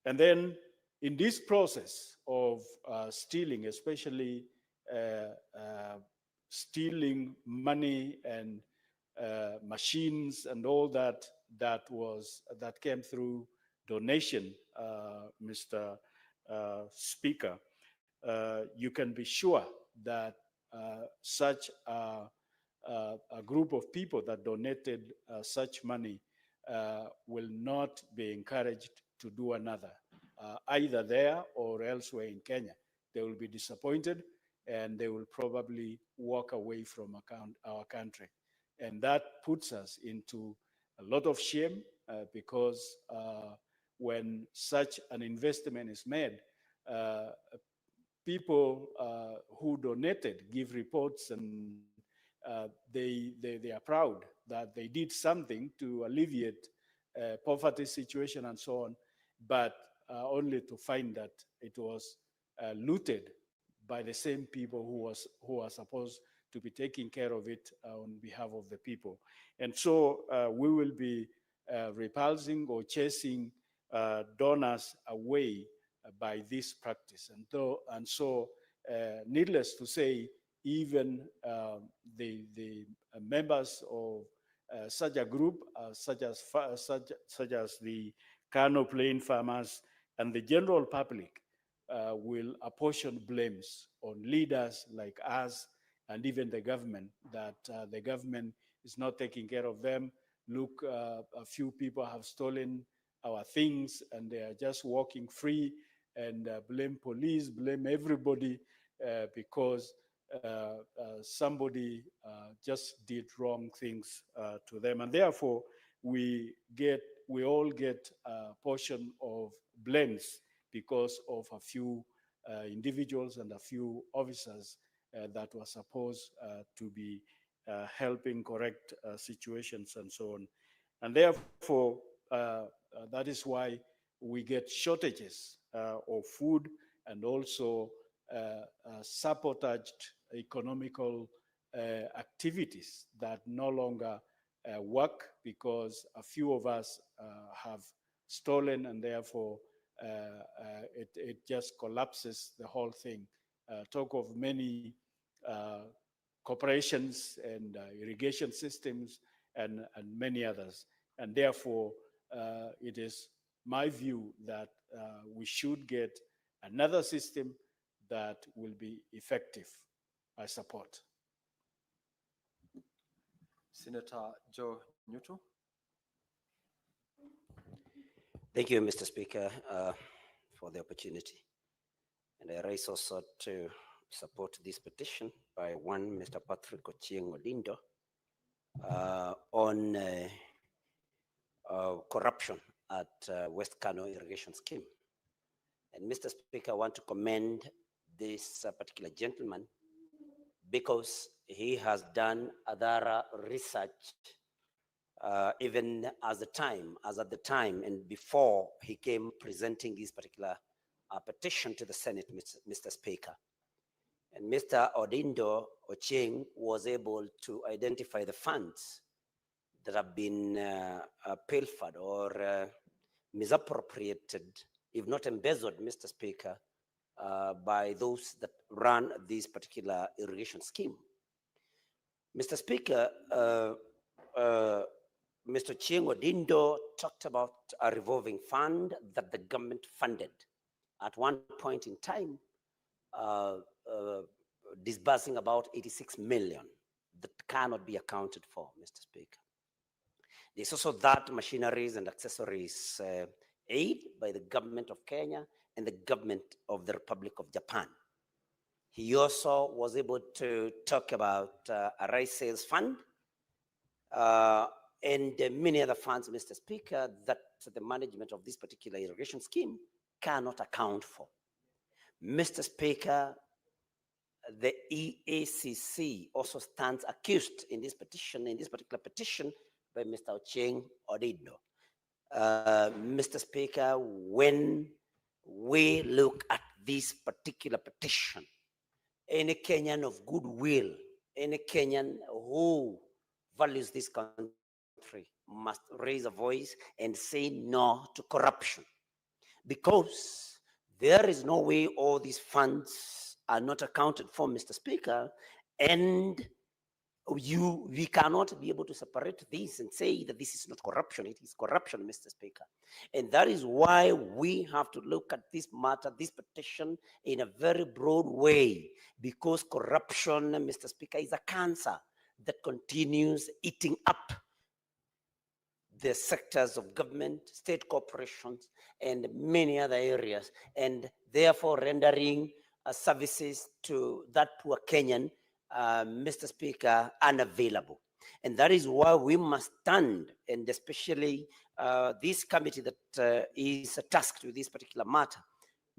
And then in this process of stealing, especially stealing money and machines and all that that came through donation, Mr. Speaker, you can be sure that such a group of people that donated such money will not be encouraged to do another, either there or elsewhere in Kenya. They will be disappointed and they will probably walk away from our country. And that puts us into a lot of shame because when such an investment is made, people who donated give reports, and they are proud that they did something to alleviate poverty situation and so on, but only to find that it was looted by the same people who are supposed to be taking care of it on behalf of the people. And so we will be repulsing or chasing donors away by this practice. And so needless to say, even the members of such a group, such as the Kano Plain farmers and the general public, will apportion blames on leaders like us and even the government, that the government is not taking care of them. Look, a few people have stolen our things and they are just walking free, and blame police, blame everybody because somebody just did wrong things to them. And therefore, we all get a portion of blames because of a few individuals and a few officers that were supposed to be helping correct situations and so on. And therefore, that is why we get shortages of food, and also sabotaged economical activities that no longer work because a few of us have stolen, and therefore it just collapses the whole thing. Talk of many corporations and irrigation systems and many others. And therefore, it is my view that we should get another system that will be effective. I support. Senator Joe Newton. Thank you, Mr. Speaker, for the opportunity. And I rise also to support this petition by one Mr. Patrick Ochieng Odindo on corruption at West Kano irrigation scheme. And Mr. Speaker, I want to commend this particular gentleman because he has done other research even as at the time and before he came presenting this particular petition to the Senate, Mr. Speaker. And Mr. Odindo Ochieng was able to identify the funds that have been pilfered or misappropriated, if not embezzled, Mr. Speaker, by those that run this particular irrigation scheme. Mr. Speaker, Mr. Ochieng Odindo talked about a revolving fund that the government funded at one point in time, disbursing about 86 million that cannot be accounted for, Mr. Speaker. There's also that machineries and accessories aid by the government of Kenya and the government of the Republic of Japan. He also was able to talk about a rice sales fund and many other funds, Mr. Speaker, that the management of this particular irrigation scheme cannot account for. Mr. Speaker, the EACC also stands accused in this particular petition by Mr. Ochieng Odindo. Mr. Speaker, when we look at this particular petition, any Kenyan of goodwill, any Kenyan who values this country must raise a voice and say no to corruption, because there is no way all these funds are not accounted for, Mr. Speaker, and we cannot be able to separate this and say that this is not corruption. It is corruption, Mr. Speaker. And that is why we have to look at this matter, this petition, in a very broad way, because corruption, Mr. Speaker, is a cancer that continues eating up the sectors of government, state corporations, and many other areas, and therefore rendering services to that poor Kenyan, Mr. Speaker, unavailable. And that is why we must stand, and especially this committee that is tasked with this particular matter,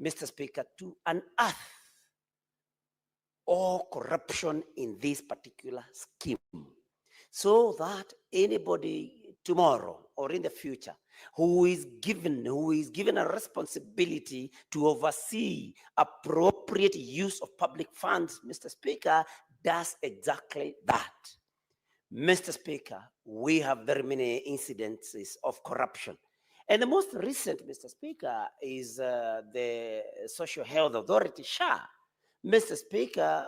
Mr. Speaker, to unearth all corruption in this particular scheme, so that anybody tomorrow or in the future who is given a responsibility to oversee appropriate use of public funds, Mr. Speaker, does exactly that. Mr. Speaker, we have very many incidences of corruption. And the most recent, Mr. Speaker, is the Social Health Authority, SHA. Mr. Speaker,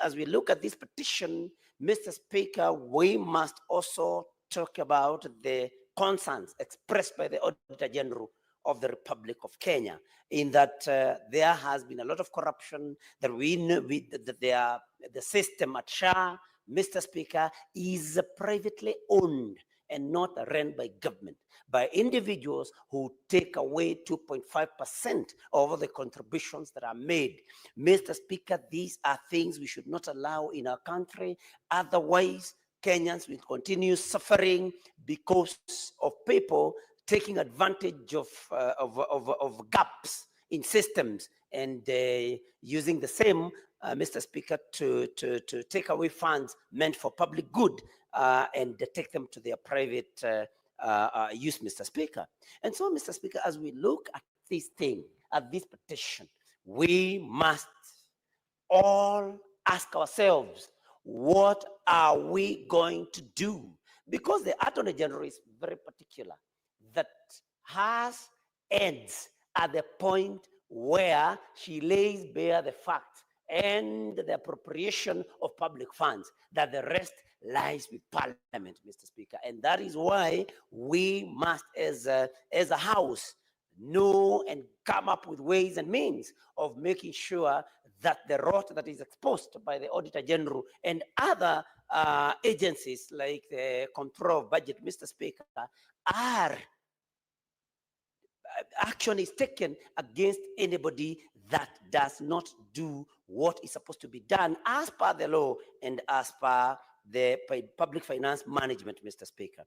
as we look at this petition, Mr. Speaker, we must also talk about the concerns expressed by the Auditor General of the Republic of Kenya, in that there has been a lot of corruption, that we know that the system at SHA, Mr. Speaker, is privately owned and not run by government, by individuals who take away 2.5% of the contributions that are made. Mr. Speaker, these are things we should not allow in our country. Otherwise, Kenyans will continue suffering because of people taking advantage of gaps in systems and using the same, Mr. Speaker, to take away funds meant for public good and take them to their private use, Mr. Speaker. And so, Mr. Speaker, as we look at this thing, at this petition, we must all ask ourselves, what are we going to do? Because the Attorney General is very particular, that has ends at the point where she lays bare the facts and the appropriation of public funds, that the rest lies with Parliament, Mr. Speaker. And that is why we must, as a House, know and come up with ways and means of making sure that the rot that is exposed by the Auditor General and other agencies like the Control of Budget, Mr. Speaker, are action is taken against anybody that does not do what is supposed to be done as per the law and as per the public finance management, Mr. Speaker.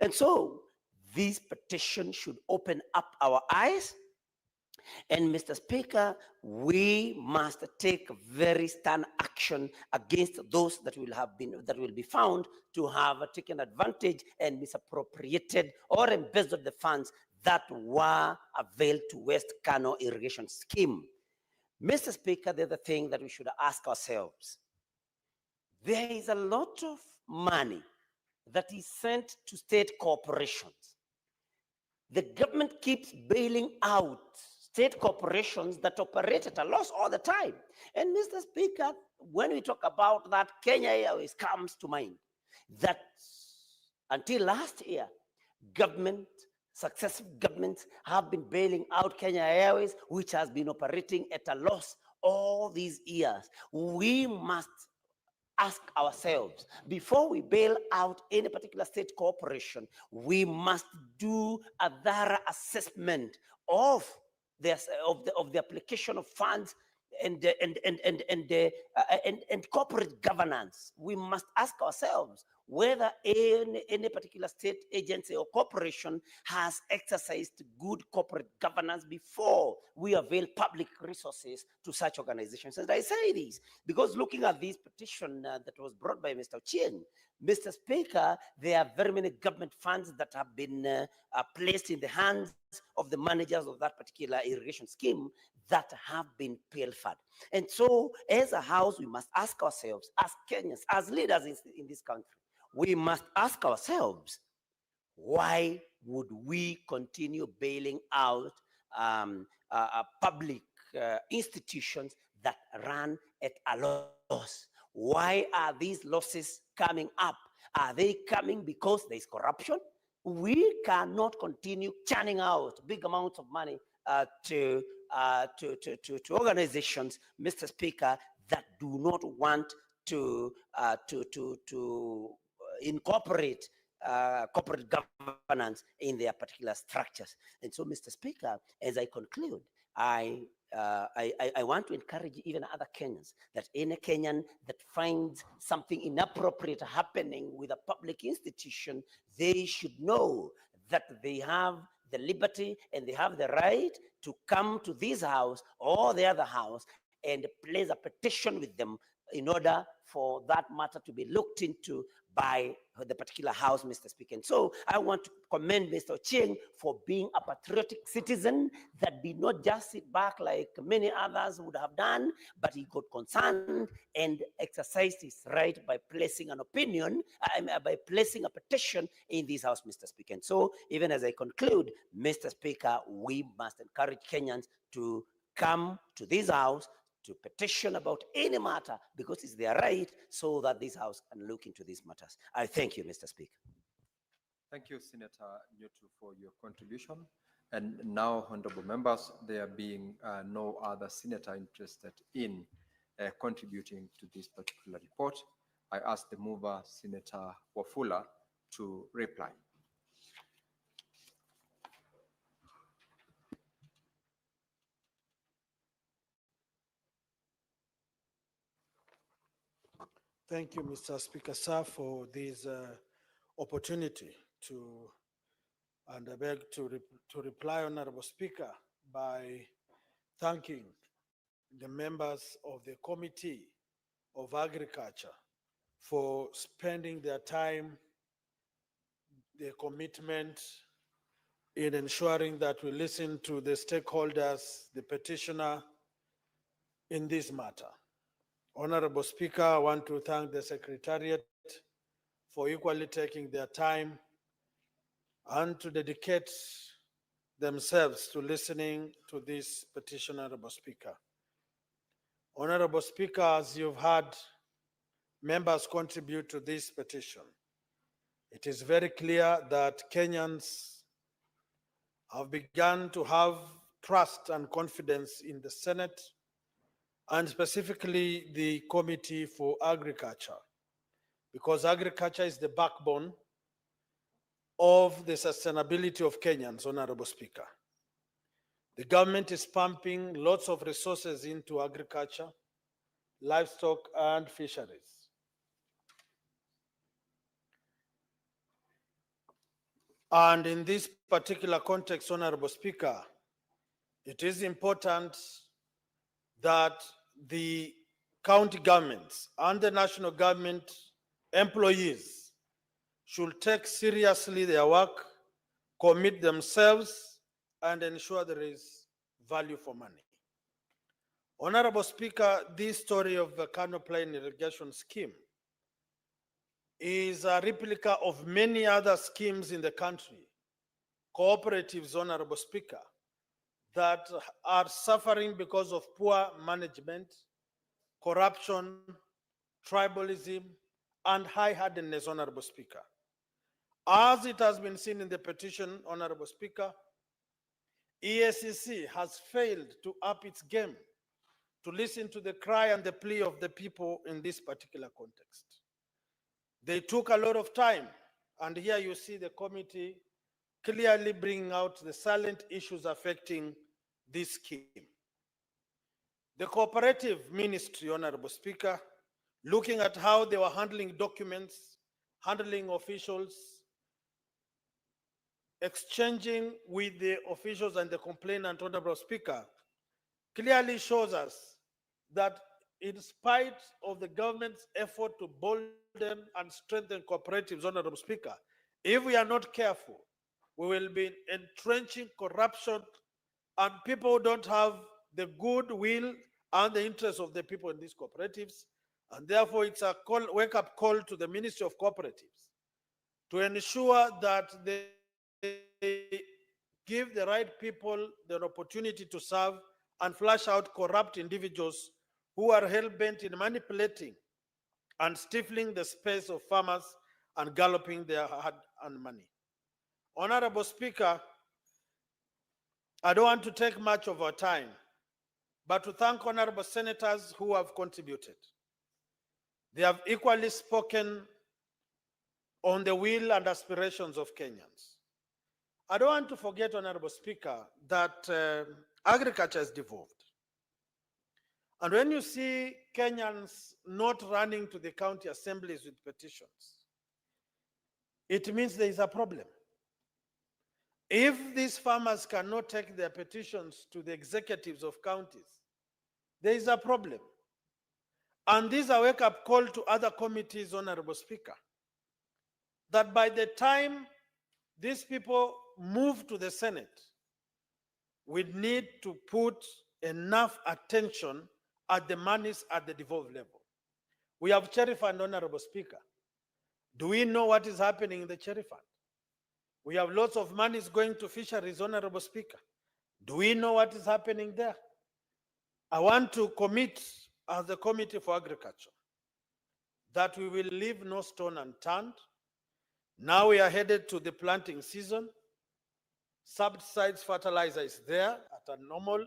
And so this petition should open up our eyes. And Mr. Speaker, we must take very stern action against those that will be found to have taken advantage and misappropriated or embezzled the funds that were availed to West Kano irrigation scheme. Mr. Speaker, the other thing that we should ask ourselves, there is a lot of money that is sent to state corporations. The government keeps bailing out state corporations that operate at a loss all the time. And Mr. Speaker, when we talk about that, Kenya Airways comes to mind. That until last year, successive governments have been bailing out Kenya Airways, which has been operating at a loss all these years. We must ask ourselves, before we bail out any particular state corporation, we must do a thorough assessment of the application of funds and corporate governance. We must ask ourselves whether any particular state agency or corporation has exercised good corporate governance before we avail public resources to such organizations. And I say this because looking at this petition that was brought by Mr. Ochieng, Mr. Speaker, there are very many government funds that have been placed in the hands of the managers of that particular irrigation scheme that have been pilfered. And so as a house, we must ask ourselves, as Kenyans, as leaders in this country, we must ask ourselves, why would we continue bailing out public institutions that run at a loss? Why are these losses coming up? Are they coming because there is corruption? We cannot continue churning out big amounts of money to organizations, Mr. Speaker, that do not want to incorporate corporate governance in their particular structures. And so, Mr. Speaker, as I conclude, I want to encourage even other Kenyans that any Kenyan that finds something inappropriate happening with a public institution, they should know that they have the liberty and they have the right to come to this house or the other house and place a petition with them in order for that matter to be looked into by the particular house, Mr. Speaker. And so I want to commend Mr. Ochieng for being a patriotic citizen that did not just sit back like many others would have done, but he got concerned and exercised his right by placing an opinion, by placing a petition in this house, Mr. Speaker. And so even as I conclude, Mr. Speaker, we must encourage Kenyans to come to this house to petition about any matter because it's their right, so that this house can look into these matters. I thank you, Mr. Speaker. Thank you, Senator Nyotu, for your contribution. And now, honorable members, there being no other senator interested in contributing to this particular report, I ask the mover, Senator Wafula, to reply. Thank you, Mr. Speaker, sir, for this opportunity and I beg to reply, Honorable Speaker, by thanking the members of the Committee of Agriculture for spending their time, their commitment in ensuring that we listen to the stakeholders, the petitioner in this matter. Honorable Speaker, I want to thank the Secretariat for equally taking their time and to dedicate themselves to listening to this petition, Honorable Speaker. Honorable Speaker, as you've had members contribute to this petition, it is very clear that Kenyans have begun to have trust and confidence in the Senate and specifically the Committee for Agriculture, because agriculture is the backbone of the sustainability of Kenyans, Honorable Speaker. The government is pumping lots of resources into agriculture, livestock, and fisheries. And in this particular context, Honorable Speaker, it is important that the county governments and the national government employees should take seriously their work, commit themselves, and ensure there is value for money. Honorable Speaker, this story of the Kano Plain Irrigation Scheme is a replica of many other schemes in the country, cooperatives, Honorable Speaker, that are suffering because of poor management, corruption, tribalism, and high-handedness, Honorable Speaker. As it has been seen in the petition, Honorable Speaker, EACC has failed to up its game to listen to the cry and the plea of the people in this particular context. They took a lot of time, and here you see the committee clearly bringing out the silent issues affecting this scheme. The cooperative ministry, Honorable Speaker, looking at how they were handling documents, handling officials, exchanging with the officials and the complainant, Honorable Speaker, clearly shows us that in spite of the government's effort to bolden and strengthen cooperatives, Honorable Speaker, if we are not careful, we will be entrenching corruption, and people don't have the goodwill and the interest of the people in these cooperatives. And therefore, it's a wake-up call to the Ministry of Cooperatives to ensure that they give the right people the opportunity to serve and flush out corrupt individuals who are hell-bent in manipulating and stifling the space of farmers and galloping their hard-earned money. Honorable Speaker, I don't want to take much of our time, but to thank honorable senators who have contributed. They have equally spoken on the will and aspirations of Kenyans. I don't want to forget, Honorable Speaker, that agriculture is devolved. And when you see Kenyans not running to the county assemblies with petitions, it means there is a problem. If these farmers cannot take their petitions to the executives of counties, there is a problem. And this is a wake-up call to other committees, Honorable Speaker, that by the time these people move to the Senate, we need to put enough attention at the monies at the devolved level. We have cherry fund, Honorable Speaker. Do we know what is happening in the cherry fund? We have lots of monies going to fisheries, Honorable Speaker. Do we know what is happening there? I want to commit as the Committee for Agriculture that we will leave no stone unturned. Now we are headed to the planting season. Subsidized fertilizer is there at a normal